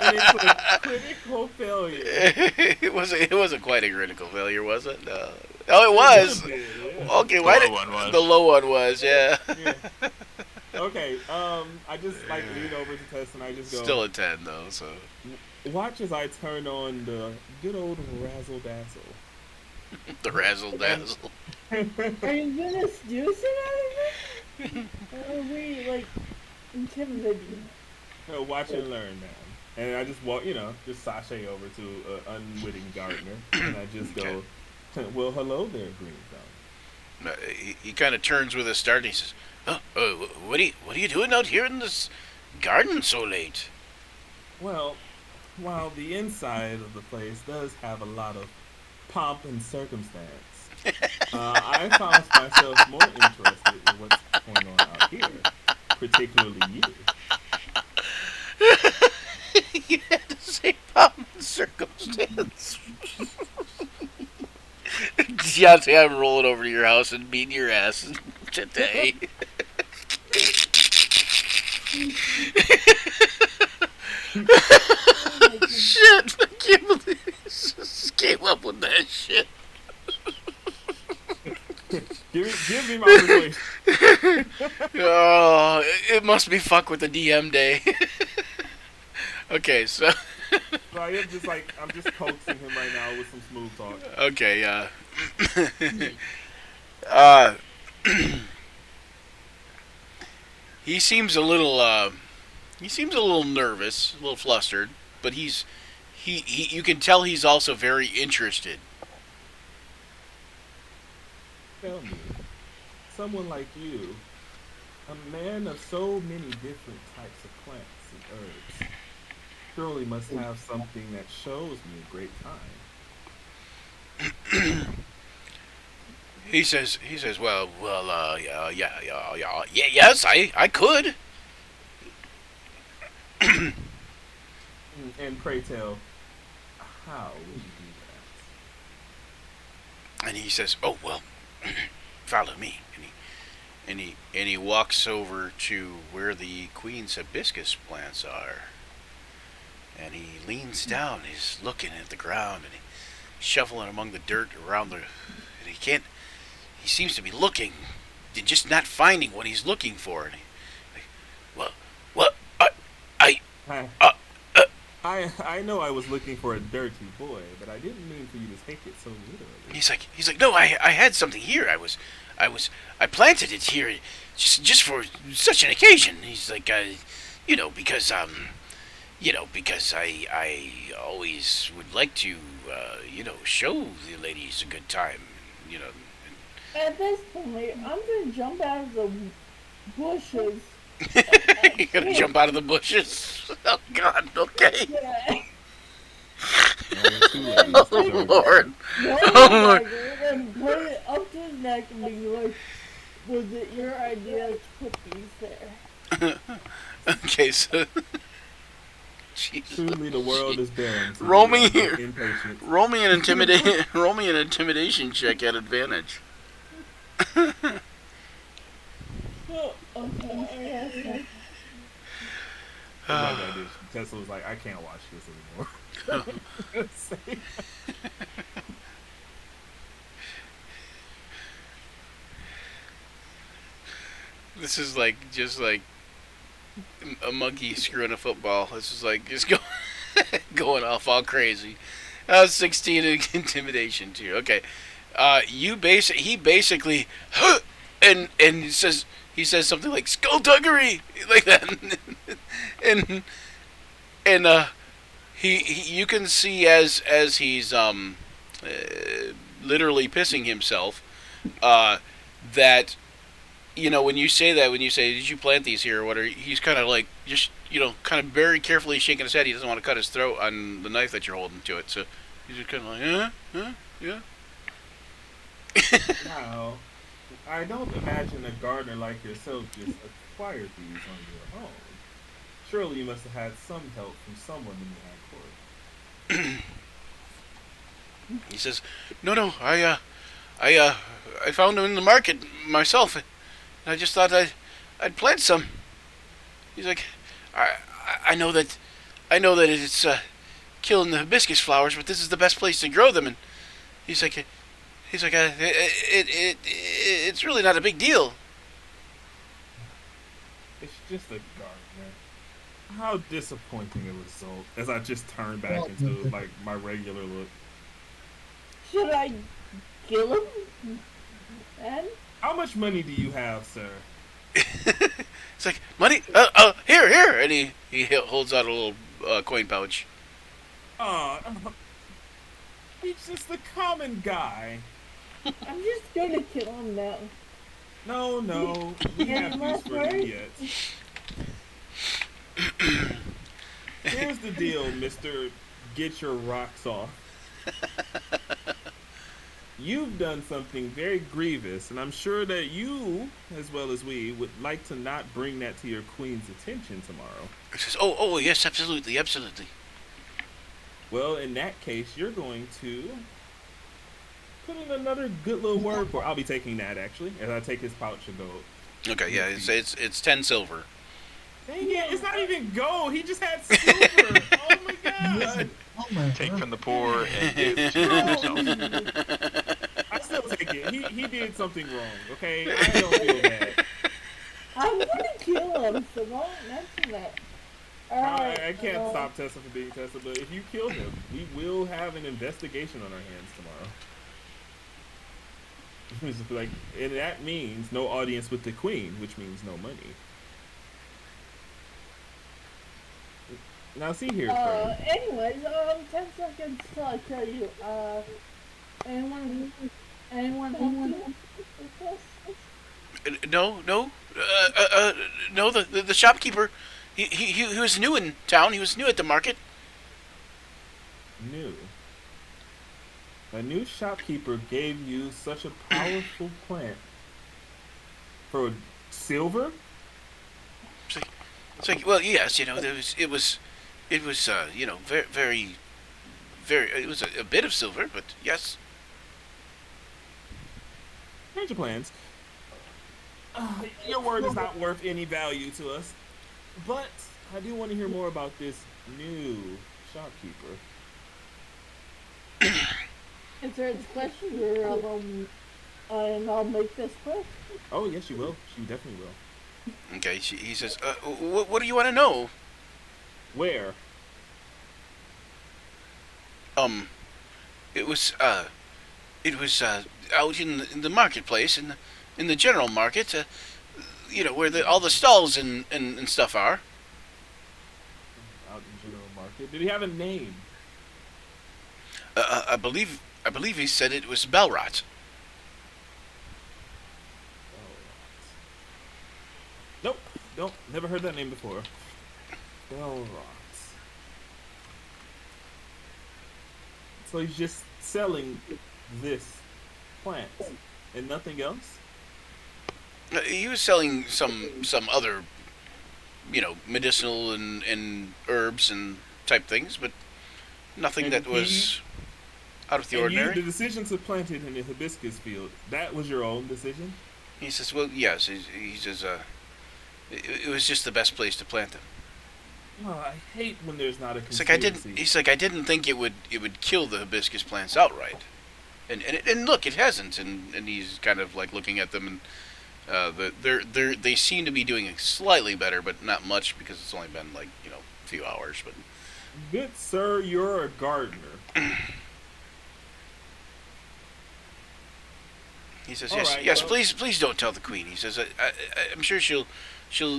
and it's a critical failure. it wasn't quite a critical failure, was it? No. Oh, it was. Yeah. Okay, why low did one was. the low one was? Yeah. Yeah. Okay. I just like lean over to Tess and I just go. Still a 10 though. So Watch as I turn on the good old razzle dazzle. the razzle dazzle. are you gonna seduce it out of it? Or are we, like, intimidating? No, watch and learn, man. And I just walk, just sashay over to an unwitting gardener, and I just go, "Well, hello there, Green Thumb." He kind of turns with a start. And he says, what are you doing out here in this garden so late?" Well, while the inside of the place does have a lot of pomp and circumstance, I found myself more interested in what's going on out here, particularly you. You had to say pomp and circumstance. Deontay, I'm rolling over to your house and beating your ass today. Shit, I can't believe he just came up with that shit. Give me my persuasion. Oh, it must be fuck with the DM day. Okay, so So I am just like, I'm just coaxing him right now with some smooth talk. okay, he seems a little nervous, a little flustered, but he you can tell he's also very interested. Tell me, someone like you, a man of so many different types of plants and herbs, surely must have something that shows me a great time. He says, well, yes, I could. And pray tell, how would you do that? And he says, oh, well, follow me. And he walks over to where the Queen's hibiscus plants are. And he leans down, he's looking at the ground, and he's shuffling among the dirt around the... And he seems to be looking, and just not finding what he's looking for. And I know I was looking for a dirty boy, but I didn't mean for you to take it so literally. he's like, no, I had something here. I planted it here just for such an occasion. He's like, because I always would like to, show the ladies a good time, At this point, I'm gonna jump out of the bushes. You're gonna jump out of the bushes? Oh, God, okay. Yeah. Oh, Lord. Oh, and put it up to his neck and be like, was it your idea to put these there? Okay, so... Jesus. Truly, the world is barren. Roll me here. Impatient. Roll me an intimidation check at advantage. Oh, okay. Oh my God, dude. Tesla was like, I can't watch this anymore. This is like just like a monkey screwing a football. This is like just going off all crazy. I was 16 in intimidation too. Okay, he basically and he says something like skullduggery like that, and he you can see as he's literally pissing himself. that, when you say that, when you say, "Did you plant these here?" or whatever, he's kind of like just kind of very carefully shaking his head. He doesn't want to cut his throat on the knife that you're holding to it, so he's just kind of like, yeah. Now, I don't imagine a gardener like yourself just acquired these on your own. Surely you must have had some help from someone in the High Court. He says, "No, I found them in the market myself. And I just thought I'd plant some." He's like, I know that it's killing the hibiscus flowers, but this is the best place to grow them." And he's like, it's really not a big deal. It's just a gardener. How disappointing a result, as I just turn back into like my regular look. Should I kill him? And How much money do you have, sir? It's like, "Money? Here," and he holds out a little coin pouch. Aw, he's just a common guy. I'm just gonna kill him now. No, we have use for him yet. Here's the deal, Mister. Get your rocks off. You've done something very grievous, and I'm sure that you, as well as we, would like to not bring that to your queen's attention tomorrow. He says, "Oh, yes, absolutely." Well, in that case, you're going to put in another good little word for. I'll be taking that actually, as I take his pouch of gold. Okay, yeah, it's 10 silver. Dang it! It's not even gold. He just had silver. Oh my god! Oh man. Take from the poor and give to yourself. I still take it. He did something wrong. Okay, I don't feel bad. I'm gonna kill him, so don't mention that. Alright. I can't stop Tessa from being Tessa, but if you kill him, we will have an investigation on our hands tomorrow. Like, and that means no audience with the queen, which means no money. Now see here, friend. Anyways, 10 seconds till I tell you, anyone help you with this? No, the shopkeeper, he was new in town. He was new at the market. New. A new shopkeeper gave you such a powerful plant for silver? It's like, well, yes, it was, very, it was a bit of silver, but yes. Change your plans. Your word is not worth any value to us, but I do want to hear more about this new shopkeeper. Answer this question, and I'll make this quick. Oh, yes, she will. She definitely will. Okay, he says, what do you want to know? Where? It was out in the marketplace, in the general market, where all the stalls and stuff are. Out in general market. Did he have a name? I believe he said it was Belrot. Nope, never heard that name before. Belrot. So he's just selling this plant and nothing else? He was selling some other, medicinal and herbs and type things, but nothing And that was out of the ordinary. the decision to plant it in the hibiscus field, that was your own decision? He says, well, yes. He says, it was just the best place to plant them. Oh, I hate when there's not a It's conspiracy. like I didn't think it would kill the hibiscus plants outright, and look, it hasn't. And he's kind of like looking at them, and they seem to be doing slightly better, but not much because it's only been like a few hours. But Good sir, you're a gardener. he says, All yes, right, yes, well- please don't tell the queen. He says, I'm sure she'll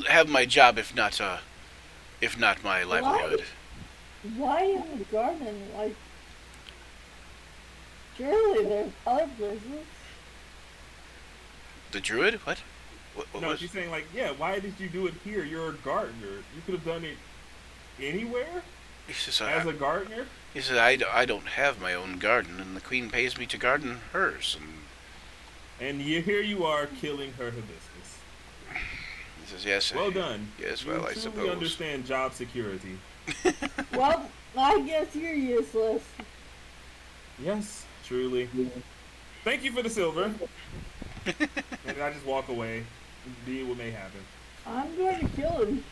have my job if not my livelihood. Why in the garden? Like, surely there's other places. The druid? What? What No, was? she's saying like, yeah, why did you do it here? You're a gardener. You could have done it anywhere He says, as a gardener. he says, I don't have my own garden, and the queen pays me to garden hers. And Here you are killing her hibiscus. he says, yes. Well done. Yes, You well, I truly suppose. understand job security. Well, I guess you're useless. Yes, truly. Thank you for the silver. And I just walk away. Be what may happen. I'm going to kill him.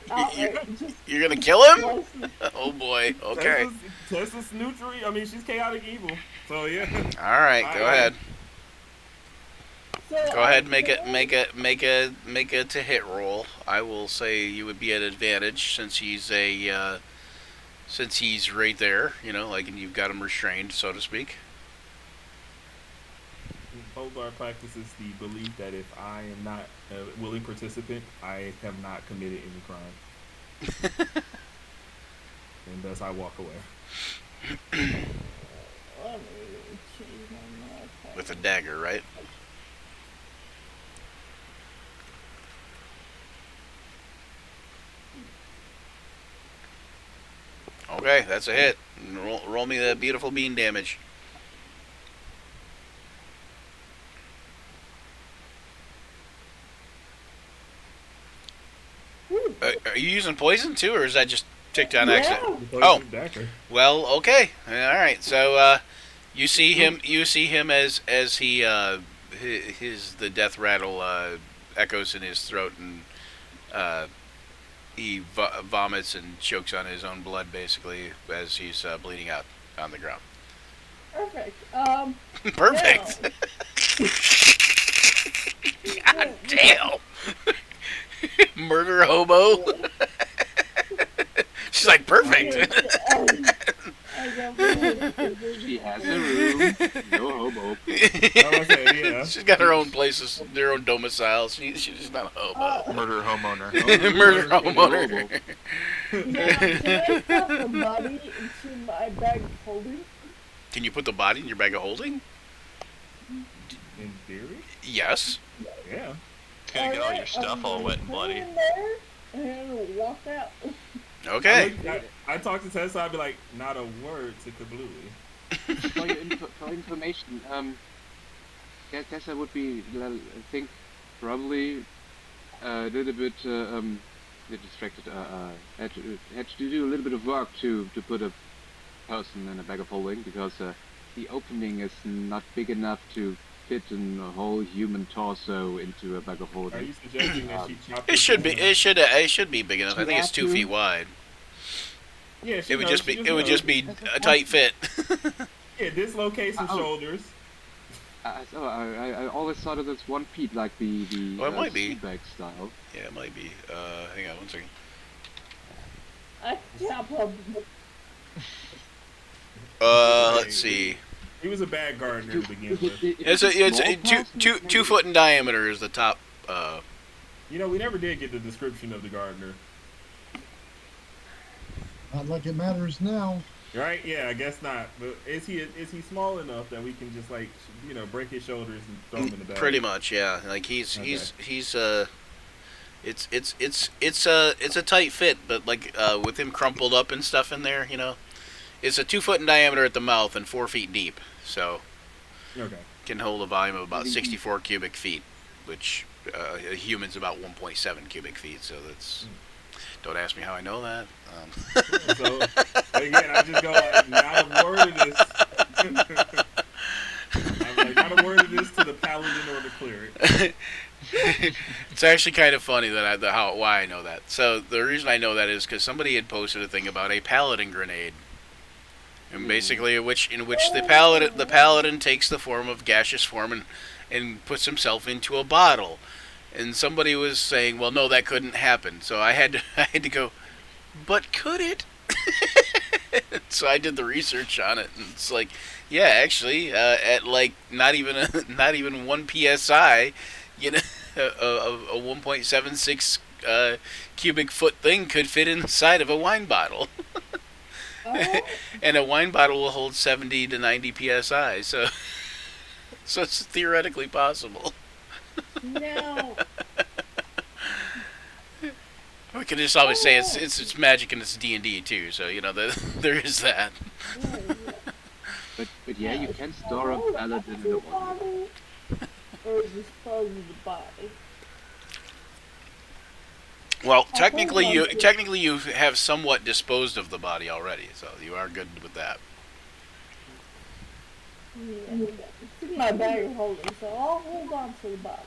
Outright, just You're gonna kill him? slice him. Oh boy. Okay. Tessa's neutral. I mean, she's chaotic evil. So yeah. All right. Go ahead. So, Go ahead. Make a to hit roll. I will say you would be at advantage since he's since he's right there. You know, like, and you've got him restrained, so to speak. Boldar practices the belief that if I am not a willing participant, I have not committed any crime. And thus I walk away. Let me change my map. With a dagger, right? Okay, that's a hit. Roll me the beautiful bean damage. Are you using poison too, or is that just ticked on accident? Oh. Dagger. Well, okay, all right. So you see him. You see him as he the death rattle echoes in his throat, and he vomits and chokes on his own blood, basically, as he's bleeding out on the ground. Perfect. Perfect. God damn. Murder hobo. She's like, perfect. She has a room, no hobo. Yeah. She's got her own places, their own domicile. She's not a hobo. Murder homeowner. Murder homeowner. Can I put the body into my bag of holding? Can you put the body in your bag of holding? In theory? Yes. Yeah. Gonna get all your stuff all wet and bloody. In there and walk out. Okay. I talk to Tessa, I'd be like, not a word to Kablooey. For information, Tessa would be, I think, probably a little bit distracted. Had to do a little bit of work to put a person in a bag of holding, because the opening is not big enough to fit a whole human torso into a bag of Are holding. you suggesting that she chopped It should be. It should be big enough. I think it's 2 feet wide. Yeah, It would just be. It would just be a tight fit. Yeah, dislocate some shoulders. I always thought of this one piece, like the Well, it might be. bag style. Yeah, it might be. Hang on 1 second. I chop up. Let's see. He was a bad gardener to begin with. It's a 2 foot in diameter is the top. You know, we never did get the description of the gardener. Not like it matters now. Right? Yeah, I guess not. But is he small enough that we can just like break his shoulders and throw him in the bag? Pretty much, yeah. Like he's it's a tight fit, but like with him crumpled up and stuff in there, it's a 2 foot in diameter at the mouth and 4 feet deep, so Okay. can hold a volume of about 64 cubic feet, which a human's about 1.7 cubic feet. So that's. Don't ask me how I know that. So again, I just go like, not a word of this. I'm like, not a word of this to the paladin or the cleric. It's actually kind of funny that why I know that. So the reason I know that is because somebody had posted a thing about a paladin grenade, and basically in which the paladin takes the form of gaseous form and puts himself into a bottle. And somebody was saying, well, no, that couldn't happen. So I had to go, but could it? So I did the research on it, and it's like, yeah, actually, at like not even 1 psi, a 1.76 cubic foot thing could fit inside of a wine bottle. And a wine bottle will hold 70 to 90 psi, so it's theoretically possible. Now, We can just always say it's magic and it's D&D too. So you know there is that. But yeah, you can store a paladin in a one. body or dispose of the body. Well, I technically think you have somewhat disposed of the body already, so you are good with that. Yeah, it's in my bag of holding, so I'll hold on to the body.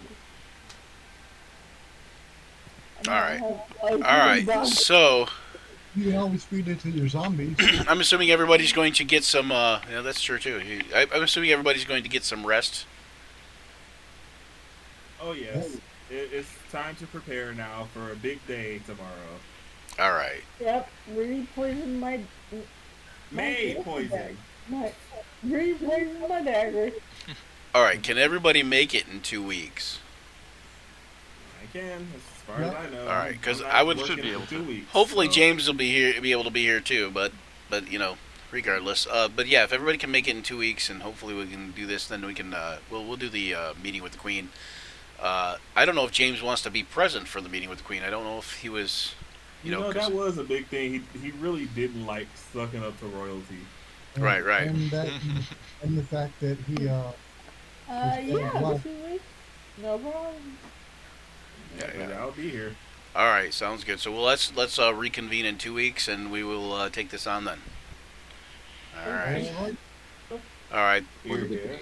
All right. So You can always feed it to your zombies. I'm assuming everybody's going to get some. Yeah, that's true too. I'm assuming everybody's going to get some rest. Oh yes, it's time to prepare now for a big day tomorrow. All right. Yep, re-poison my May poison. re-poison my dagger. All right. Can everybody make it in 2 weeks? I can, as far as I know. All right, 'cause I'm not I would- working Should be for able 2 to. weeks. Hopefully so- James will be able to be here too. But you know, regardless. But yeah, if everybody can make it in 2 weeks, and hopefully we can do this, then we can. We'll do the meeting with the Queen. I don't know if James wants to be present for the meeting with the Queen. I don't know if he was. You know, that was a big thing. He really didn't like sucking up to royalty. Right. And that, and the fact that he Yeah, well- 2 weeks. No problem. Yeah. But I'll be here. All right, sounds good. So let's reconvene in 2 weeks, and we will take this on then. All right. All right. All right. Here, here.